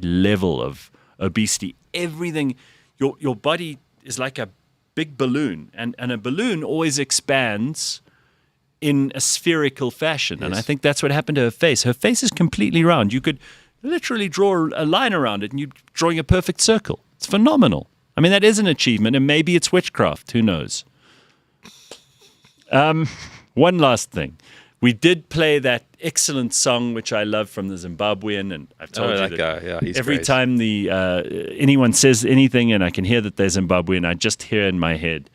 level of obesity, everything, your body is like a big balloon, and a balloon always expands in a spherical fashion. Yes. And I think that's what happened to her face. Her face is completely round. You could literally draw a line around it and you're drawing a perfect circle. It's phenomenal. I mean, that is an achievement, and maybe it's witchcraft. Who knows? One last thing. We did play that excellent song, which I love, from the Zimbabwean, and I've told you that he's every great. time anyone says anything and I can hear that they're Zimbabwean, I just hear in my head,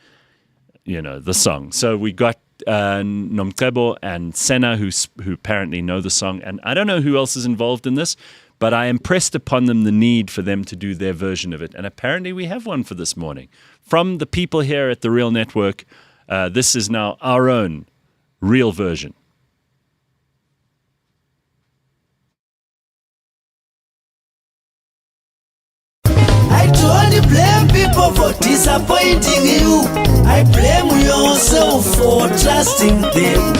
the song. So we got Nomcebo and Senna, who apparently know the song, and I don't know who else is involved in this, but I impressed upon them the need for them to do their version of it, and apparently we have one for this morning. From the people here at The Real Network, this is now our own real version. I don't blame people for disappointing you. I blame yourself for trusting them.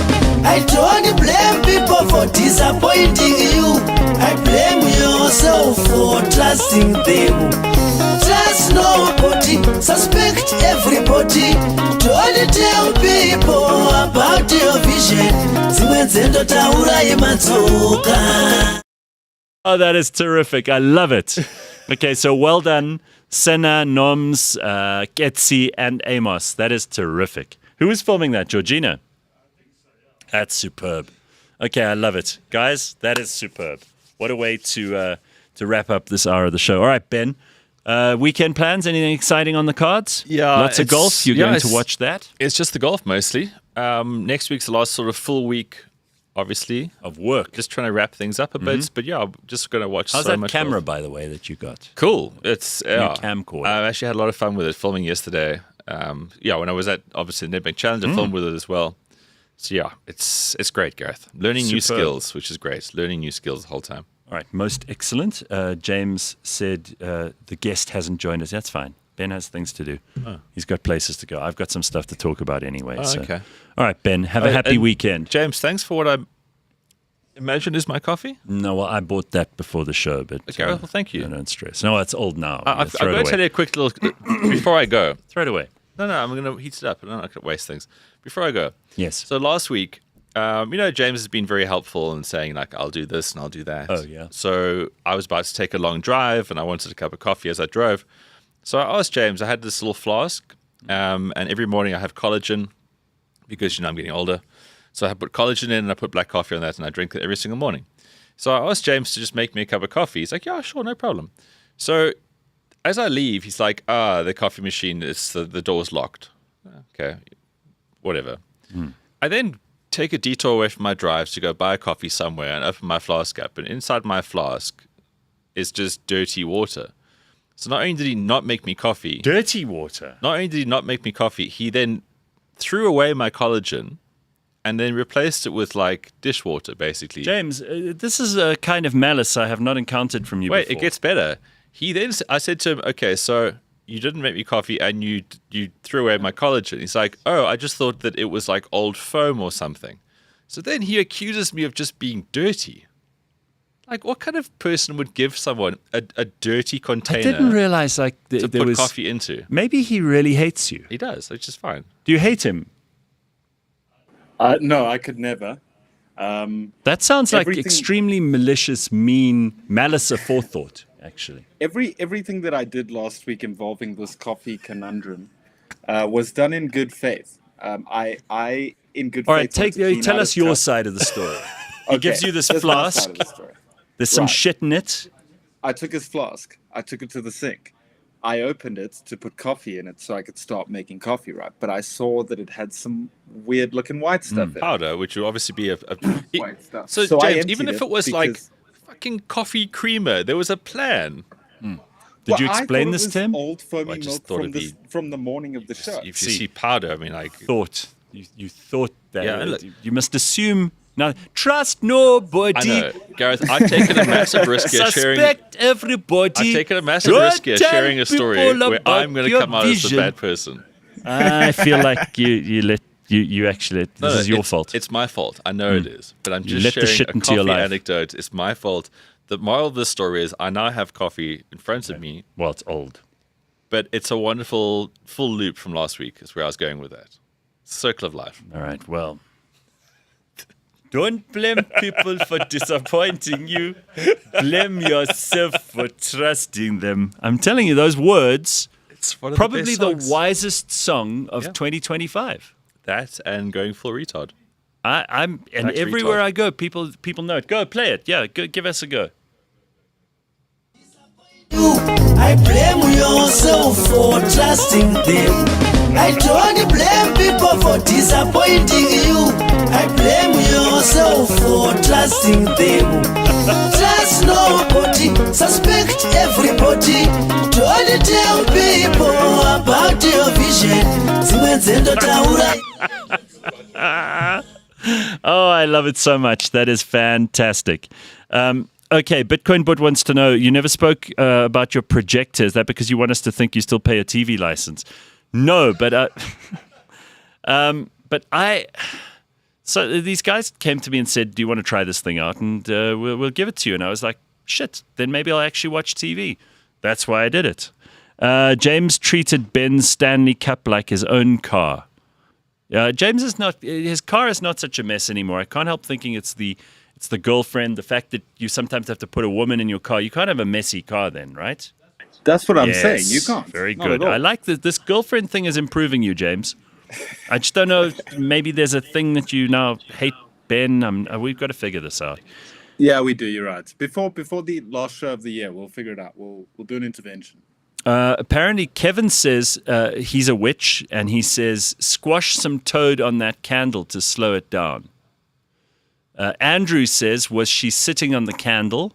I don't blame people for disappointing you. I blame yourself for trusting them. Trust nobody, suspect everybody. Don't tell people about your vision. Oh, that is terrific. I love it. Okay, so well done, Senna, Noms, Ketsi, and Amos. That is terrific. Who is filming that, Georgina? That's superb. Okay, I love it. Guys, that is superb. What a way to wrap up this hour of the show. All right, Ben, weekend plans, anything exciting on the cards? Yeah. Lots of golf? You're going to watch that? It's just the golf mostly. Next week's the last sort of full week, obviously, of work. Just trying to wrap things up a bit. But yeah, I'm just going to watch How's so that much camera, golf. by the way, that you got? Cool. It's New camcorder. I actually had a lot of fun with it, filming yesterday. When I was at, obviously, the Nedbank Challenge, I filmed with it as well. So yeah, it's great, Gareth. Learning new skills, which is great. Learning new skills the whole time. All right, most excellent. James said the guest hasn't joined us. That's fine. Ben has things to do. Oh. He's got places to go. I've got some stuff to talk about anyway. Okay. All right, Ben, have a happy weekend. James, thanks for what I imagine is my coffee. No, well, I bought that before the show. But okay, well, thank you. Don't stress. No, it's old now. I'm going to tell you a quick little, before I go. Throw it away. No, I'm going to heat it up. I'm not going to waste things. Before I go. Yes. So last week, James has been very helpful in saying, like, I'll do this and I'll do that. Oh, yeah. So I was about to take a long drive and I wanted a cup of coffee as I drove. So I asked James, I had this little flask, and every morning I have collagen because, I'm getting older. So I put collagen in and I put black coffee on that and I drink it every single morning. So I asked James to just make me a cup of coffee. He's like, yeah, sure, no problem. So as I leave, he's like, the coffee machine, the door's locked. Okay, whatever. I then take a detour away from my drive to go buy a coffee somewhere and open my flask up. And inside my flask is just dirty water. So not only did he not make me coffee. Dirty water? Not only did he not make me coffee, he then threw away my collagen and then replaced it with like dishwater, basically. James, this is a kind of malice I have not encountered from you before. Wait, it gets better. I said to him, okay, so you didn't make me coffee and you threw away my collagen. He's like, oh, I just thought that it was like old foam or something. So then he accuses me of just being dirty. Like, what kind of person would give someone a dirty container? I didn't realize like to there put was coffee into. Maybe he really hates you. He does, which is fine. Do you hate him? No, I could never. That sounds like extremely malicious, mean, malice aforethought, actually. Everything that I did last week involving this coffee conundrum was done in good faith. I in good faith. All right, tell us your side of the story. He gives you this flask. There's some shit in it. I took his flask. I took it to the sink. I opened it to put coffee in it so I could start making coffee, right? But I saw that it had some weird looking white stuff in it. Powder, which would obviously be white stuff. So James, even if it was like fucking coffee creamer, there was a plan. Did you explain this to him? Old foamy milk from the morning of the show. If you see powder, I mean, like you thought that. Yeah, look, you must assume. Now, trust nobody. I know, Gareth. I've taken a massive risk here sharing. Suspect everybody. I've taken a massive risk here sharing a story where I'm going to come out as the bad person. I feel like you actually. This is your fault. It's my fault. I know it is, but I'm just let the sharing shit a into your coffee life. anecdote. It's my fault. The moral of this story is I now have coffee in front of me. Well, it's old, but it's a wonderful full loop from last week. Is where I was going with that. Circle of life. All right. Well. Don't blame people for disappointing you. Blame yourself for trusting them. I'm telling you, those words, it's one of probably the wisest song of 2025. That and going full retard. And everywhere I go, people know it. Go, play it. Yeah, go, give us a go. I blame yourself for trusting them. I don't blame people for disappointing you. I blame yourself for trusting them. Trust nobody, suspect everybody. Don't tell people about your vision. Oh, I love it so much. That is fantastic. Okay, Bitcoin Bud wants to know, you never spoke about your projector. Is that because you want us to think you still pay a TV license? No, but so these guys came to me and said, do you want to try this thing out? And we'll give it to you. And I was like, shit, then maybe I'll actually watch TV. That's why I did it. James treated Ben's Stanley Cup like his own car. His car is not such a mess anymore. I can't help thinking it's the girlfriend, the fact that you sometimes have to put a woman in your car. You can't have a messy car then, right? That's what I'm saying. You can't. Very good. I like that. This girlfriend thing is improving you, James. I just don't know. Maybe there's a thing that you now hate Ben. We've got to figure this out. Yeah, we do. You're right. Before the last show of the year, we'll figure it out. We'll do an intervention. Apparently, Kevin says he's a witch, and he says squash some toad on that candle to slow it down. Andrew says, was she sitting on the candle?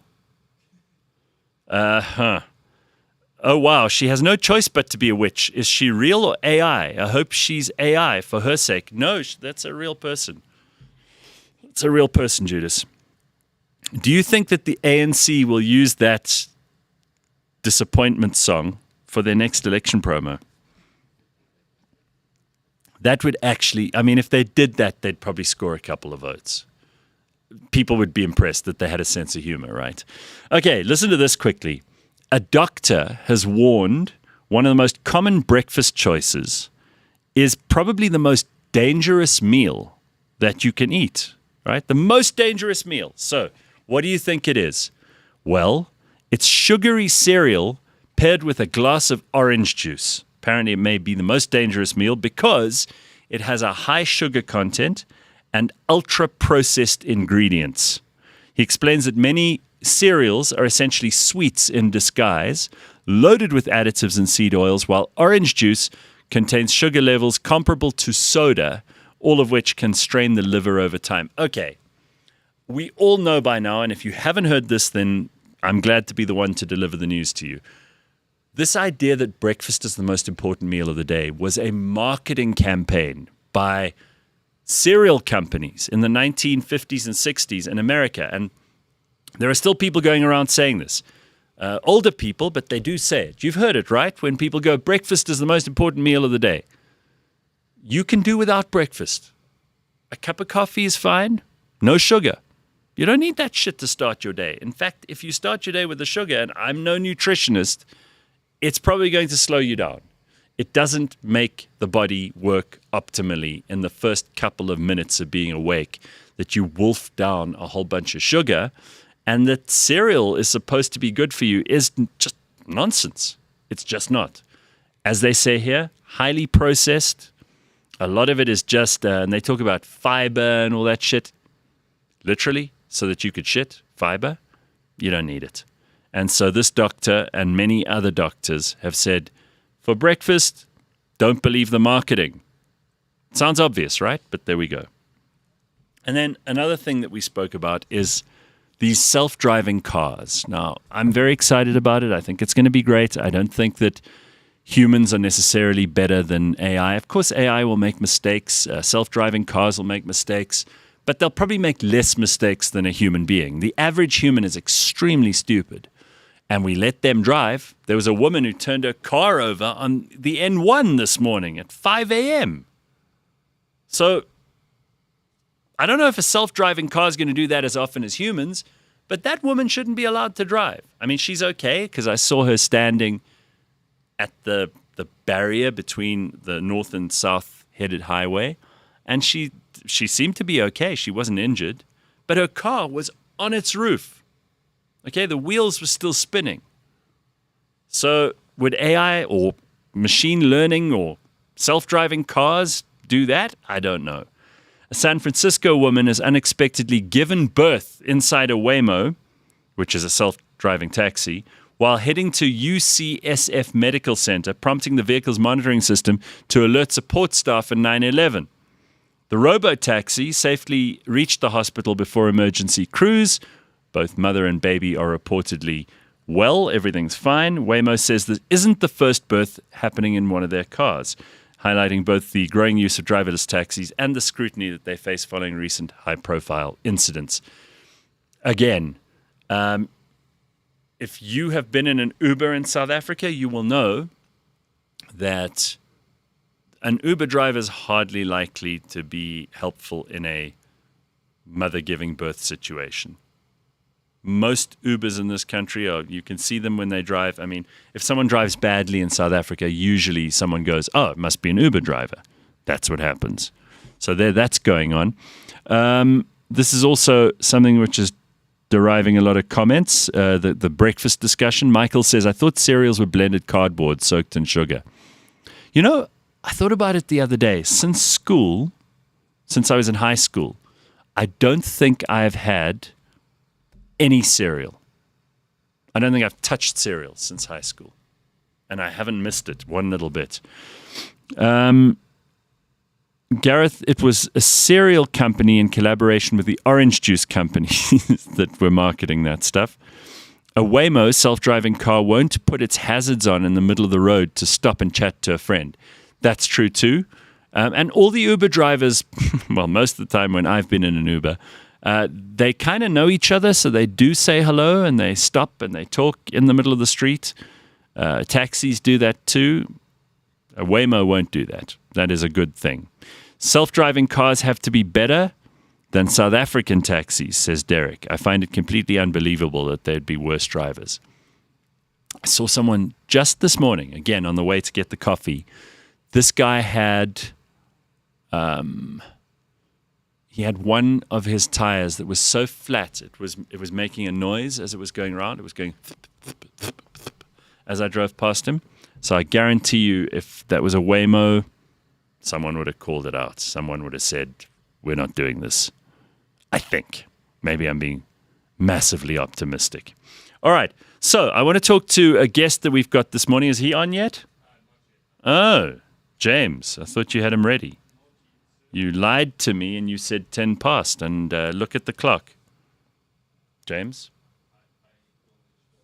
Oh, wow. She has no choice but to be a witch. Is she real or AI? I hope she's AI for her sake. No, that's a real person. It's a real person, Judas. Do you think that the ANC will use that disappointment song for their next election promo? That would actually, if they did that, they'd probably score a couple of votes. People would be impressed that they had a sense of humor, right? Okay, listen to this quickly. A doctor has warned one of the most common breakfast choices is probably the most dangerous meal that you can eat, right? The most dangerous meal. So, what do you think it is? Well, it's sugary cereal paired with a glass of orange juice. Apparently, it may be the most dangerous meal because It has a high sugar content and ultra-processed ingredients. He explains that many cereals are essentially sweets in disguise, loaded with additives and seed oils, while orange juice contains sugar levels comparable to soda, all of which can strain the liver over time. Okay, we all know by now, and if you haven't heard this, then I'm glad to be the one to deliver the news to you. This idea that breakfast is the most important meal of the day was a marketing campaign by cereal companies in the 1950s and 60s in America. And there are still people going around saying this. Older people, but they do say it. You've heard it, right? When people go, breakfast is the most important meal of the day. You can do without breakfast. A cup of coffee is fine. No sugar. You don't need that shit to start your day. In fact, if you start your day with the sugar, and I'm no nutritionist, it's probably going to slow you down. It doesn't make the body work optimally in the first couple of minutes of being awake, that you wolf down a whole bunch of sugar, and that cereal is supposed to be good for you is just nonsense. It's just not. As they say here, highly processed. A lot of it is just, and they talk about fiber and all that shit, literally, so that you could shit fiber. You don't need it. And so this doctor and many other doctors have said, for breakfast, don't believe the marketing. Sounds obvious, right? But there we go. And then another thing that we spoke about is these self-driving cars. Now, I'm very excited about it. I think it's going to be great. I don't think that humans are necessarily better than AI. Of course, AI will make mistakes. Self-driving cars will make mistakes. But they'll probably make less mistakes than a human being. The average human is extremely stupid. And we let them drive. There was a woman who turned her car over on the N1 this morning at 5 a.m. So I don't know if a self-driving car is going to do that as often as humans, but that woman shouldn't be allowed to drive. I mean, she's okay because I saw her standing at the barrier between the north and south headed highway, and she seemed to be okay. She wasn't injured, but her car was on its roof. Okay, the wheels were still spinning. So would AI or machine learning or self-driving cars do that? I don't know. A San Francisco woman has unexpectedly given birth inside a Waymo, which is a self-driving taxi, while heading to UCSF Medical Center, prompting the vehicle's monitoring system to alert support staff at 911. The robo-taxi safely reached the hospital before emergency crews. Both mother and baby are reportedly well. Everything's fine. Waymo says this isn't the first birth happening in one of their cars, highlighting both the growing use of driverless taxis and the scrutiny that they face following recent high-profile incidents. Again, if you have been in an Uber in South Africa, you will know that an Uber driver is hardly likely to be helpful in a mother giving birth situation. Most Ubers in this country you can see them when they drive. I mean, if someone drives badly in South Africa, usually someone goes, oh, it must be an Uber driver. That's what happens. So that's going on. This is also something which is deriving a lot of comments. The breakfast discussion. Michael says, I thought cereals were blended cardboard soaked in sugar. You know, I thought about it the other day. Since I was in high school, I don't think I've had any cereal. I don't think I've touched cereal since high school. And I haven't missed it one little bit. Gareth, it was a cereal company in collaboration with the orange juice company that were marketing that stuff. A Waymo self-driving car won't put its hazards on in the middle of the road to stop and chat to a friend. That's true too. And all the Uber drivers, well, most of the time when I've been in an Uber, they kind of know each other, so they do say hello and they stop and they talk in the middle of the street. Taxis do that too. A Waymo won't do that. That is a good thing. Self-driving cars have to be better than South African taxis, says Derek. I find it completely unbelievable that they'd be worse drivers. I saw someone just this morning, again, on the way to get the coffee. This guy had... he had one of his tires that was so flat, it was making a noise as it was going around. It was going as I drove past him. So I guarantee you, if that was a Waymo someone would have called it out. Someone would have said, we're not doing this. I think. Maybe I'm being massively optimistic. All right. So I want to talk to a guest that we've got this morning. Is he on yet? Oh, James. I thought you had him ready. You lied to me and you said 10 past. And look at the clock. James?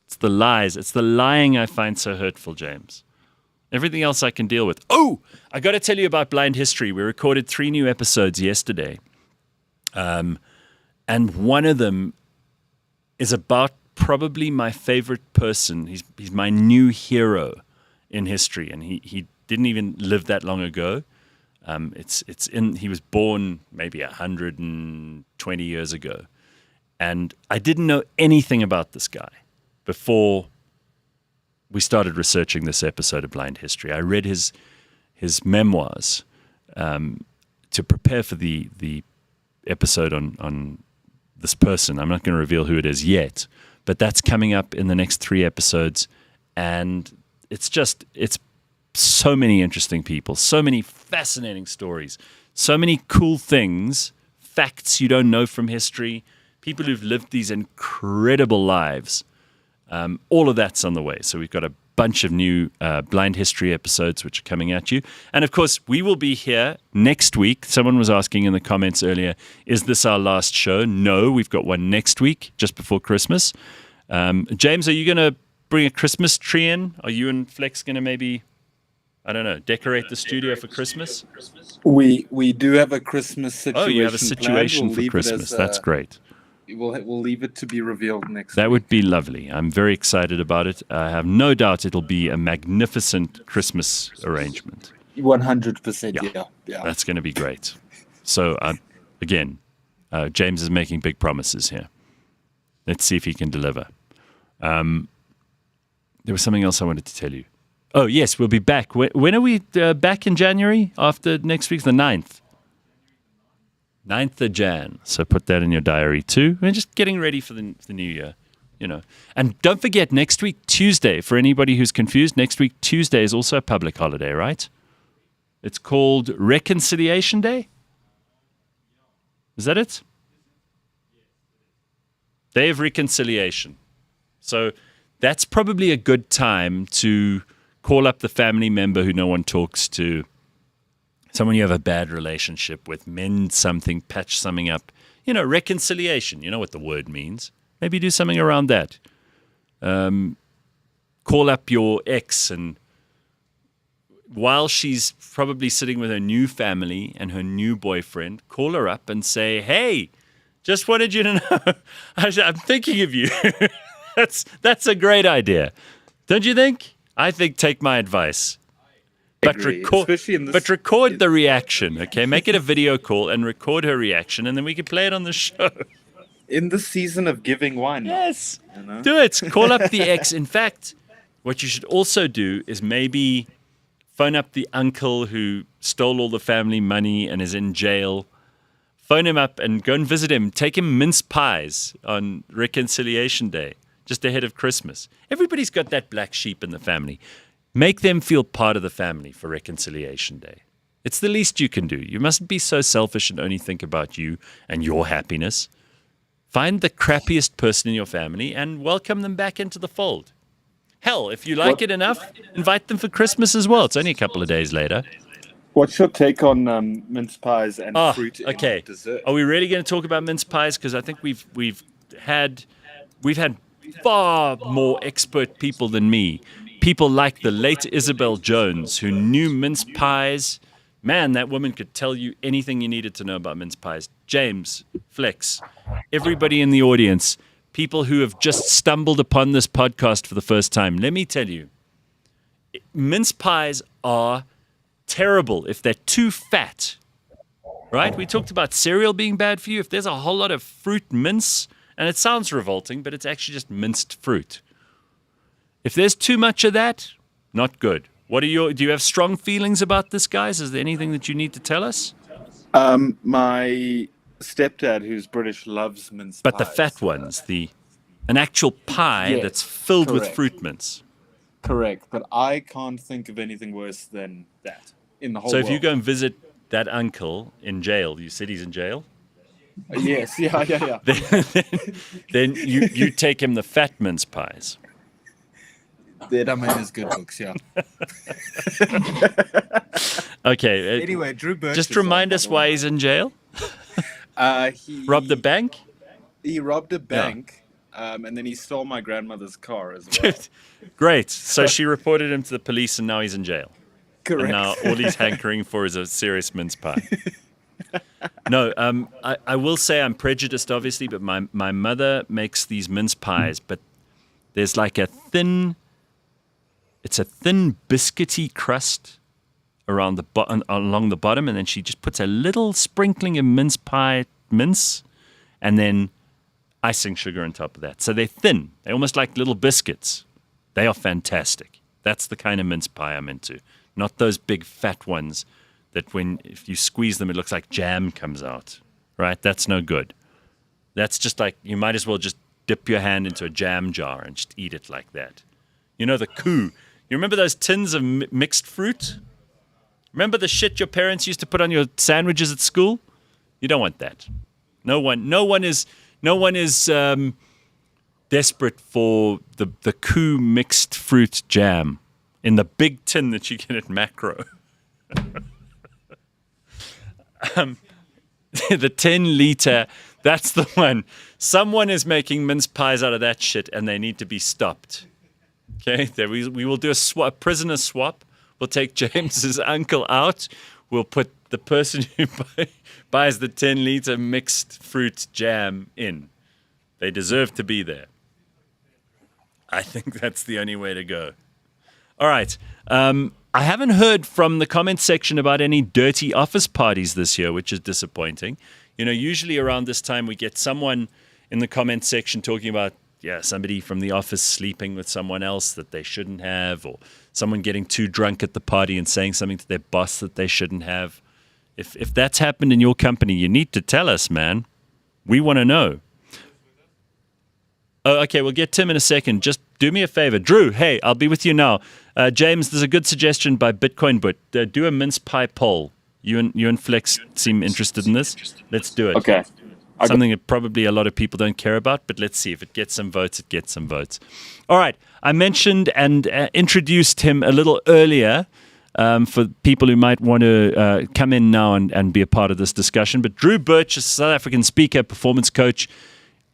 It's the lies. It's the lying I find so hurtful, James. Everything else I can deal with. Oh, I got to tell you about Blind History. We recorded 3 new episodes yesterday. And one of them is about probably my favorite person. He's my new hero in history, and he didn't even live that long ago. He was born maybe 120 years ago, and I didn't know anything about this guy before we started researching this episode of Blind History. I read his memoirs to prepare for the episode on this person. I'm not going to reveal who it is yet, but that's coming up in the next 3 episodes. And it's so many interesting people, so many fascinating stories, so many cool things, facts you don't know from history, people who've lived these incredible lives. All of that's on the way. So we've got a bunch of new Blind History episodes which are coming at you. And of course, we will be here next week. Someone was asking in the comments earlier, is this our last show? No, we've got one next week, just before Christmas. James, are you going to bring a Christmas tree in? Are you and Flex going to maybe, I don't know, decorate the studio for Christmas? We do have a Christmas situation. Oh, you have a situation for Christmas. That's great. We'll leave it to be revealed next week. That would be lovely. I'm very excited about it. I have no doubt it'll be a magnificent Christmas arrangement. 100%, yeah. That's going to be great. So, again, James is making big promises here. Let's see if he can deliver. There was something else I wanted to tell you. Oh, yes, we'll be back. When are we back in January? After next week's the 9th. 9th of Jan. So put that in your diary too. We're just getting ready for the new year, And don't forget, next week, Tuesday, for anybody who's confused, next week, Tuesday is also a public holiday, right? It's called Reconciliation Day. Is that it? Day of Reconciliation. So that's probably a good time to call up the family member who no one talks to, someone you have a bad relationship with, mend something, patch something up. Reconciliation. You know what the word means. Maybe do something around that. Call up your ex, and while she's probably sitting with her new family and her new boyfriend, call her up and say, hey, just wanted you to know, I'm thinking of you. That's a great idea. Don't you think? I think take my advice. But record the reaction, okay? Make it a video call and record her reaction, and then we can play it on the show. In the season of giving, why not? Yes. Do it. Call up the ex. In fact, what you should also do is maybe phone up the uncle who stole all the family money and is in jail. Phone him up and go and visit him. Take him mince pies on Reconciliation Day, just ahead of Christmas. Everybody's got that black sheep in the family. Make them feel part of the family for Reconciliation Day. It's the least you can do. You mustn't be so selfish and only think about you and your happiness. Find the crappiest person in your family and welcome them back into the fold. Hell, if you like it enough, invite them for Christmas as well. It's only a couple of days later. What's your take on mince pies and fruit in dessert? Are we really going to talk about mince pies? Because I think we've had far more expert people than me. People like the late Isabel Jones, who knew mince pies. Man, that woman could tell you anything you needed to know about mince pies. James, Flex, everybody in the audience, people who have just stumbled upon this podcast for the first time. Let me tell you, mince pies are terrible if they're too fat, right? We talked about cereal being bad for you. If there's a whole lot of fruit mince, and it sounds revolting, but it's actually just minced fruit. If there's too much of that, not good. Do you have strong feelings about this, guys? Is there anything that you need to tell us? My stepdad, who's British, loves mince pies. But the fat ones, an actual pie that's filled with fruit mince. Correct, but I can't think of anything worse than that. in the whole So world. if you go and visit that uncle in jail, you said he's in jail? Yes, yeah. Then you take him the fat mince pies. That man is good books, yeah. Okay. Anyway, Drew Birch. Just remind us why he's in jail. He Robbed a bank? He robbed a bank, and then he stole my grandmother's car as well. Great. So she reported him to the police, and now he's in jail. Correct. And now all he's hankering for is a serious mince pie. No, I will say I'm prejudiced, obviously, but my mother makes these mince pies, but there's like it's a thin biscuity crust around the along the bottom, and then she just puts a little sprinkling of mince, and then icing sugar on top of that. So they're thin. They're almost like little biscuits. They are fantastic. That's the kind of mince pie I'm into. Not those big fat ones that if you squeeze them, it looks like jam comes out, right? That's no good. That's just like, you might as well just dip your hand into a jam jar and just eat it like that. You know, the coup. You remember those tins of mixed fruit? Remember the shit your parents used to put on your sandwiches at school? You don't want that. No one is desperate for the coup mixed fruit jam in the big tin that you get at Macro. The 10-liter, that's the one. Someone is making mince pies out of that shit, and they need to be stopped. Okay, we will do a prisoner swap. We'll take James's uncle out. We'll put the person who buys the 10-liter mixed fruit jam in. They deserve to be there. I think that's the only way to go. All right. I haven't heard from the comment section about any dirty office parties this year, which is disappointing. You know, usually around this time we get someone in the comment section talking about, somebody from the office sleeping with someone else that they shouldn't have, or someone getting too drunk at the party and saying something to their boss that they shouldn't have. If that's happened in your company, you need to tell us, man. We want to know. Oh, okay, we'll get Tim in a second. Just do me a favor. Drew, hey, I'll be with you now. James, there's a good suggestion by Bitcoin, but do a mince pie poll. You and Flex seem interested in this. Let's do it. Okay. Something that probably a lot of people don't care about, but let's see. If it gets some votes, it gets some votes. All right. I mentioned and introduced him a little earlier for people who might want to come in now and be a part of this discussion. But Drew Birch is a South African speaker, performance coach.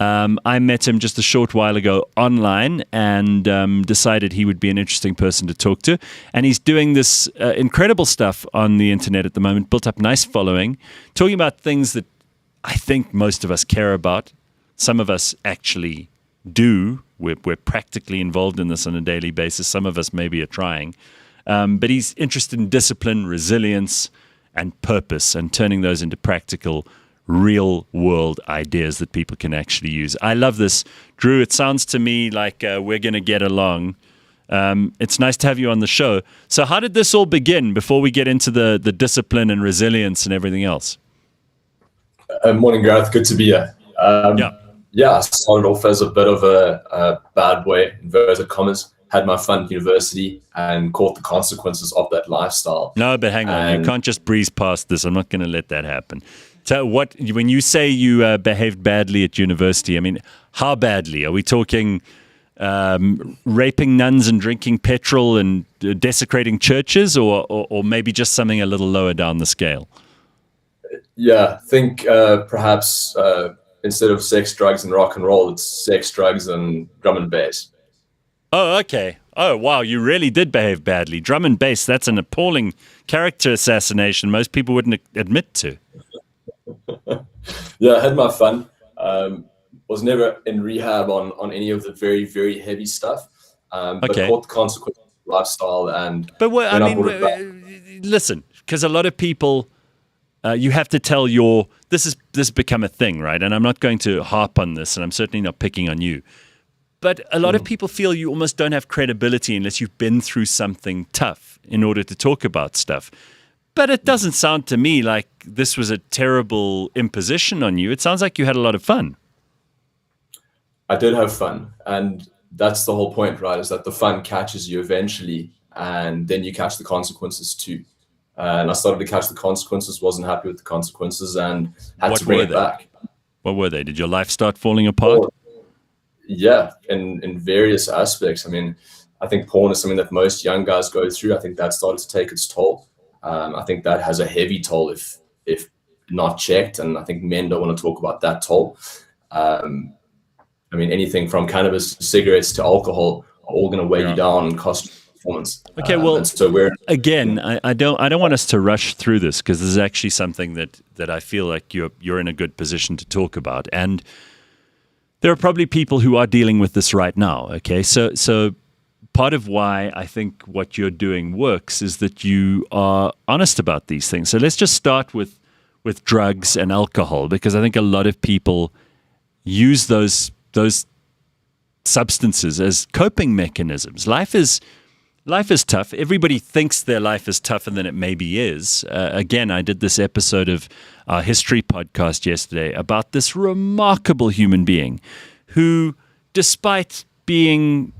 I met him just a short while ago online and decided he would be an interesting person to talk to. And he's doing this incredible stuff on the internet at the moment, built up a nice following, talking about things that I think most of us care about. Some of us actually do. We're practically involved in this on a daily basis. Some of us maybe are trying. But he's interested in discipline, resilience, and purpose, and turning those into practical real world ideas that people can actually use. I love this. Drew, it sounds to me like we're going to get along. It's nice to have you on the show. So how did this all begin before we get into the discipline and resilience and everything else? Morning, Gareth. Good to be here. I started off as a bit of a bad boy, inverted commas. Had my fun at university and caught the consequences of that lifestyle. No, but hang on. You can't just breeze past this. I'm not going to let that happen. So when you say you behaved badly at university, I mean, how badly? Are we talking raping nuns and drinking petrol and desecrating churches, or maybe just something a little lower down the scale? Yeah, I think perhaps instead of sex, drugs, and rock and roll, it's sex, drugs, and drum and bass. Oh, okay. Oh, wow. You really did behave badly. Drum and bass, that's an appalling character assassination most people wouldn't admit to. Yeah, I had my fun. Was never in rehab on any of the very, very heavy stuff. But caught the consequences of lifestyle and... But listen, because a lot of people... you have to tell this has become a thing, right? And I'm not going to harp on this, and I'm certainly not picking on you. But a lot of people feel you almost don't have credibility unless you've been through something tough in order to talk about stuff. But it doesn't sound to me like this was a terrible imposition on you. It sounds like you had a lot of fun. I did have fun. And that's the whole point, right? Is that the fun catches you eventually, and then you catch the consequences too. and I started to catch the consequences, wasn't happy with the consequences, and had What to bring were it they? back. What were they? Did your life start falling apart? Yeah, in various aspects. I mean, I think porn is something that most young guys go through. I think that started to take its toll. I think that has a heavy toll if not checked, and I think men don't want to talk about that toll. I mean, anything from cannabis to cigarettes to alcohol are all going to weigh you down and cost you performance. Okay, well, and so we're again, I don't want us to rush through this, because this is actually something that I feel like you're in a good position to talk about, and there are probably people who are dealing with this right now. Okay, so part of why I think what you're doing works is that you are honest about these things. So let's just start with drugs and alcohol, because I think a lot of people use those substances as coping mechanisms. Life is tough. Everybody thinks their life is tougher than it maybe is. Again, I did this episode of our history podcast yesterday about this remarkable human being who, despite being,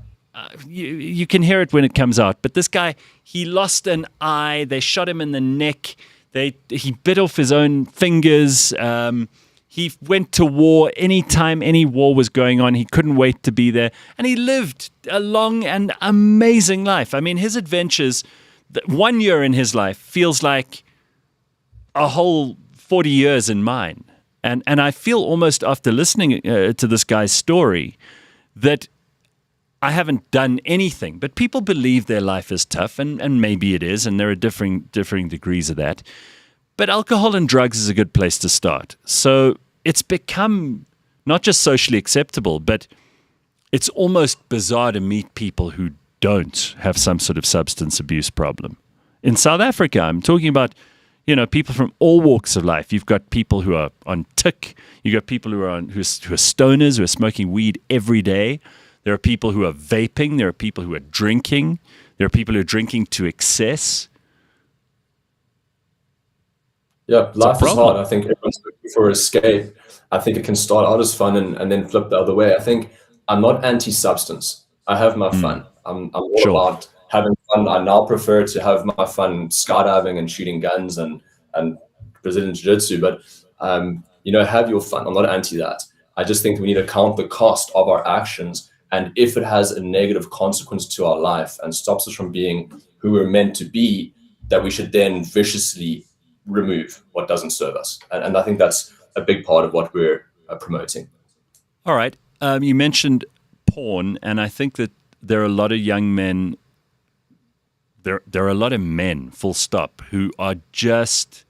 you can hear it when it comes out, but this guy, he lost an eye. They shot him in the neck. He bit off his own fingers. He went to war anytime any war was going on. He couldn't wait to be there. And he lived a long and amazing life. I mean, his adventures, 1 year in his life feels like a whole 40 years in mine. And I feel almost after listening to this guy's story that I haven't done anything. But people believe their life is tough, and maybe it is, and there are differing degrees of that. But alcohol and drugs is a good place to start. So it's become not just socially acceptable, but it's almost bizarre to meet people who don't have some sort of substance abuse problem. In South Africa, I'm talking about, people from all walks of life. You've got people who are on Tik. You've got people who are stoners, who are smoking weed every day. There are people who are vaping. There are people who are drinking. There are people who are drinking to excess. Yeah, life is hard. I think everyone's looking for escape. I think it can start out as fun and then flip the other way. I think I'm not anti-substance. I have my fun. I'm all about having fun. I now prefer to have my fun skydiving and shooting guns and Brazilian Jiu-Jitsu. But, have your fun. I'm not anti that. I just think we need to count the cost of our actions. And if it has a negative consequence to our life and stops us from being who we're meant to be, that we should then viciously remove what doesn't serve us. And I think that's a big part of what we're promoting. All right. You mentioned porn, and I think that there are a lot of young men, there are a lot of men, full stop, who are just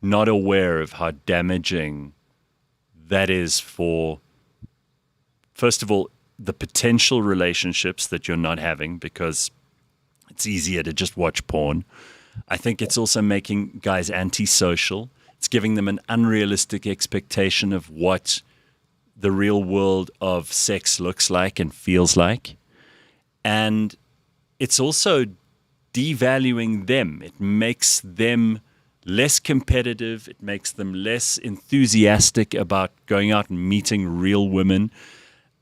not aware of how damaging that is for, first of all, the potential relationships that you're not having, because it's easier to just watch porn. I think it's also making guys antisocial. It's giving them an unrealistic expectation of what the real world of sex looks like and feels like. And it's also devaluing them. It makes them less competitive. It makes them less enthusiastic about going out and meeting real women.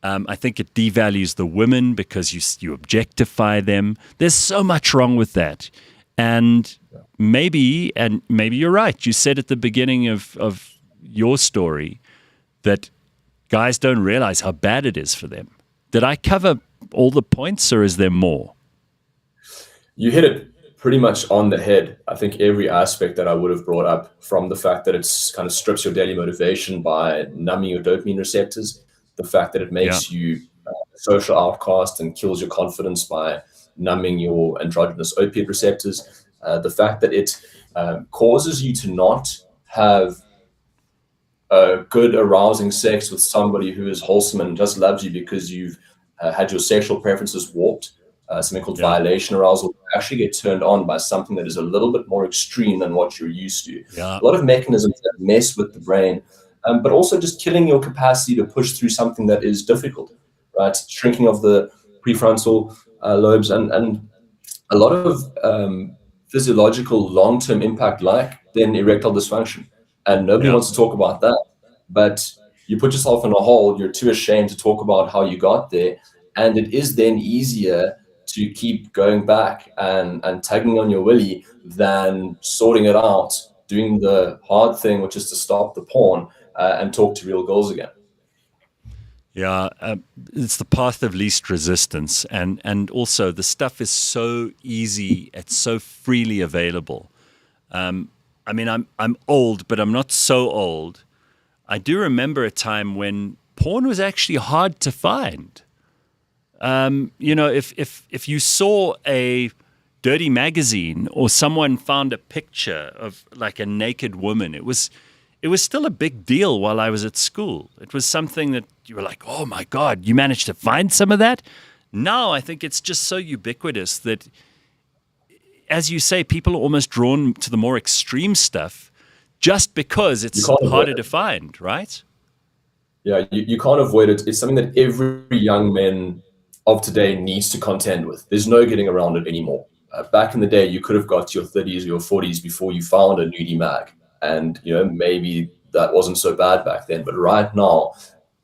I think it devalues the women because you objectify them. There's so much wrong with that. And maybe you're right. You said at the beginning of your story that guys don't realize how bad it is for them. Did I cover all the points, or is there more? You hit it pretty much on the head. I think every aspect that I would have brought up, from the fact that it's kind of strips your daily motivation by numbing your dopamine receptors, the fact that it makes you a social outcast and kills your confidence by numbing your androgynous opiate receptors, the fact that it causes you to not have good, arousing sex with somebody who is wholesome and just loves you because you've had your sexual preferences warped, something called violation arousal. You actually get turned on by something that is a little bit more extreme than what you're used to. A lot of mechanisms that mess with the brain, but also just killing your capacity to push through something that is difficult, right? Shrinking of the prefrontal lobes and a lot of physiological long-term impact, like then erectile dysfunction. And nobody wants to talk about that. But you put yourself in a hole, you're too ashamed to talk about how you got there. And it is then easier to keep going back and tagging on your willy than sorting it out, doing the hard thing, which is to stop the porn and talk to real girls again. Yeah, it's the path of least resistance, and also the stuff is so easy, it's so freely available. I mean, I'm old, but I'm not so old. I do remember a time when porn was actually hard to find. You know, if you saw a dirty magazine or someone found a picture of like a naked woman, it was still a big deal while I was at school. It was something that you were like, oh my God, you managed to find some of that? Now I think it's just so ubiquitous that, as you say, people are almost drawn to the more extreme stuff just because it's harder to find, right? Yeah, you can't avoid it. It's something that every young man of today needs to contend with. There's no getting around it anymore. Back in the day, you could have got to your 30s or your 40s before you found a nudie mag. And, you know, maybe that wasn't so bad back then. But right now,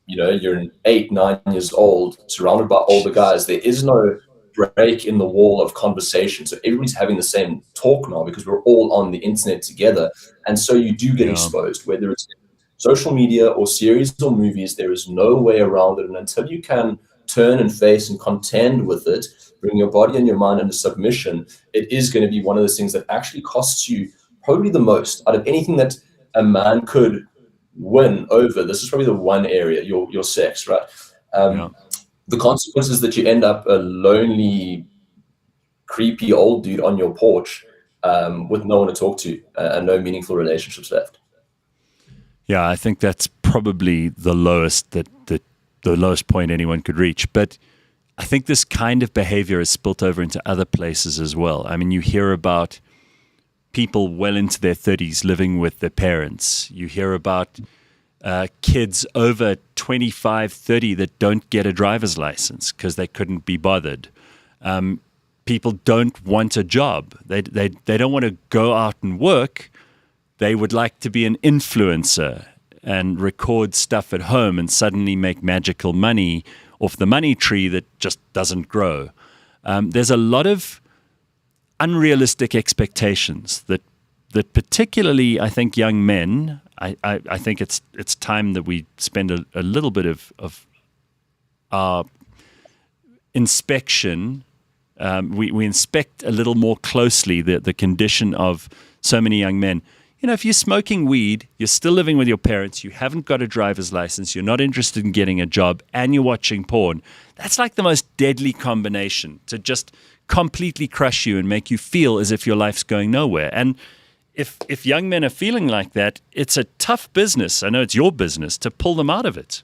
you know, you're 8, 9 years old, surrounded by older guys. There is no break in the wall of conversation. So everybody's having the same talk now because we're all on the internet together. And so you do get exposed, whether it's social media or series or movies, there is no way around it. And until you can turn and face and contend with it, bring your body and your mind into submission, it is going to be one of those things that actually costs you probably the most out of anything that a man could win over. This is probably the one area, your sex, right? The consequences that you end up a lonely, creepy old dude on your porch with no one to talk to and no meaningful relationships left. Yeah, I think that's probably the lowest the lowest point anyone could reach. But I think this kind of behavior is spilt over into other places as well. I mean, you hear about people well into their 30s living with their parents. You hear about kids over 25, 30 that don't get a driver's license because they couldn't be bothered. People don't want a job. They don't want to go out and work. They would like to be an influencer and record stuff at home and suddenly make magical money off the money tree that just doesn't grow. There's a lot of unrealistic expectations that particularly, I think, young men, I think it's time that we spend a little bit of our inspection. We inspect a little more closely the condition of so many young men. You know, if you're smoking weed, you're still living with your parents, you haven't got a driver's license, you're not interested in getting a job, and you're watching porn, that's like the most deadly combination to just completely crush you and make you feel as if your life's going nowhere. And if young men are feeling like that, it's a tough business. I know it's your business to pull them out of it.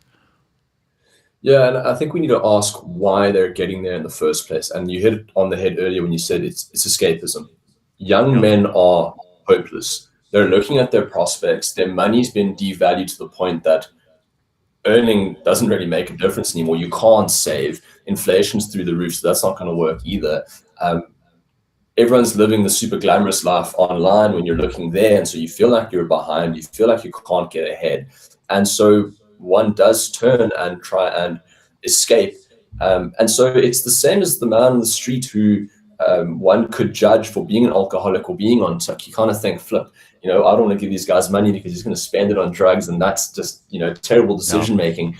Yeah, and I think we need to ask why they're getting there in the first place. And you hit it on the head earlier when you said it's escapism. Young men are hopeless. They're looking at their prospects. Their money's been devalued to the point that earning doesn't really make a difference anymore. You can't save. Inflation's through the roof, so that's not going to work either. Everyone's living the super glamorous life online when you're looking there, and so you feel like you're behind. You feel like you can't get ahead. And so one does turn and try and escape. And so it's the same as the man on the street who one could judge for being an alcoholic or being on Tik. You kind of think, flip, you know, I don't want to give these guys money because he's going to spend it on drugs, and that's just, you know, terrible decision making.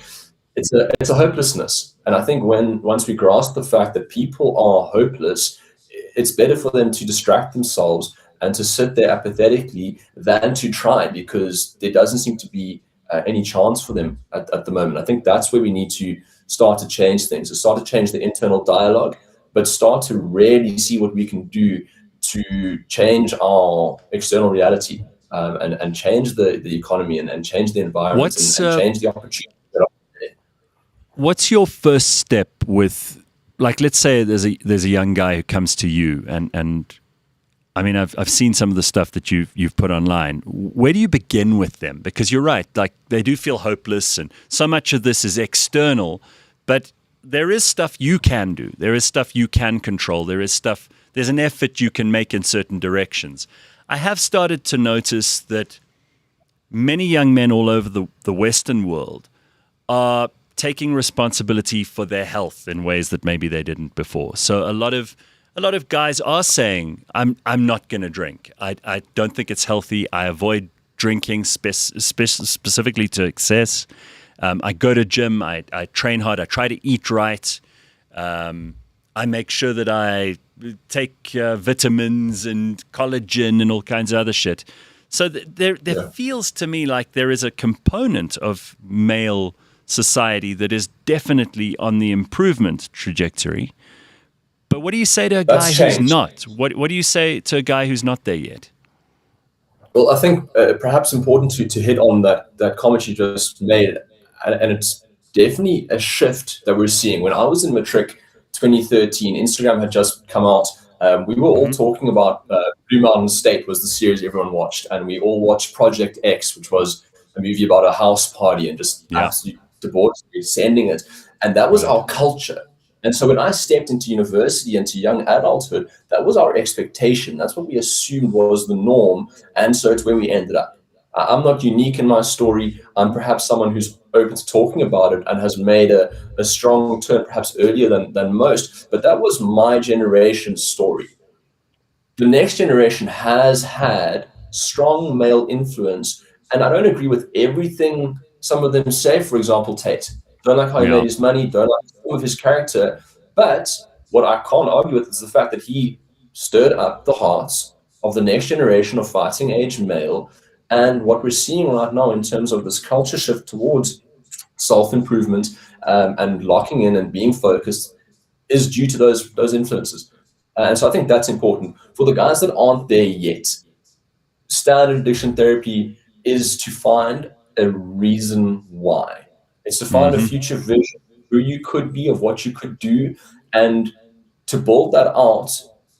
It's a hopelessness. And I think once we grasp the fact that people are hopeless, it's better for them to distract themselves and to sit there apathetically than to try, because there doesn't seem to be any chance for them at the moment. I think that's where we need to start to change things, to start to change the internal dialogue, but start to really see what we can do to change our external reality and change the economy and change the environment and change the opportunities that are there. What's your first step with, like, let's say there's a young guy who comes to you and I mean, I've seen some of the stuff that you've put online. Where do you begin with them? Because you're right, like they do feel hopeless, and so much of this is external, but there is stuff you can do. There is stuff you can control. There's an effort you can make in certain directions. I have started to notice that many young men all over the Western world are taking responsibility for their health in ways that maybe they didn't before. So a lot of guys are saying, I'm not going to drink. I don't think it's healthy. I avoid drinking specifically to excess. I go to gym. I train hard. I try to eat right. I make sure that I take vitamins and collagen and all kinds of other shit. So there feels to me like there is a component of male society that is definitely on the improvement trajectory. But what do you say to a guy who's not? What do you say to a guy who's not there yet? Well, I think perhaps important to hit on that comment you just made, and it's definitely a shift that we're seeing. When I was in Matric 2013, Instagram had just come out. We were all talking about Blue Mountain State was the series everyone watched, and we all watched Project X, which was a movie about a house party and just absolute debauchery, sending it. And that was our culture. And so when I stepped into university, into young adulthood, that was our expectation. That's what we assumed was the norm. And so it's where we ended up. I'm not unique in my story. I'm perhaps someone who's open to talking about it and has made a strong turn perhaps earlier than most. But that was my generation's story. The next generation has had strong male influence. And I don't agree with everything some of them say. For example, Tate. Don't like how he made his money, don't like the form of his character. But what I can't argue with is the fact that he stirred up the hearts of the next generation of fighting age male. And what we're seeing right now in terms of this culture shift towards self-improvement and locking in and being focused is due to those influences. And so I think that's important. For the guys that aren't there yet, standard addiction therapy is to find a reason why. It's to find a future vision, who you could be, of what you could do, and to build that out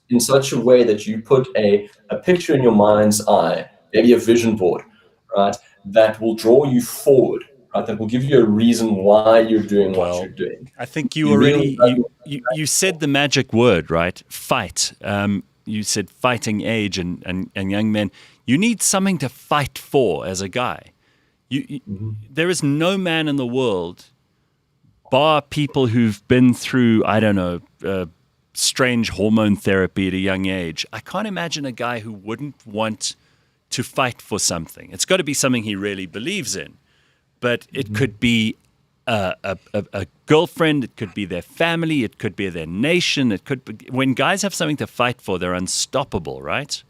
in such a way that you put a picture in your mind's eye, maybe a vision board, right, that will draw you forward, right, that will give you a reason why you're doing what you're doing. I think you said the magic word, right? Fight. You said fighting age and young men. You need something to fight for as a guy. There is no man in the world, bar people who've been through, I don't know, strange hormone therapy at a young age. I can't imagine a guy who wouldn't want to fight for something. It's got to be something he really believes in. But it could be a girlfriend, it could be their family, it could be their nation. It could be, when guys have something to fight for, they're unstoppable, right?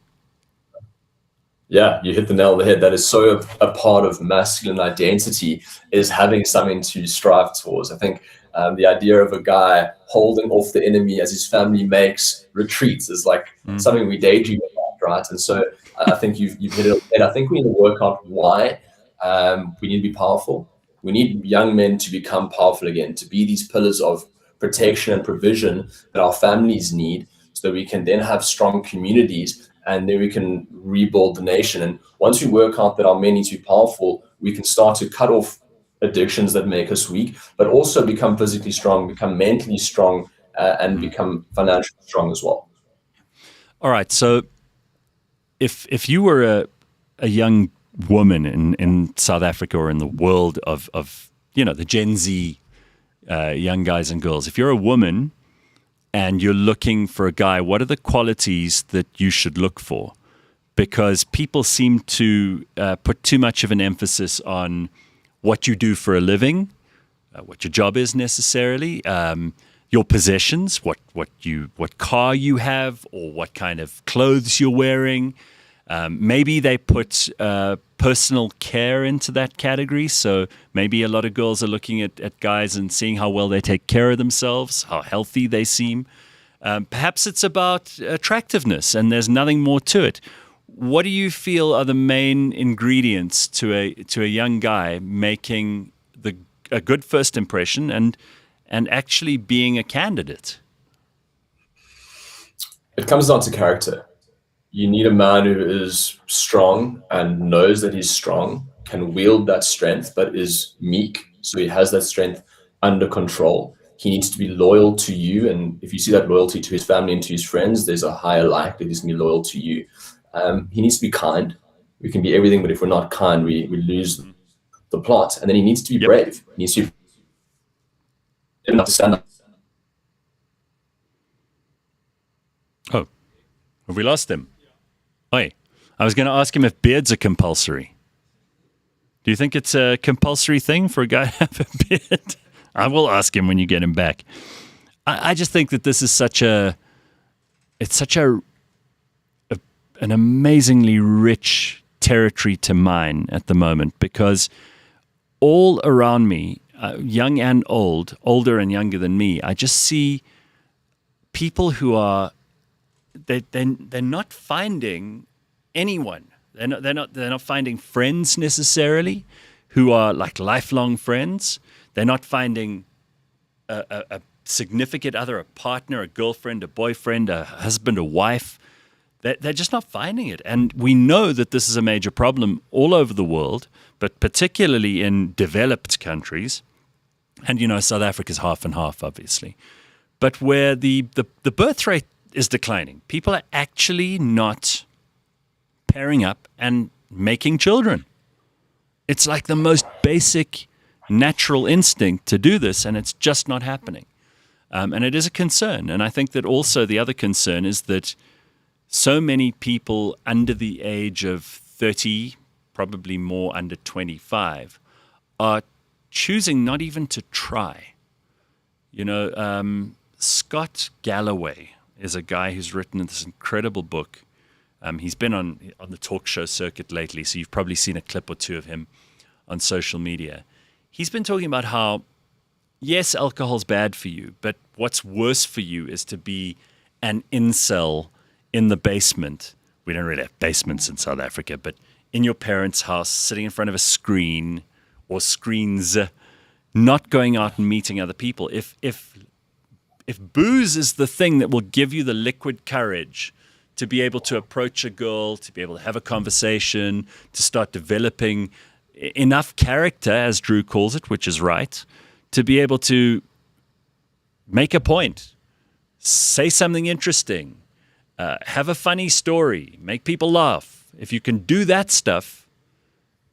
Yeah, you hit the nail on the head. That is so a part of masculine identity, is having something to strive towards. I think the idea of a guy holding off the enemy as his family makes retreats is like something we daydream about, right? And so I think you've hit it. And I think we need to work out why we need to be powerful. We need young men to become powerful again, to be these pillars of protection and provision that our families need, so that we can then have strong communities, and then we can rebuild the nation. And once we work out that our men need to be powerful, we can start to cut off addictions that make us weak, but also become physically strong, become mentally strong, and become financially strong as well. All right. So if you were a young woman in South Africa or in the world of the Gen Z young guys and girls, if you're a woman and you're looking for a guy, what are the qualities that you should look for? Because people seem to put too much of an emphasis on what you do for a living, what your job is necessarily, your possessions, what car you have, or what kind of clothes you're wearing. Maybe they put personal care into that category. So maybe a lot of girls are looking at guys and seeing how well they take care of themselves, how healthy they seem. Perhaps it's about attractiveness and there's nothing more to it. What do you feel are the main ingredients to a young guy making a good first impression and actually being a candidate? It comes down to character. You need a man who is strong and knows that he's strong, can wield that strength, but is meek, so he has that strength under control. He needs to be loyal to you, and if you see that loyalty to his family and to his friends, there's a higher likelihood he's going to be loyal to you. He needs to be kind. We can be everything, but if we're not kind, we lose the plot. And then he needs to be brave. He needs to be enough to stand up. Oh, have we lost him? Oi, I was going to ask him if beards are compulsory. Do you think it's a compulsory thing for a guy to have a beard? I will ask him when you get him back. I just think that this is it's such an amazingly rich territory to mine at the moment, because all around me, young and old, older and younger than me, I just see people who are they're not finding anyone. They're not finding friends necessarily who are like lifelong friends. They're not finding a significant other, a partner, a girlfriend, a boyfriend, a husband, a wife. They're just not finding it. And we know that this is a major problem all over the world, but particularly in developed countries. And, South Africa's half and half, obviously. But where the birth rate is declining. People are actually not pairing up and making children. It's like the most basic natural instinct to do this, and it's just not happening. And it is a concern. And I think that also the other concern is that so many people under the age of 30, probably more under 25, are choosing not even to try. Scott Galloway is a guy who's written this incredible book. He's been on the talk show circuit lately, so you've probably seen a clip or two of him on social media. He's been talking about how, yes, alcohol's bad for you, but what's worse for you is to be an incel in the basement. We don't really have basements in South Africa, but in your parents' house, sitting in front of a screen or screens, not going out and meeting other people. If booze is the thing that will give you the liquid courage to be able to approach a girl, to be able to have a conversation, to start developing enough character, as Drew calls it, which is right, to be able to make a point, say something interesting, have a funny story, make people laugh. If you can do that stuff,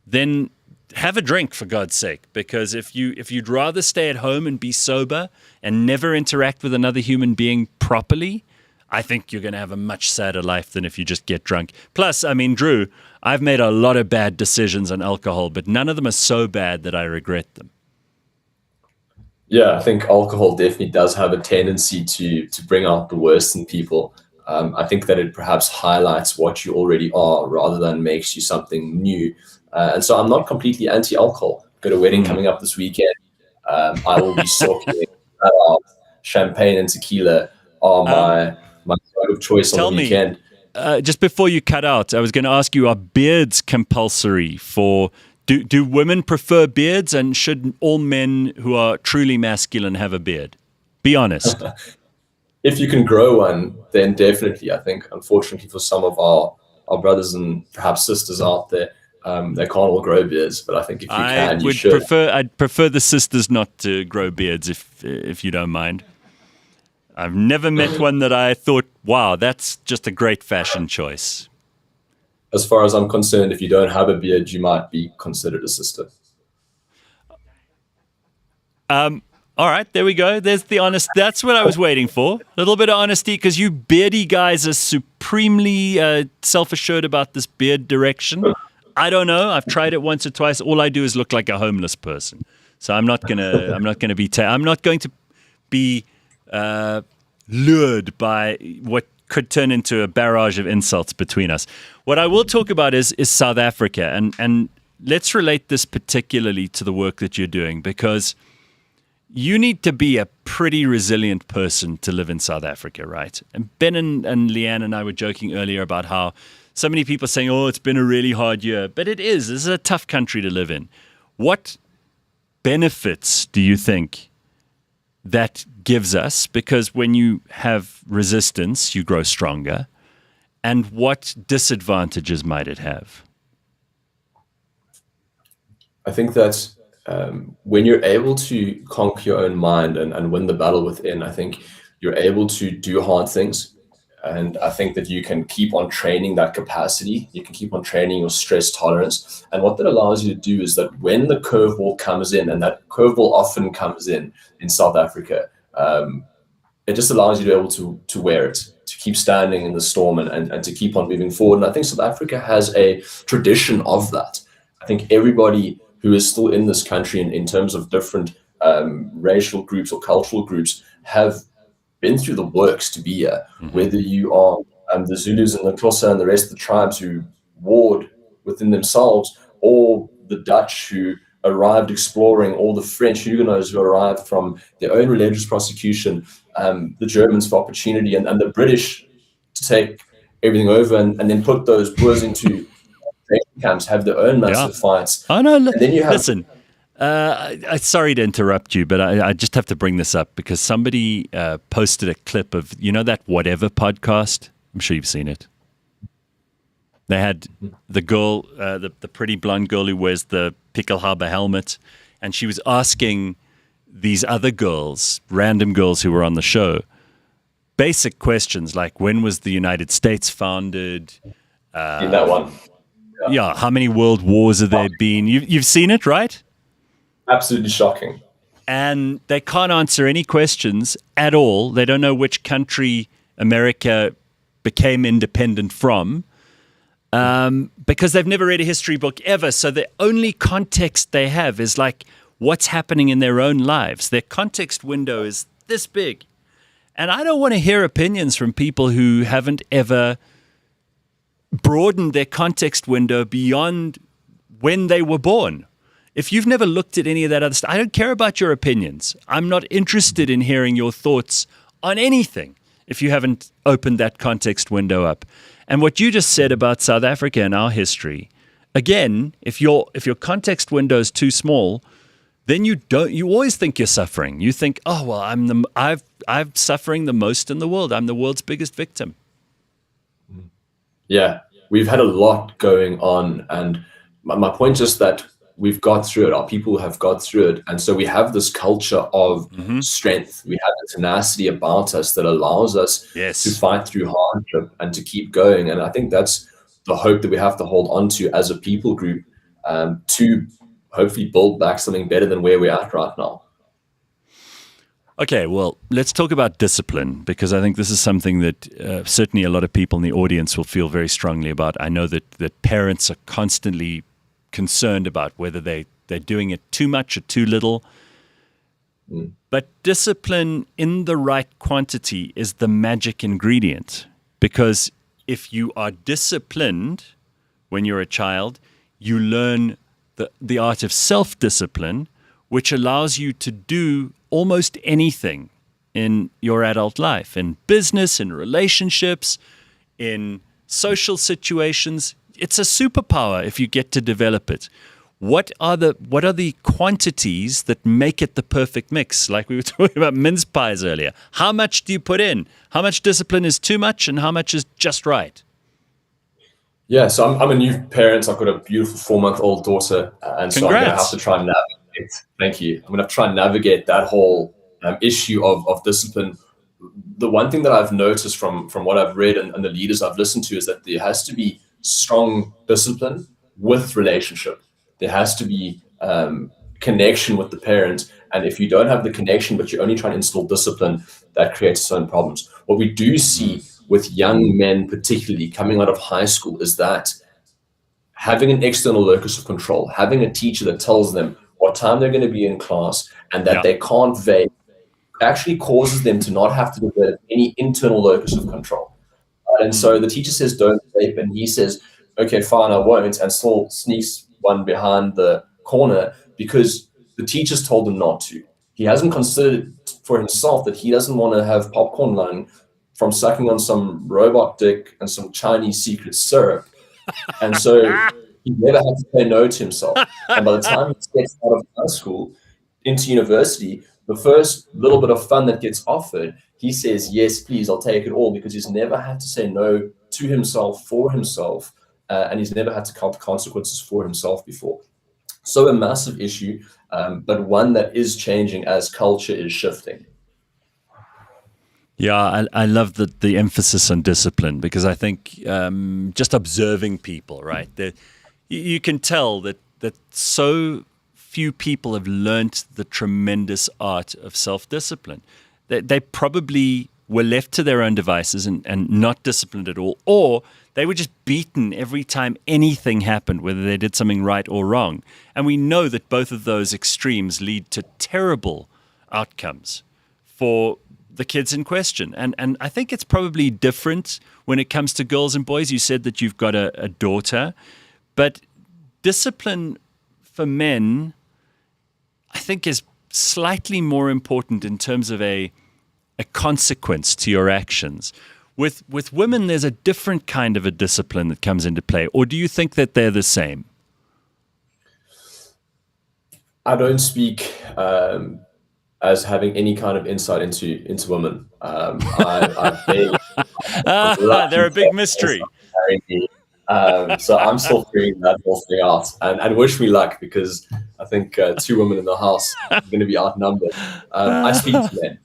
then have a drink, for God's sake, because if you'd rather stay at home and be sober and never interact with another human being properly, I think you're going to have a much sadder life than if you just get drunk. Plus, Drew, I've made a lot of bad decisions on alcohol, but none of them are so bad that I regret them. Yeah, I think alcohol definitely does have a tendency to bring out the worst in people. I think that it perhaps highlights what you already are rather than makes you something new. And so I'm not completely anti-alcohol. Got a wedding coming up this weekend. I will be sorting that out. Champagne and tequila are my drug of choice on the weekend. Just before you cut out, I was going to ask you, are beards compulsory for... Do women prefer beards, and should all men who are truly masculine have a beard? Be honest. If you can grow one, then definitely. I think, unfortunately, for some of our brothers and perhaps sisters out there, they can't all grow beards. But I think if you can, you should. I'd prefer the sisters not to grow beards, if you don't mind. I've never met one that I thought, wow, that's just a great fashion choice. As far as I'm concerned, if you don't have a beard, you might be considered a sister. All right, there we go. There's the honest. That's what I was waiting for. A little bit of honesty, because you beardy guys are supremely self-assured about this beard direction. I don't know. I've tried it once or twice. All I do is look like a homeless person. So I'm not going to be lured by what could turn into a barrage of insults between us. What I will talk about is South Africa, and let's relate this particularly to the work that you're doing, because you need to be a pretty resilient person to live in South Africa, right? And Ben and Leigh-Ann and I were joking earlier about how so many people are saying, oh, it's been a really hard year. But it is. This is a tough country to live in. What benefits do you think that gives us? Because when you have resistance, you grow stronger. And what disadvantages might it have? I think that when you're able to conquer your own mind and win the battle within, I think you're able to do hard things. And I think that you can keep on training that capacity. You can keep on training your stress tolerance. And what that allows you to do is that when the curveball comes in, and that curveball often comes in South Africa, it just allows you to be able to wear it, to keep standing in the storm and to keep on moving forward. And I think South Africa has a tradition of that. I think everybody who is still in this country in terms of different racial groups or cultural groups have been through the works to be here, whether you are the Zulus and the Xhosa and the rest of the tribes who warred within themselves, or the Dutch who arrived exploring, or the French Huguenots who arrived from their own religious persecution, the Germans for opportunity, and the British to take everything over and then put those Boers into camps, have their own massive fights. Oh no, and then you have, listen. Sorry to interrupt you, but I just have to bring this up because somebody posted a clip of, that Whatever podcast? I'm sure you've seen it. They had the girl, the pretty blonde girl who wears the Pickelhaube helmet, and she was asking these other girls, random girls who were on the show, basic questions like, when was the United States founded? In that one. Yeah, how many world wars have there been? You've seen it, right? Absolutely shocking. And they can't answer any questions at all. They don't know which country America became independent from because they've never read a history book ever. So the only context they have is like what's happening in their own lives. Their context window is this big. And I don't want to hear opinions from people who haven't ever broadened their context window beyond when they were born. If you've never looked at any of that other stuff, I don't care about your opinions. I'm not interested in hearing your thoughts on anything if you haven't opened that context window up. And what you just said about South Africa and our history, again, if your context window is too small, then you always think you're suffering. You think, oh well, I'm suffering the most in the world. I'm the world's biggest victim. Yeah, we've had a lot going on, and my point is that we've got through it. Our people have got through it. And so we have this culture of strength. We have the tenacity about us that allows us to fight through hardship and to keep going. And I think that's the hope that we have to hold on to as a people group to hopefully build back something better than where we're at right now. Okay, well, let's talk about discipline, because I think this is something that certainly a lot of people in the audience will feel very strongly about. I know that parents are constantly concerned about whether they're doing it too much or too little. But discipline in the right quantity is the magic ingredient, because if you are disciplined when you're a child, you learn the art of self-discipline, which allows you to do almost anything in your adult life, in business, in relationships, in social situations. It's a superpower if you get to develop it. What are the quantities that make it the perfect mix? Like we were talking about mince pies earlier. How much do you put in? How much discipline is too much and how much is just right? Yeah, so I'm a new parent. I've got a beautiful 4-month-old daughter, and so I'm going to have to try and navigate. Thank you. I'm going to try and navigate that whole issue of discipline. The one thing that I've noticed from what I've read and the leaders I've listened to is that there has to be strong discipline with relationship. There has to be connection with the parent. And if you don't have the connection, but you're only trying to install discipline, that creates its own problems. What we do see with young men, particularly coming out of high school, is that having an external locus of control, having a teacher that tells them what time they're going to be in class and that they can't vape, actually causes them to not have to develop any internal locus of control. And so the teacher says, don't vape. And he says, okay, fine, I won't. And still sneaks one behind the corner because the teacher's told him not to. He hasn't considered for himself that he doesn't want to have popcorn lung from sucking on some robot dick and some Chinese secret syrup. And so he never had to say no to himself. And by the time he gets out of high school into university, the first little bit of fun that gets offered, he says, yes, please, I'll take it all, because he's never had to say no to himself, for himself, and he's never had to count the consequences for himself before. So a massive issue, but one that is changing as culture is shifting. Yeah, I love the emphasis on discipline, because I think just observing people, right? You can tell that so few people have learnt the tremendous art of self-discipline. They probably were left to their own devices and not disciplined at all, or they were just beaten every time anything happened, whether they did something right or wrong. And we know that both of those extremes lead to terrible outcomes for the kids in question. And I think it's probably different when it comes to girls and boys. You said that you've got a daughter, but discipline for men, I think, is slightly more important in terms of a consequence to your actions. With women, there's a different kind of a discipline that comes into play. Or do you think that they're the same? I don't speak as having any kind of insight into women. They're a big mystery. So I'm still figuring that whole thing out. And wish me luck, because I think 2 women in the house are going to be outnumbered. I speak to men.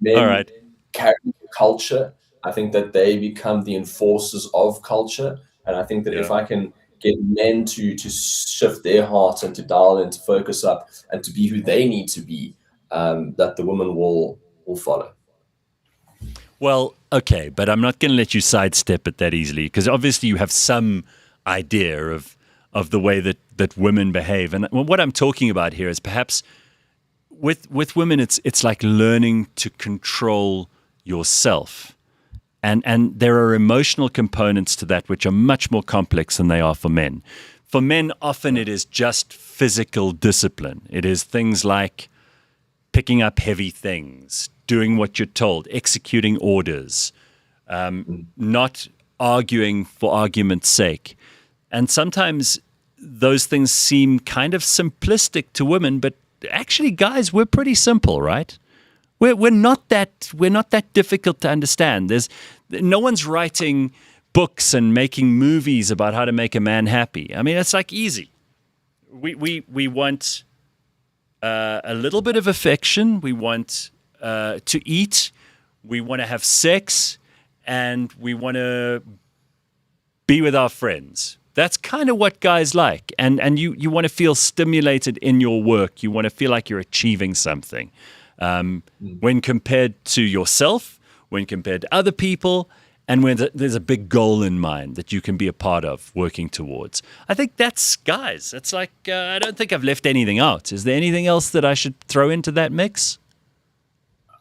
Men All right. carry the culture. I think that they become the enforcers of culture. And I think that if I can get men to shift their hearts and to dial in, to focus up, and to be who they need to be, that the woman will follow. Well, okay, but I'm not going to let you sidestep it that easily, because obviously you have some idea of the way that women behave. And what I'm talking about here is perhaps with women, it's like learning to control yourself. And there are emotional components to that which are much more complex than they are for men. For men, often it is just physical discipline. It is things like picking up heavy things, doing what you're told, executing orders, not arguing for argument's sake. And sometimes those things seem kind of simplistic to women, but actually, guys, we're pretty simple, right? We're not that difficult to understand. No one's writing books and making movies about how to make a man happy. I mean, it's like easy. We want a little bit of affection. We want to eat. We want to have sex, and we want to be with our friends. That's kind of what guys like. And you want to feel stimulated in your work. You want to feel like you're achieving something. When compared to yourself, when compared to other people, and when there's a big goal in mind that you can be a part of, working towards. I think that's guys. It's like, I don't think I've left anything out. Is there anything else that I should throw into that mix?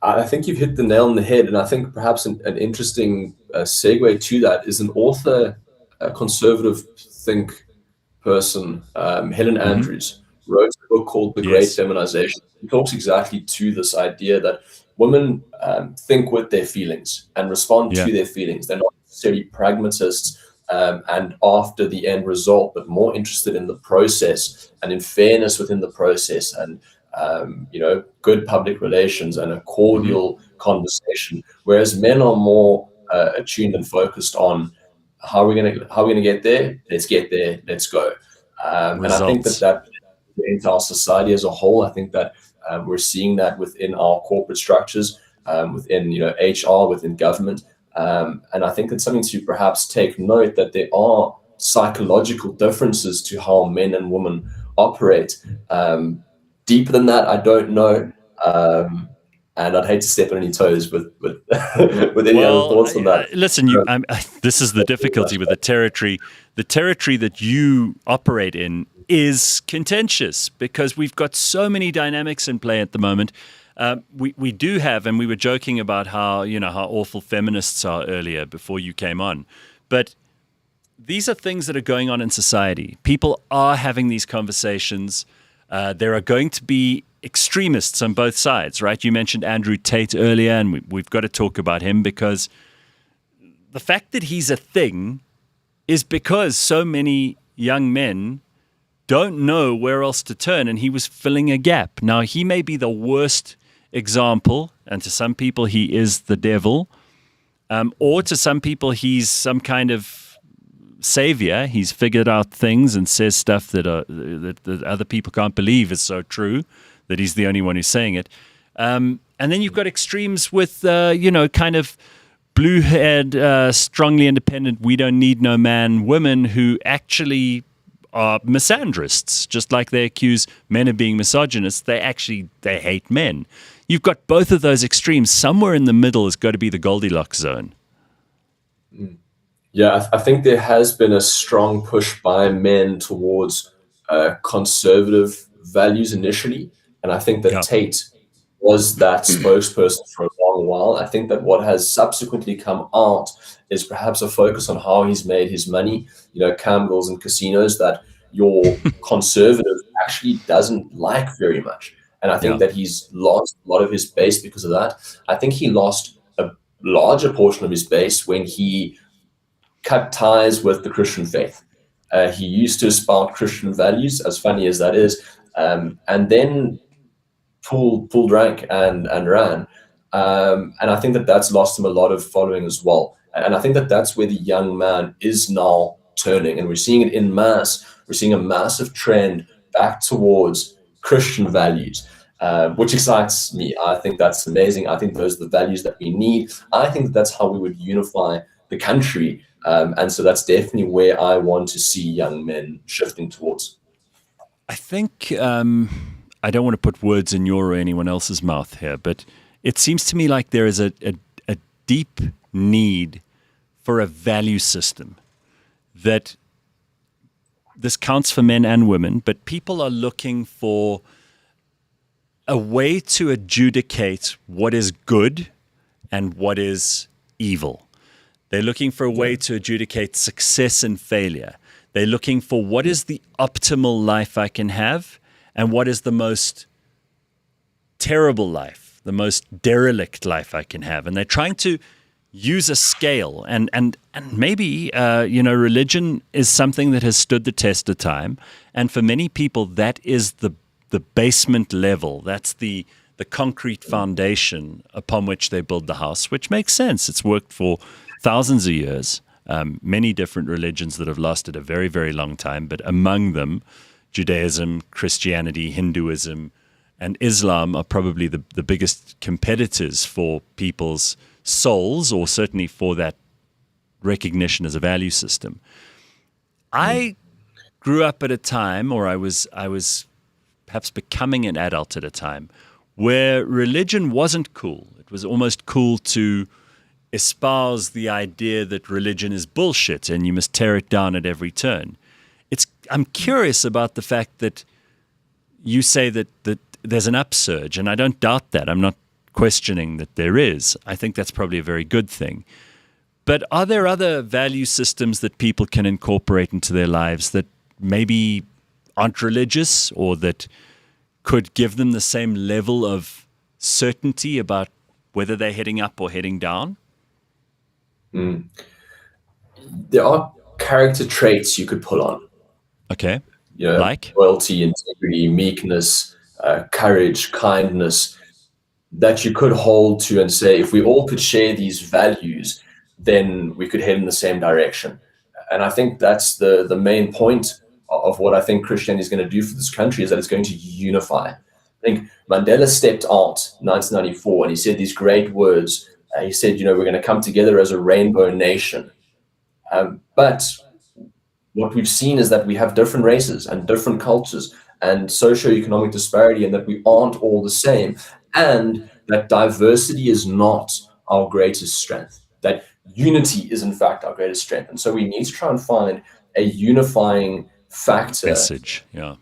I think you've hit the nail on the head. And I think perhaps an interesting segue to that is an author, a conservative think person, Helen Andrews, wrote a book called The Great Feminization. It talks exactly to this idea that women think with their feelings and respond to their feelings. They're not necessarily pragmatists and after the end result, but more interested in the process and in fairness within the process, and good public relations and a cordial conversation. Whereas men are more attuned and focused on how are we gonna get there? Let's get there. Let's go. And I think that into our society as a whole, I think that we're seeing that within our corporate structures, within HR, within government, and I think it's something to perhaps take note that there are psychological differences to how men and women operate. Deeper than that, I don't know, and I'd hate to step on any toes with any other thoughts on that. Listen, this is the difficulty with the territory. The territory that you operate in is contentious because we've got so many dynamics in play at the moment. We do have, and we were joking about how awful feminists are earlier before you came on, but these are things that are going on in society. People are having these conversations. There are going to be extremists on both sides, right? You mentioned Andrew Tate earlier, and we've got to talk about him because the fact that he's a thing is because so many young men don't know where else to turn, and he was filling a gap. Now, he may be the worst example, and to some people he is the devil, or to some people he's some kind of savior. He's figured out things and says stuff that other people can't believe is so true, that he's the only one who's saying it. And And then you've got extremes with, kind of blue-haired, strongly independent, we don't need no man women who actually are misandrists. Just like they accuse men of being misogynists, they hate men. You've got both of those extremes. Somewhere in the middle has got to be the Goldilocks zone. Yeah, I think there has been a strong push by men towards conservative values initially. And I think that Tate was that spokesperson for a long while. I think that what has subsequently come out is perhaps a focus on how he's made his money, Campbell's and casinos that your conservative actually doesn't like very much. And I think that he's lost a lot of his base because of that. I think he lost a larger portion of his base when he cut ties with the Christian faith. He used to espouse Christian values, as funny as that is, and then pulled rank and ran. And I think that that's lost him a lot of following as well. And I think that that's where the young man is now turning. And we're seeing it in mass. We're seeing a massive trend back towards Christian values, which excites me. I think that's amazing. I think those are the values that we need. I think that that's how we would unify the country. And so that's definitely where I want to see young men shifting towards. I think, I don't want to put words in your or anyone else's mouth here, but it seems to me like there is a deep need for a value system that this counts for men and women, but people are looking for a way to adjudicate what is good and what is evil. They're looking for a way to adjudicate success and failure. They're looking for what is the optimal life I can have and what is the most terrible life, the most derelict life I can have. And they're trying to use a scale. And maybe, religion is something that has stood the test of time. And for many people, that is the basement level. That's the concrete foundation upon which they build the house, which makes sense. It's worked for thousands of years. Many different religions that have lasted a very, very long time, but among them, Judaism, Christianity, Hinduism, and Islam are probably the biggest competitors for people's souls, or certainly for that recognition as a value system. I grew up at a time, or I was perhaps becoming an adult at a time, where religion wasn't cool. It was almost cool to espouse the idea that religion is bullshit and you must tear it down at every turn. I'm curious about the fact that you say that there's an upsurge, and I don't doubt that. I'm not questioning that there is. I think that's probably a very good thing. But are there other value systems that people can incorporate into their lives that maybe aren't religious, or that could give them the same level of certainty about whether they're heading up or heading down? There are character traits you could pull on. Okay. Like loyalty, integrity, meekness, courage, kindness, that you could hold to and say, if we all could share these values, then we could head in the same direction. And I think that's the main point of what I think Christianity is going to do for this country, is that it's going to unify. I think Mandela stepped out in 1994 and he said these great words. He said, we're going to come together as a rainbow nation. But what we've seen is that we have different races and different cultures and socioeconomic disparity, and that we aren't all the same, and that diversity is not our greatest strength, that unity is in fact our greatest strength. And so we need to try and find a unifying factor. Message, yeah.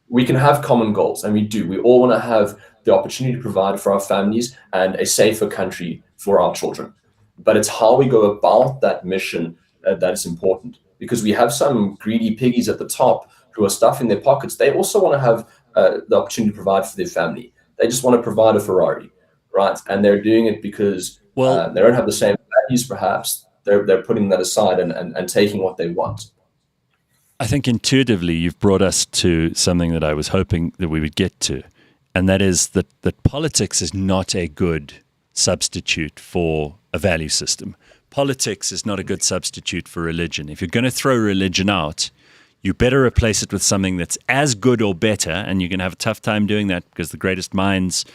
We can have common goals, and we do. We all want to have the opportunity to provide for our families and a safer country for our children. But it's how we go about that mission that is important, because we have some greedy piggies at the top who are stuffing their pockets. They also want to have the opportunity to provide for their family. They just want to provide a Ferrari, right? And they're doing it because they don't have the same values, perhaps. They're putting that aside and taking what they want. I think intuitively you've brought us to something that I was hoping that we would get to, and that is that politics is not a good substitute for a value system. Politics is not a good substitute for religion. If you're going to throw religion out, you better replace it with something that's as good or better, and you're going to have a tough time doing that because the greatest minds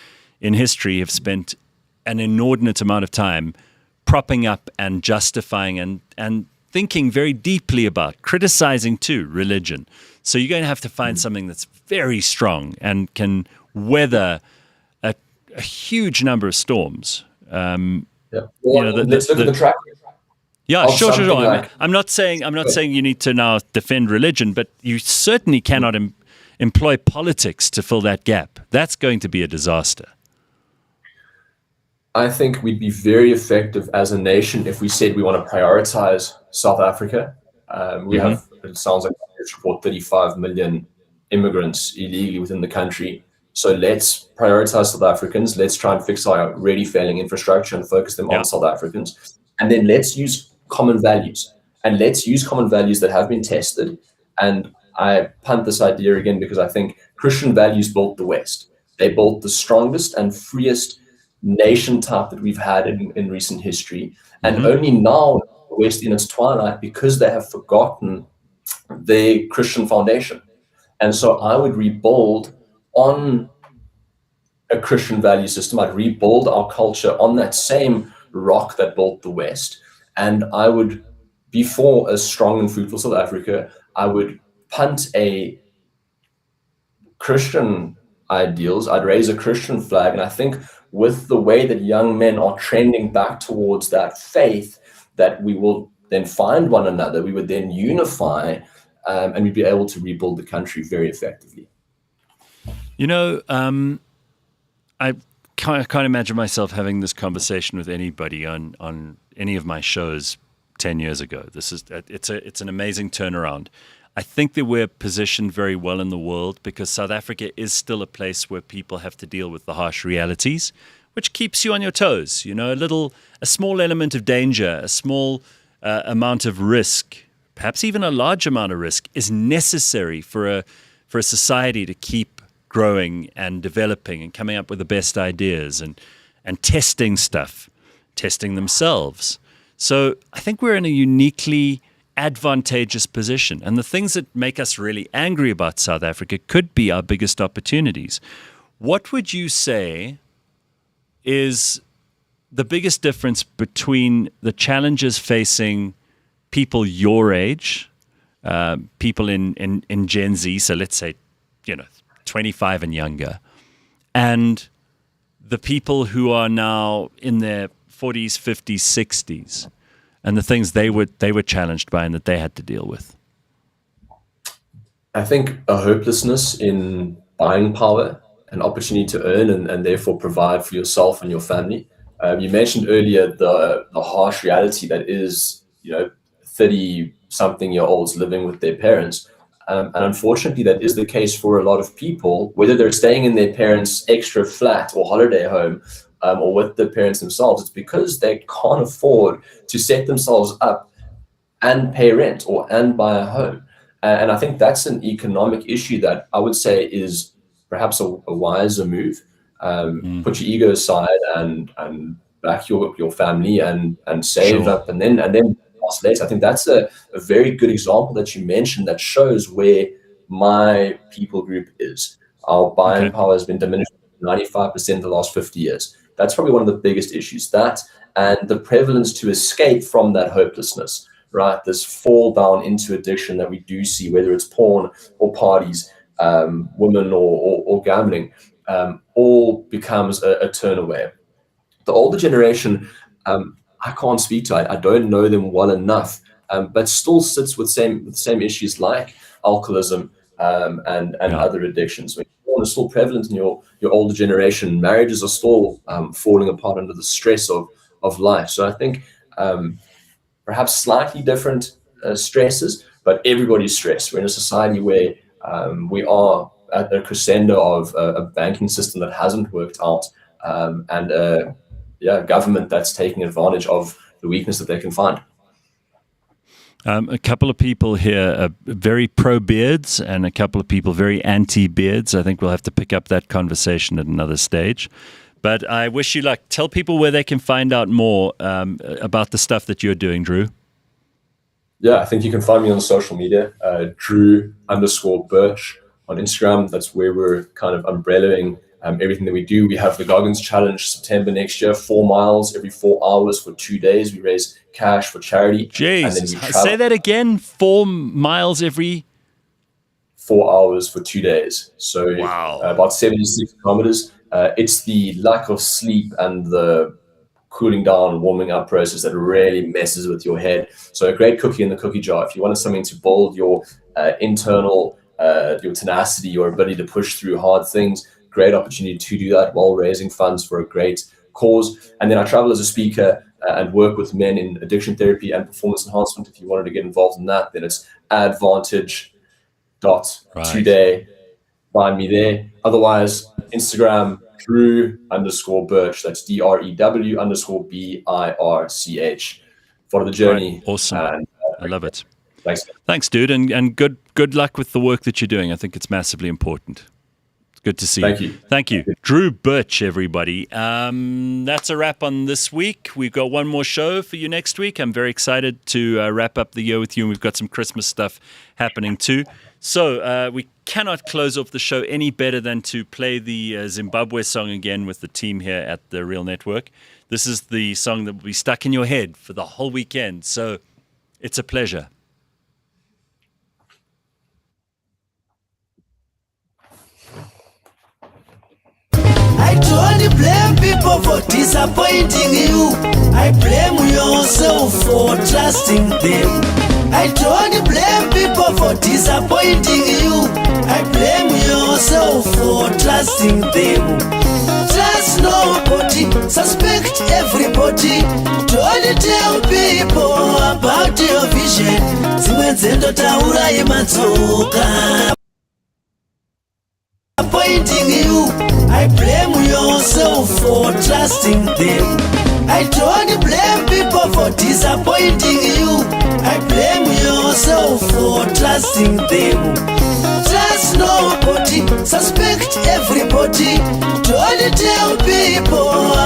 in history have spent an inordinate amount of time propping up and justifying and thinking very deeply about, criticizing too, religion. So you're going to have to find something that's very strong and can weather a huge number of storms. Let's look at the track. Yeah, sure. Like, I'm not saying you need to now defend religion, but you certainly cannot employ politics to fill that gap. That's going to be a disaster. I think we'd be very effective as a nation if we said we want to prioritize South Africa. We have, it sounds like, report 35 million immigrants illegally within the country. So let's prioritize South Africans. Let's try and fix our already failing infrastructure and focus them on South Africans. And then let's use common values. And let's use common values that have been tested. And I punt this idea again because I think Christian values built the West. They built the strongest and freest nation type that we've had in recent history. And only now, the West in its twilight, because they have forgotten the Christian foundation. And so I would rebuild on a Christian value system. I'd rebuild our culture on that same rock that built the West. And I would, before a strong and fruitful South Africa, I would punt a Christian ideals. I'd raise a Christian flag. And I think with the way that young men are trending back towards that faith, that we will then find one another, we would then unify, and we'd be able to rebuild the country very effectively. You know, I can't imagine myself having this conversation with anybody on any of my shows 10 years ago. It's an amazing turnaround. I think that we're positioned very well in the world because South Africa is still a place where people have to deal with the harsh realities, which keeps you on your toes. You know, a small element of danger, a small amount of risk, perhaps even a large amount of risk, is necessary for a society to keep growing and developing and coming up with the best ideas and testing stuff, testing themselves. So I think we're in a uniquely advantageous position. And the things that make us really angry about South Africa could be our biggest opportunities. What would you say is the biggest difference between the challenges facing people your age, people in Gen Z, so let's say, 25 and younger, and the people who are now in their 40s, 50s, 60s, and the things they were challenged by and that they had to deal with? I think a hopelessness in buying power, an opportunity to earn and therefore provide for yourself and your family. You mentioned earlier the harsh reality that is, 30-something-year-olds living with their parents. And unfortunately, that is the case for a lot of people, whether they're staying in their parents' extra flat or holiday home or with the parents themselves. It's because they can't afford to set themselves up and pay rent and buy a home. And I think that's an economic issue that I would say is perhaps a wiser move. Put your ego aside and back your family and save up and then later. I think that's a very good example that you mentioned that shows where my people group is. Our buying power has been diminished 95% in the last 50 years. That's probably one of the biggest issues. That and the prevalence to escape from that hopelessness, right? This fall down into addiction that we do see, whether it's porn or parties, women or gambling, all becomes a turn away. The older generation, I can't speak to. I don't know them well enough, but still sits with the same issues like alcoholism and other addictions. Porn is still prevalent in your older generation. Marriages are still falling apart under the stress of life. So I think perhaps slightly different stresses, but everybody's stressed. We're in a society where we are at the crescendo of a banking system that hasn't worked out and a government that's taking advantage of the weakness that they can find. A couple of people here are very pro-beards and a couple of people very anti-beards. I think we'll have to pick up that conversation at another stage. But I wish you luck. Tell people where they can find out more about the stuff that you're doing, Drew. Yeah, I think you can find me on social media, Drew_Birch on Instagram. That's where we're kind of umbrellaing everything that we do. We have the Goggins Challenge September next year, 4 miles every 4 hours for 2 days. We raise cash for charity. Jesus, say that again. 4 miles every 4 hours for 2 days. So about 76 kilometers. It's the lack of sleep and the cooling down, warming up process that really messes with your head. So a great cookie in the cookie jar. If you wanted something to build your internal, your tenacity, your ability to push through hard things, great opportunity to do that while raising funds for a great cause. And then I travel as a speaker and work with men in addiction therapy and performance enhancement. If you wanted to get involved in that, then it's advantage.today. Find me there. Otherwise, Instagram, Drew_Birch. That's DREW_BIRCH. Follow the journey. Right. Awesome. And, I love it. Thanks, dude. And good luck with the work that you're doing. I think it's massively important. It's good to see you. Thank you. Drew Birch, everybody. That's a wrap on this week. We've got one more show for you next week. I'm very excited to wrap up the year with you, and we've got some Christmas stuff happening too. So we cannot close off the show any better than to play the Zimbabwe song again with the team here at the Real Network. This is the song that will be stuck in your head for the whole weekend. So it's a pleasure. I don't blame people for disappointing you. I blame yourself for trusting them. I don't blame people for disappointing you. I blame yourself for trusting them. Trust nobody, suspect everybody. Don't tell people about your vision. Zimwe nzendotaura yematsoka. Disappointing you. I blame yourself for trusting them. I don't blame people for disappointing you. I blame yourself for trusting them. Trust nobody, suspect everybody. Don't tell people